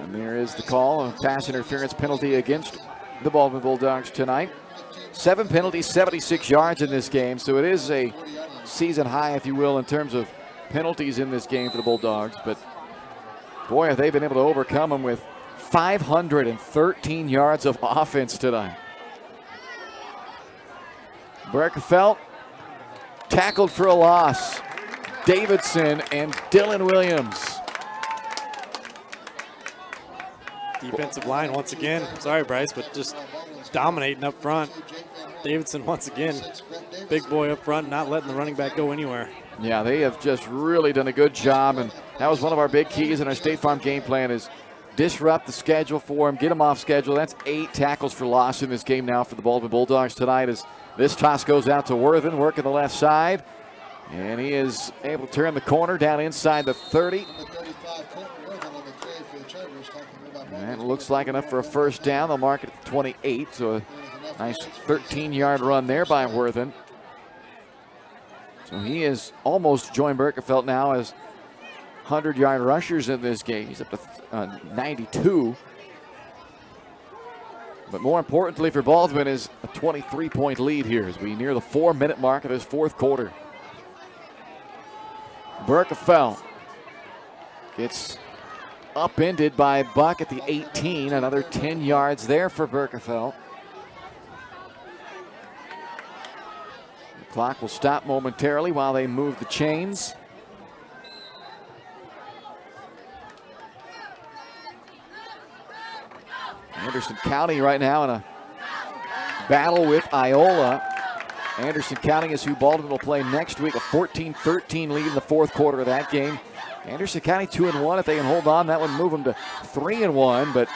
And there is the call, a pass interference penalty against the Baldwin Bulldogs tonight. 7 penalties, 76 yards in this game, so it is a season high, if you will, in terms of penalties in this game for the Bulldogs. But boy, have they been able to overcome them with 513 yards of offense tonight. Berkefeld tackled for a loss. Davidson and Dylan Williams. Defensive line once again. Sorry, Bryce, but just dominating up front. Davidson once again, big boy up front, not letting the running back go anywhere. Yeah, they have just really done a good job, and that was one of our big keys in our State Farm game plan is disrupt the schedule for him, get him off schedule. That's 8 tackles for loss in this game now for the Baldwin Bulldogs tonight as this toss goes out to Worthen, working the left side. And he is able to turn the corner down inside the 30. And that looks like enough for a first down. They'll mark it at 28, so a nice 13-yard run there by Worthen. So he has almost joined Berkefeld now as 100-yard rushers in this game. He's up to 92. But more importantly for Baldwin is a 23-point lead here as we near the 4-minute mark of this fourth quarter. Berkefeld gets upended by Buck at the 18. Another 10 yards there for Birkenfeld. The clock will stop momentarily while they move the chains. Anderson County right now in a battle with Iola. Anderson County is who Baldwin will play next week. A 14-13 lead in the fourth quarter of that game. Anderson County 2-1. If they can hold on, that would move them to 3-1. But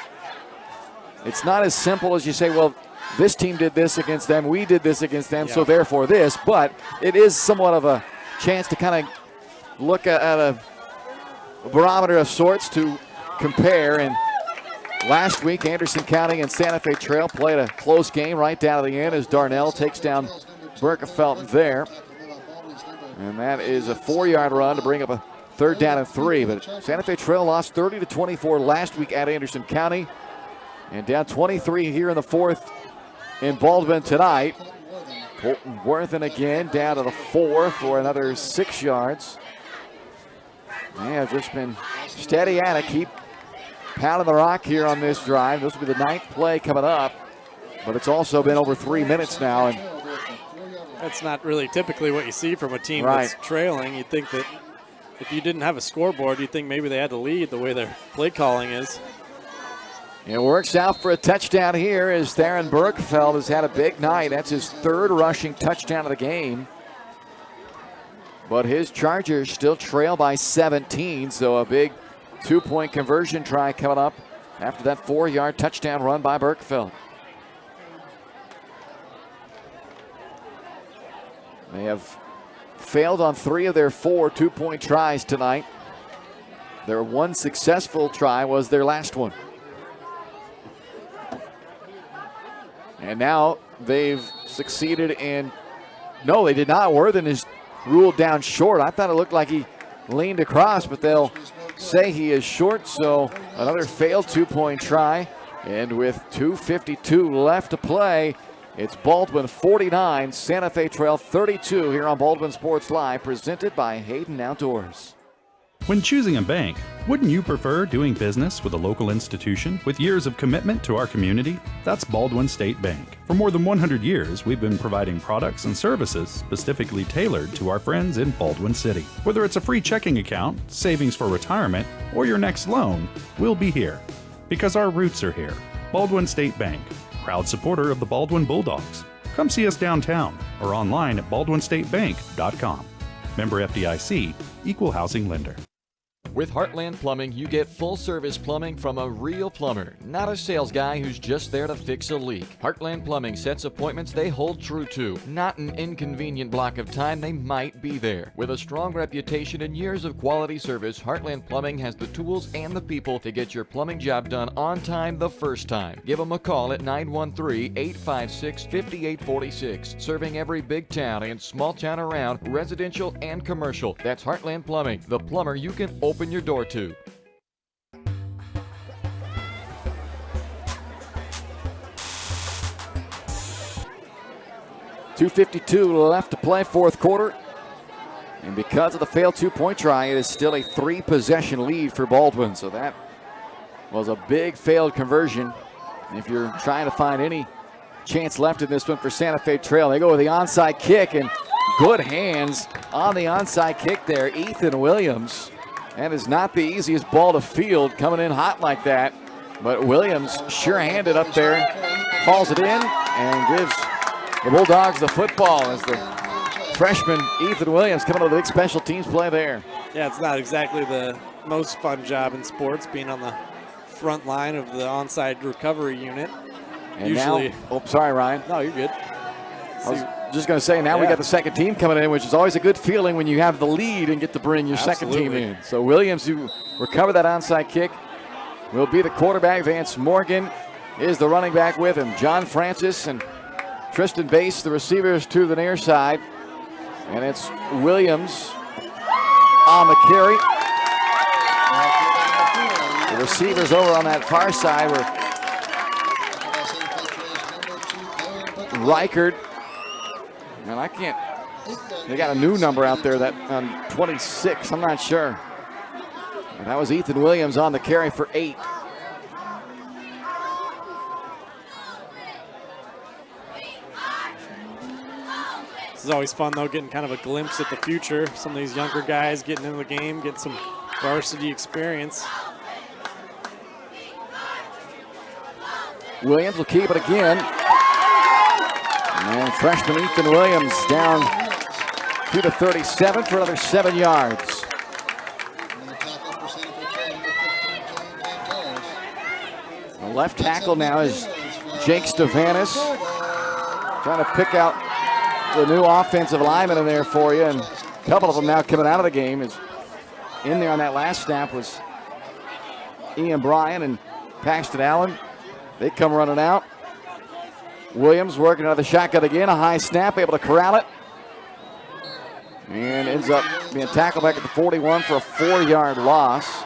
it's not as simple as you say, well, this team did this against them, we did this against them, so therefore this. But it is somewhat of a chance to kind of look at a barometer of sorts to compare. And last week, Anderson County and Santa Fe Trail played a close game right down to the end as Darnell takes down Birkenfeld there. And that is a 4-yard run to bring up a 3rd down and 3. But Santa Fe Trail lost 30-24 last week at Anderson County. And down 23 here in the fourth in Baldwin tonight. Colton Worthen again down to the 4 for another 6 yards. They have just been steady at it. Keep pounding the rock here on this drive. This will be the 9th play coming up, but it's also been over 3 minutes now. And that's not really typically what you see from a team that's trailing. You'd think that if you didn't have a scoreboard, you'd think maybe they had to lead the way their play calling is. It works out for a touchdown here as Theron Birkenfeld has had a big night. That's his 3rd rushing touchdown of the game. But his Chargers still trail by 17, so a big 2-point conversion try coming up after that 4-yard touchdown run by Birkenfeld. They have failed on 3 of their 4 2-point tries tonight. Their one successful try was their last one. And now they've succeeded in, no, they did not. Worthen is ruled down short. I thought it looked like he leaned across, but they'll say he is short, so another failed 2-point try. And with 2:52 left to play, it's Baldwin 49, Santa Fe Trail 32 here on Baldwin Sports Live, presented by Hayden Outdoors. When choosing a bank, wouldn't you prefer doing business with a local institution with years of commitment to our community? That's Baldwin State Bank. For more than 100 years, we've been providing products and services specifically tailored to our friends in Baldwin City. Whether it's a free checking account, savings for retirement, or your next loan, we'll be here. Because our roots are here. Baldwin State Bank, proud supporter of the Baldwin Bulldogs. Come see us downtown or online at baldwinstatebank.com. Member FDIC, Equal Housing Lender. With Heartland Plumbing, you get full-service plumbing from a real plumber, not a sales guy who's just there to fix a leak. Heartland Plumbing sets appointments they hold true to, not an inconvenient block of time they might be there. With a strong reputation and years of quality service, Heartland Plumbing has the tools and the people to get your plumbing job done on time the first time. Give them a call at 913-856-5846. Serving every big town and small town around, residential and commercial. That's Heartland Plumbing, the plumber you can open your door to. $2:52 left to play, fourth quarter. And because of the failed 2-point try, it is still a 3-possession lead for Baldwin. So that was a big failed conversion. If you're trying to find any chance left in this one for Santa Fe Trail, they go with the onside kick, and good hands on the onside kick there. Ethan Williams. That is not the easiest ball to field coming in hot like that. But Williams sure-handed up there, hauls it in, and gives the Bulldogs the football as the freshman Ethan Williams coming with a big special teams play there. Yeah, it's not exactly the most fun job in sports, being on the front line of the onside recovery unit. And usually, now, sorry, Ryan. No, you're good. I was just going to say, now we got the second team coming in, which is always a good feeling when you have the lead and get to bring your second team in. So Williams, who recovered that onside kick, will be the quarterback. Vance Morgan is the running back with him. John Francis and Tristan Bass, the receivers to the near side. And it's Williams on the carry. The receivers over on that far side were Reichard. And I can't, they got a new number out there that on 26, I'm not sure. And that was Ethan Williams on the carry for 8. This is always fun, though, getting kind of a glimpse at the future. Some of these younger guys getting into the game, getting some varsity experience. Williams will keep it again. And freshman Ethan Williams down to the 37 for another 7 yards. The left tackle now is Jake Stavanis. Trying to pick out the new offensive lineman in there for you. And a couple of them now coming out of the game. Is in there on that last snap was Ian Bryan and Paxton Allen. They come running out. Williams working out of the shotgun again. A high snap, able to corral it. And ends up being tackled back at the 41 for a 4-yard loss.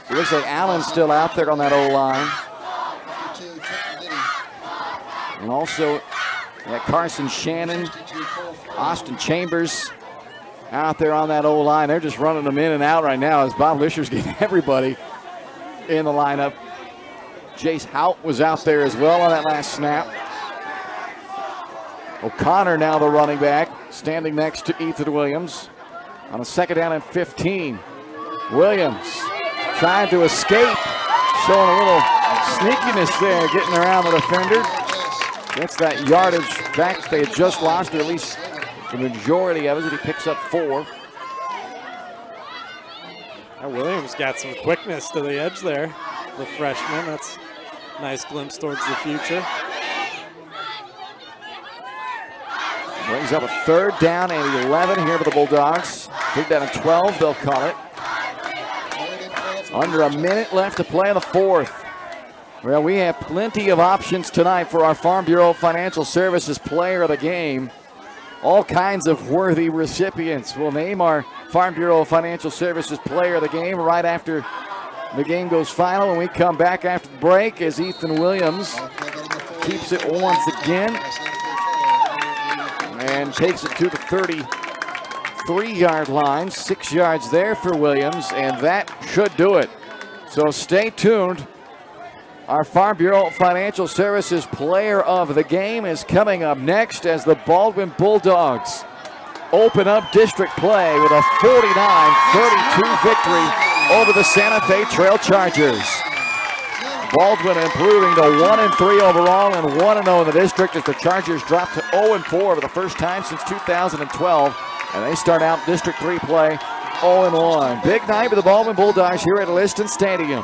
It looks like Allen's still out there on that O-line. And also Carson Shannon, Austin Chambers out there on that O-line. They're just running them in and out right now as Bob Lischer's getting everybody in the lineup. Jace Hout was out there as well on that last snap. O'Connor now the running back, standing next to Ethan Williams on a 2nd down and 15. Williams trying to escape, showing a little sneakiness there, getting around the defender. Gets that yardage back. They had just lost, or at least the majority of it. He picks up 4. Williams got some quickness to the edge there, the freshman. That's a nice glimpse towards the future. Brings up a 3rd down and 11 here for the Bulldogs. 3rd down and 12, they'll call it. Under a minute left to play in the 4th. Well, we have plenty of options tonight for our Farm Bureau Financial Services Player of the Game. All kinds of worthy recipients. We'll name our Farm Bureau Financial Services Player of the Game right after the game goes final. When we come back after the break as Ethan Williams keeps it once again and takes it to the 33-yard line. 6 yards there for Williams, and that should do it. So stay tuned. Our Farm Bureau Financial Services Player of the Game is coming up next as the Baldwin Bulldogs open up district play with a 49-32 victory over the Santa Fe Trail Chargers. Baldwin improving to 1-3 overall and 1-0 in the district as the Chargers drop to 0-4 for the first time since 2012. And they start out District 3 play 0-1. Big night for the Baldwin Bulldogs here at Liston Stadium.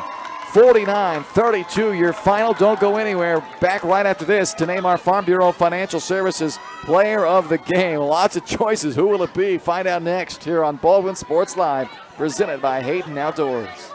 49-32, your final. Don't go anywhere. Back right after this to name our Farm Bureau Financial Services Player of the Game. Lots of choices. Who will it be? Find out next here on Baldwin Sports Live, presented by Hayden Outdoors.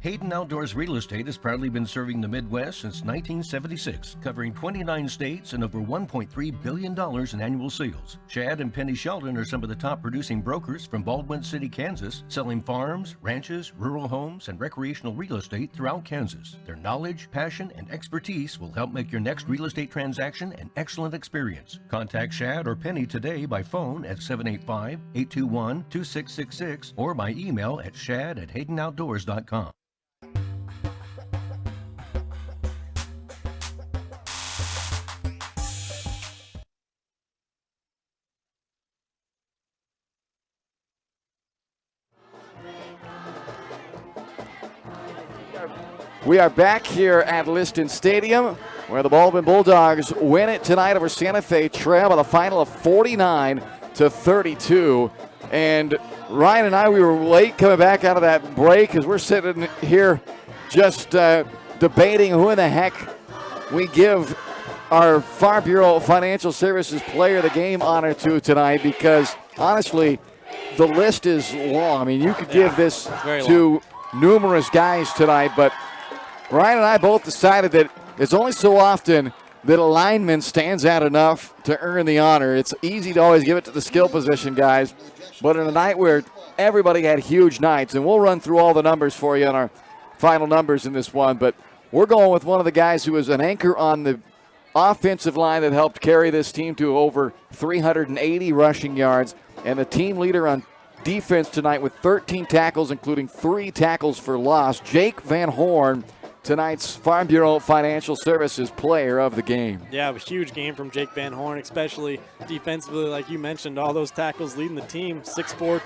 Hayden Outdoors Real Estate has proudly been serving the Midwest since 1976, covering 29 states and over $1.3 billion in annual sales. Chad and Penny Sheldon are some of the top producing brokers from Baldwin City, Kansas, selling farms, ranches, rural homes, and recreational real estate throughout Kansas. Their knowledge, passion, and expertise will help make your next real estate transaction an excellent experience. Contact Chad or Penny today by phone at 785-821-2666 or by email at shad@haydenoutdoors.com. We are back here at Liston Stadium, where the Baldwin Bulldogs win it tonight over Santa Fe Trail by the final of 49-32. And Ryan and I, we were late coming back out of that break as we're sitting here just debating who in the heck we give our Farm Bureau Financial Services Player of the Game honor to tonight, because honestly, the list is long. I mean, you could give this to numerous guys tonight, but Ryan and I both decided that it's only so often that a lineman stands out enough to earn the honor. It's easy to always give it to the skill position guys, but in a night where everybody had huge nights, and we'll run through all the numbers for you on our final numbers in this one, but we're going with one of the guys who was an anchor on the offensive line that helped carry this team to over 380 rushing yards, and the team leader on defense tonight with 13 tackles, including 3 tackles for loss. Jake Van Horn, tonight's Farm Bureau Financial Services player of the game. Yeah, a huge game from Jake Van Horn, especially defensively, like you mentioned, all those tackles leading the team. 6'4",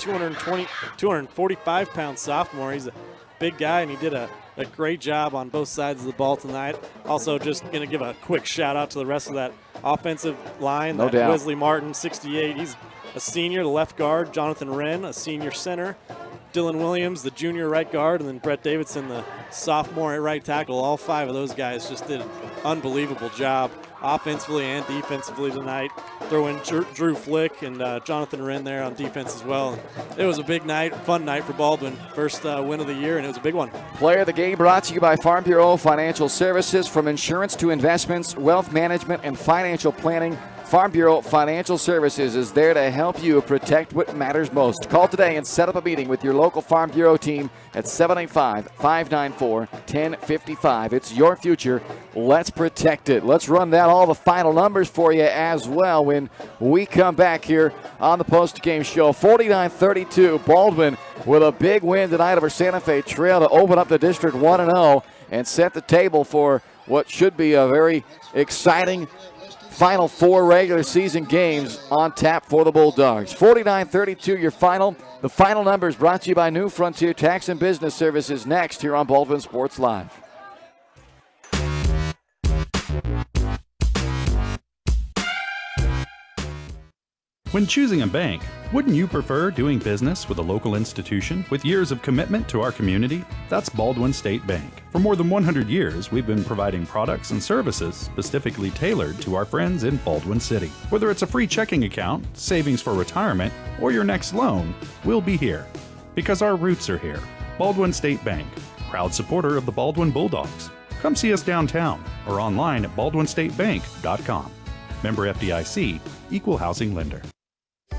245-pound sophomore. He's a big guy, and he did a great job on both sides of the ball tonight. Also, just going to give a quick shout-out to the rest of that offensive line. No doubt. Wesley Martin, 68. He's a senior, the left guard. Jonathan Wren, a senior center. Dylan Williams, the junior right guard, and then Brett Davidson, the sophomore at right tackle. All 5 of those guys just did an unbelievable job offensively and defensively tonight. Throw in Drew Flick and Jonathan Wren there on defense as well. And it was a big night, fun night for Baldwin. First win of the year, and it was a big one. Player of the game brought to you by Farm Bureau Financial Services. From insurance to investments, wealth management, and financial planning, Farm Bureau Financial Services is there to help you protect what matters most. Call today and set up a meeting with your local Farm Bureau team at 785-594-1055. It's your future. Let's protect it. Let's run down all the final numbers for you as well when we come back here on the post-game show. 49-32, Baldwin with a big win tonight over Santa Fe Trail to open up the district 1-0 and set the table for what should be a very exciting final 4 regular season games on tap for the Bulldogs. 49-32 your final. The final numbers brought to you by New Frontier Tax and Business Services next here on Baldwin Sports Live. When choosing a bank, wouldn't you prefer doing business with a local institution with years of commitment to our community? That's Baldwin State Bank. For more than 100 years, we've been providing products and services specifically tailored to our friends in Baldwin City. Whether it's a free checking account, savings for retirement, or your next loan, we'll be here. Because our roots are here. Baldwin State Bank, proud supporter of the Baldwin Bulldogs. Come see us downtown or online at baldwinstatebank.com. Member FDIC, Equal Housing Lender.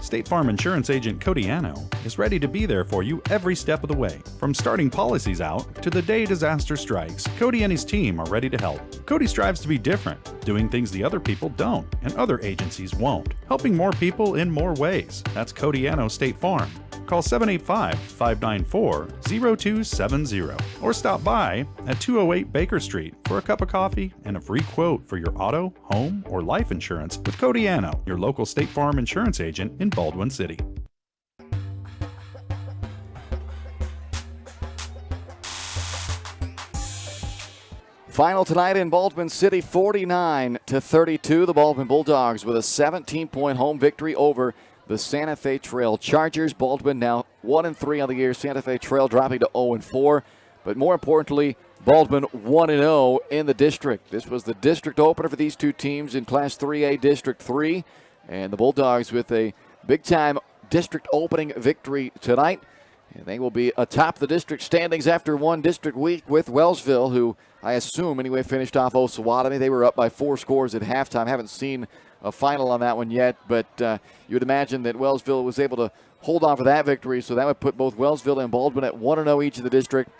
State Farm Insurance Agent Cody Anno is ready to be there for you every step of the way. From starting policies out to the day disaster strikes, Cody and his team are ready to help. Cody strives to be different, doing things the other people don't and other agencies won't, helping more people in more ways. That's Cody Anno State Farm. Call 785-594-0270 or stop by at 208 Baker Street for a cup of coffee and a free quote for your auto, home, or life insurance with Cody Anno, your local State Farm insurance agent in Baldwin City. Final tonight in Baldwin City, 49-32. The Baldwin Bulldogs with a 17-point home victory over the Santa Fe Trail Chargers. Baldwin now 1-3 on the year. Santa Fe Trail dropping to 0-4. But more importantly, Baldwin 1-0 in the district. This was the district opener for these two teams in Class 3A District 3. And the Bulldogs with a big-time district opening victory tonight. And they will be atop the district standings after one district week with Wellsville, who I assume anyway finished off Osawatomie. They were up by 4 scores at halftime. Haven't seen a final on that one yet, but you would imagine that Wellsville was able to hold on for that victory, so that would put both Wellsville and Baldwin at 1-0 each in the district.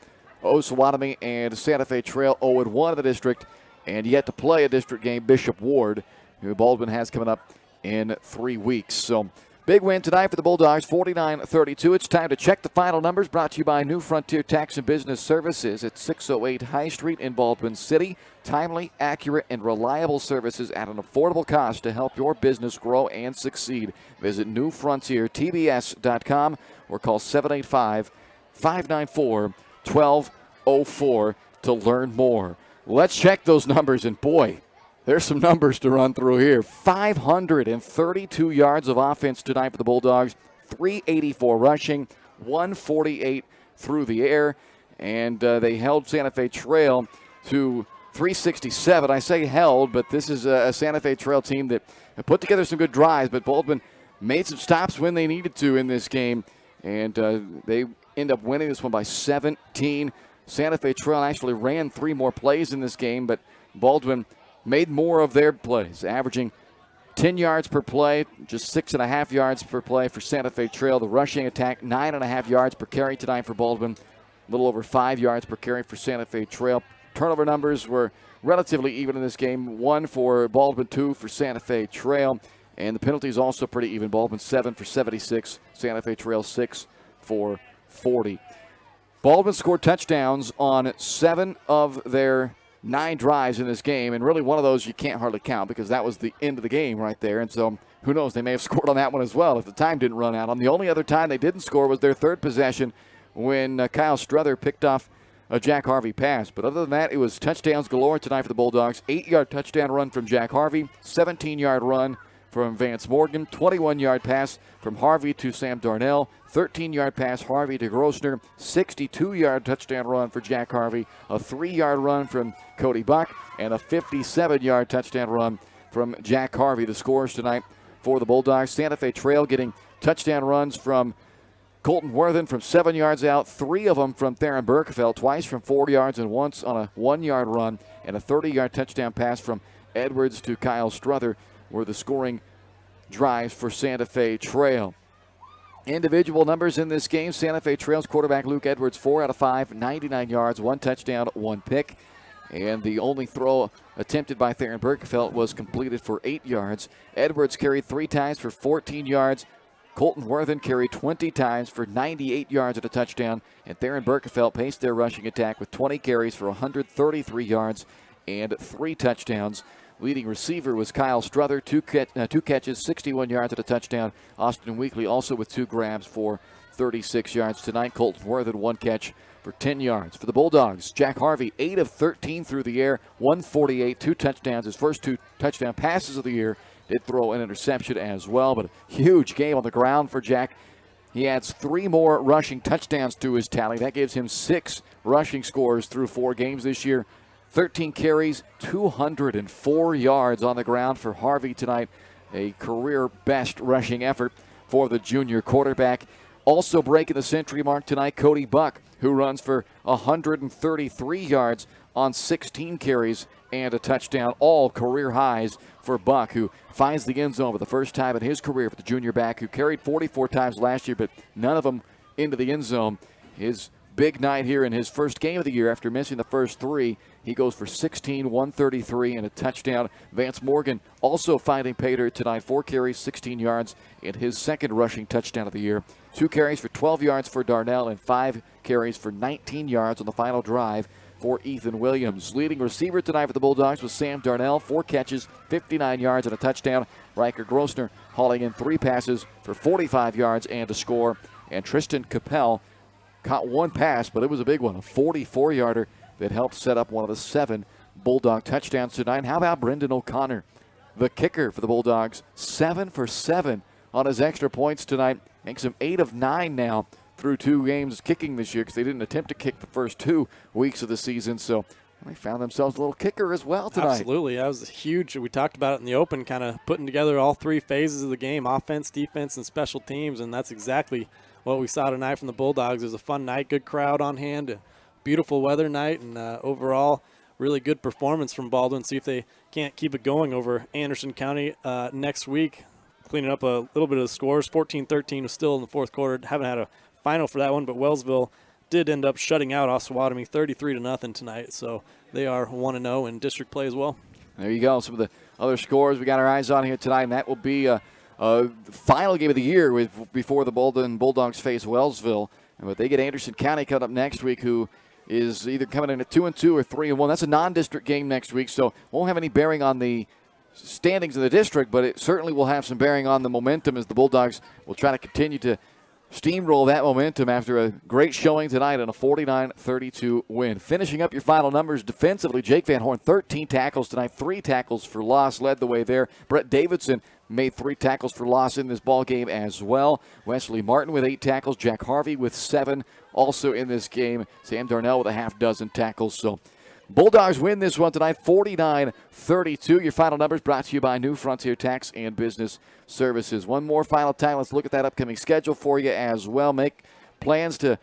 Osawatomie and Santa Fe Trail 0-1 in the district, and yet to play a district game, Bishop Ward, who Baldwin has coming up in 3 weeks. So big win tonight for the Bulldogs, 49-32. It's time to check the final numbers, brought to you by New Frontier Tax and Business Services at 608 High Street in Baldwin City. Timely, accurate, and reliable services at an affordable cost to help your business grow and succeed. Visit newfrontiertbs.com or call 785-594-1204 to learn more. Let's check those numbers, and boy, there's some numbers to run through here. 532 yards of offense tonight for the Bulldogs, 384 rushing, 148 through the air, and they held Santa Fe Trail to 367. I say held, but this is a Santa Fe Trail team that put together some good drives, but Baldwin made some stops when they needed to in this game, and they end up winning this one by 17. Santa Fe Trail actually ran 3 more plays in this game, but Baldwin made more of their plays, averaging 10 yards per play, just 6.5 yards per play for Santa Fe Trail. The rushing attack, 9.5 yards per carry tonight for Baldwin, a little over 5 yards per carry for Santa Fe Trail. Turnover numbers were relatively even in this game. 1 for Baldwin, 2 for Santa Fe Trail. And the penalties also pretty even. Baldwin 7 for 76, Santa Fe Trail 6 for 40. Baldwin scored touchdowns on 7 of their 9 drives in this game, and really one of those you can't hardly count because that was the end of the game right there. And so who knows, they may have scored on that one as well if the time didn't run out. On the only other time they didn't score was their third possession when Kyle Struther picked off a Jack Harvey pass. But other than that, it was touchdowns galore tonight for the Bulldogs. 8-yard touchdown run from Jack Harvey, 17-yard run from Vance Morgan, 21-yard pass from Harvey to Sam Darnell, 13-yard pass Harvey to Grossner, 62-yard touchdown run for Jack Harvey, a 3-yard run from Cody Buck, and a 57-yard touchdown run from Jack Harvey. The scores tonight for the Bulldogs. Santa Fe Trail getting touchdown runs from Colton Worthen from 7 yards out, 3 of them from Theron Berkefeld, twice from 4 yards and once on a 1-yard run, and a 30-yard touchdown pass from Edwards to Kyle Struther were the scoring drives for Santa Fe Trail. Individual numbers in this game. Santa Fe Trail's quarterback Luke Edwards, 4 out of 5, 99 yards, 1 touchdown, 1 pick. And the only throw attempted by Theron Berkefeld was completed for 8 yards. Edwards carried 3 times for 14 yards. Colton Worthen carried 20 times for 98 yards at a touchdown. And Theron Berkefeld paced their rushing attack with 20 carries for 133 yards and 3 touchdowns. Leading receiver was Kyle Struther, 2 catches, 61 yards at a touchdown. Austin Weekly also with 2 grabs for 36 yards tonight. Colton Worthen, 1 catch for 10 yards. For the Bulldogs, Jack Harvey, 8 of 13 through the air, 148, 2 touchdowns. His first 2 touchdown passes of the year. Did throw an interception as well, but a huge game on the ground for Jack. He adds 3 more rushing touchdowns to his tally. That gives him 6 rushing scores through 4 games this year. 13 carries, 204 yards on the ground for Harvey tonight. A career best rushing effort for the junior quarterback. Also breaking the century mark tonight, Cody Buck, who runs for 133 yards on 16 carries and a touchdown. All career highs for Buck, who finds the end zone for the first time in his career for the junior back, who carried 44 times last year, but none of them into the end zone. His big night here in his first game of the year after missing the first 3. He goes for 16, 133, and a touchdown. Vance Morgan also finding pay dirt tonight. 4 carries, 16 yards, and his second rushing touchdown of the year. 2 carries for 12 yards for Darnell and 5 carries for 19 yards on the final drive for Ethan Williams. Leading receiver tonight for the Bulldogs was Sam Darnell. 4 catches, 59 yards, and a touchdown. Riker Grossner hauling in 3 passes for 45 yards and a score. And Tristan Capel caught 1 pass, but it was a big one, a 44-yarder that helped set up one of the 7 Bulldog touchdowns tonight. How about Brendan O'Connor, the kicker for the Bulldogs? 7 for 7 on his extra points tonight. Makes him 8 of 9 now through 2 games kicking this year because they didn't attempt to kick the first 2 weeks of the season. So they found themselves a little kicker as well tonight. Absolutely. That was huge. We talked about it in the open, kind of putting together all 3 phases of the game, offense, defense, and special teams, and that's exactly what we saw tonight from the Bulldogs. It was a fun night, good crowd on hand, beautiful weather night, and overall really good performance from Baldwin. See if they can't keep it going over Anderson County next week. Cleaning up a little bit of the scores. 14-13 was still in the fourth quarter. Haven't had a final for that one, but Wellsville did end up shutting out Osawatomie 33-0 tonight. So they are 1-0 in district play as well. There you go. Some of the other scores we got our eyes on here tonight, and that will be a final game of the year before the Baldwin Bulldogs face Wellsville. But they get Anderson County coming up next week, who is either coming in at 2-2 or 3-1. That's a non-district game next week, so won't have any bearing on the standings in the district, but it certainly will have some bearing on the momentum as the Bulldogs will try to continue to steamroll that momentum after a great showing tonight and a 49-32 win. Finishing up your final numbers defensively, Jake Van Horn, 13 tackles tonight, 3 tackles for loss, led the way there. Brett Davidson made 3 tackles for loss in this ball game as well. Wesley Martin with 8 tackles, Jack Harvey with 7 also in this game. Sam Darnell with a half dozen tackles. So Bulldogs win this one tonight, 49-32. Your final numbers brought to you by New Frontier Tax and Business Services. One more final time. Let's look at that upcoming schedule for you as well. Make plans to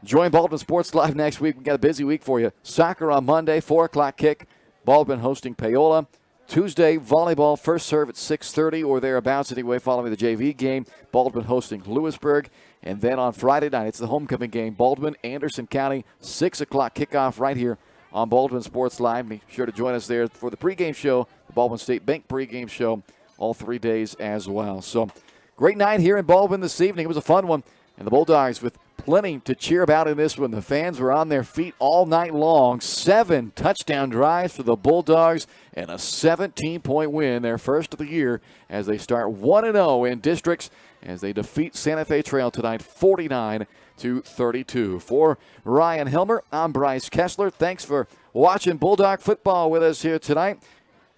join Baldwin Sports Live next week. We've got a busy week for you. Soccer on Monday, 4 o'clock kick. Baldwin hosting Paola. Tuesday, volleyball, first serve at 6:30 or thereabouts anyway, following the JV game. Baldwin hosting Lewisburg. And then on Friday night, it's the homecoming game. Baldwin, Anderson County, 6 o'clock kickoff right here on Baldwin Sports Live. Be sure to join us there for the pregame show, the Baldwin State Bank pregame show, all 3 days as well. So great night here in Baldwin this evening. It was a fun one. And the Bulldogs with plenty to cheer about in this one. The fans were on their feet all night long. 7 touchdown drives for the Bulldogs and a 17-point win, their first of the year, as they start 1-0 in districts as they defeat Santa Fe Trail tonight 49-32. For Ryan Helmer, I'm Bryce Kessler. Thanks for watching Bulldog football with us here tonight.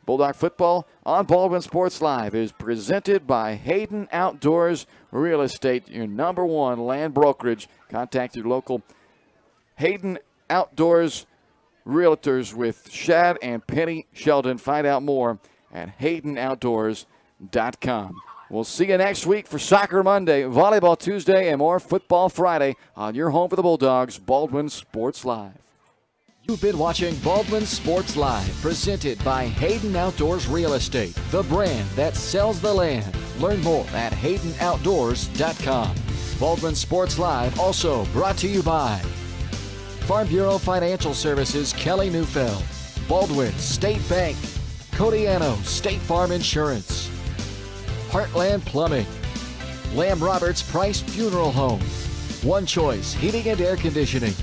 Bulldog football on Baldwin Sports Live is presented by Hayden Outdoors Real Estate, your #1 land brokerage. Contact your local Hayden Outdoors Realtors with Shad and Penny Sheldon. Find out more at HaydenOutdoors.com. We'll see you next week for Soccer Monday, Volleyball Tuesday, and more Football Friday on your home for the Bulldogs, Baldwin Sports Live. You've been watching Baldwin Sports Live, presented by Hayden Outdoors Real Estate, the brand that sells the land. Learn more at HaydenOutdoors.com. Baldwin Sports Live also brought to you by Farm Bureau Financial Services, Kelly Neufeld, Baldwin State Bank, Codiano State Farm Insurance, Heartland Plumbing, Lamb Roberts Price Funeral Home, One Choice Heating and Air Conditioning,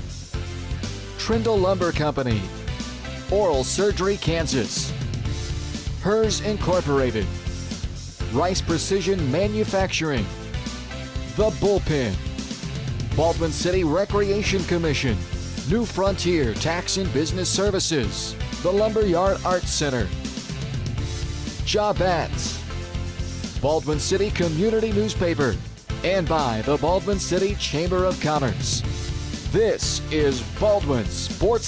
Trindle Lumber Company, Oral Surgery Kansas, Hers Incorporated, Rice Precision Manufacturing, The Bullpen, Baldwin City Recreation Commission, New Frontier Tax and Business Services, the Lumberyard Arts Center, Jobats, Baldwin City Community Newspaper, and by the Baldwin City Chamber of Commerce. This is Baldwin Sports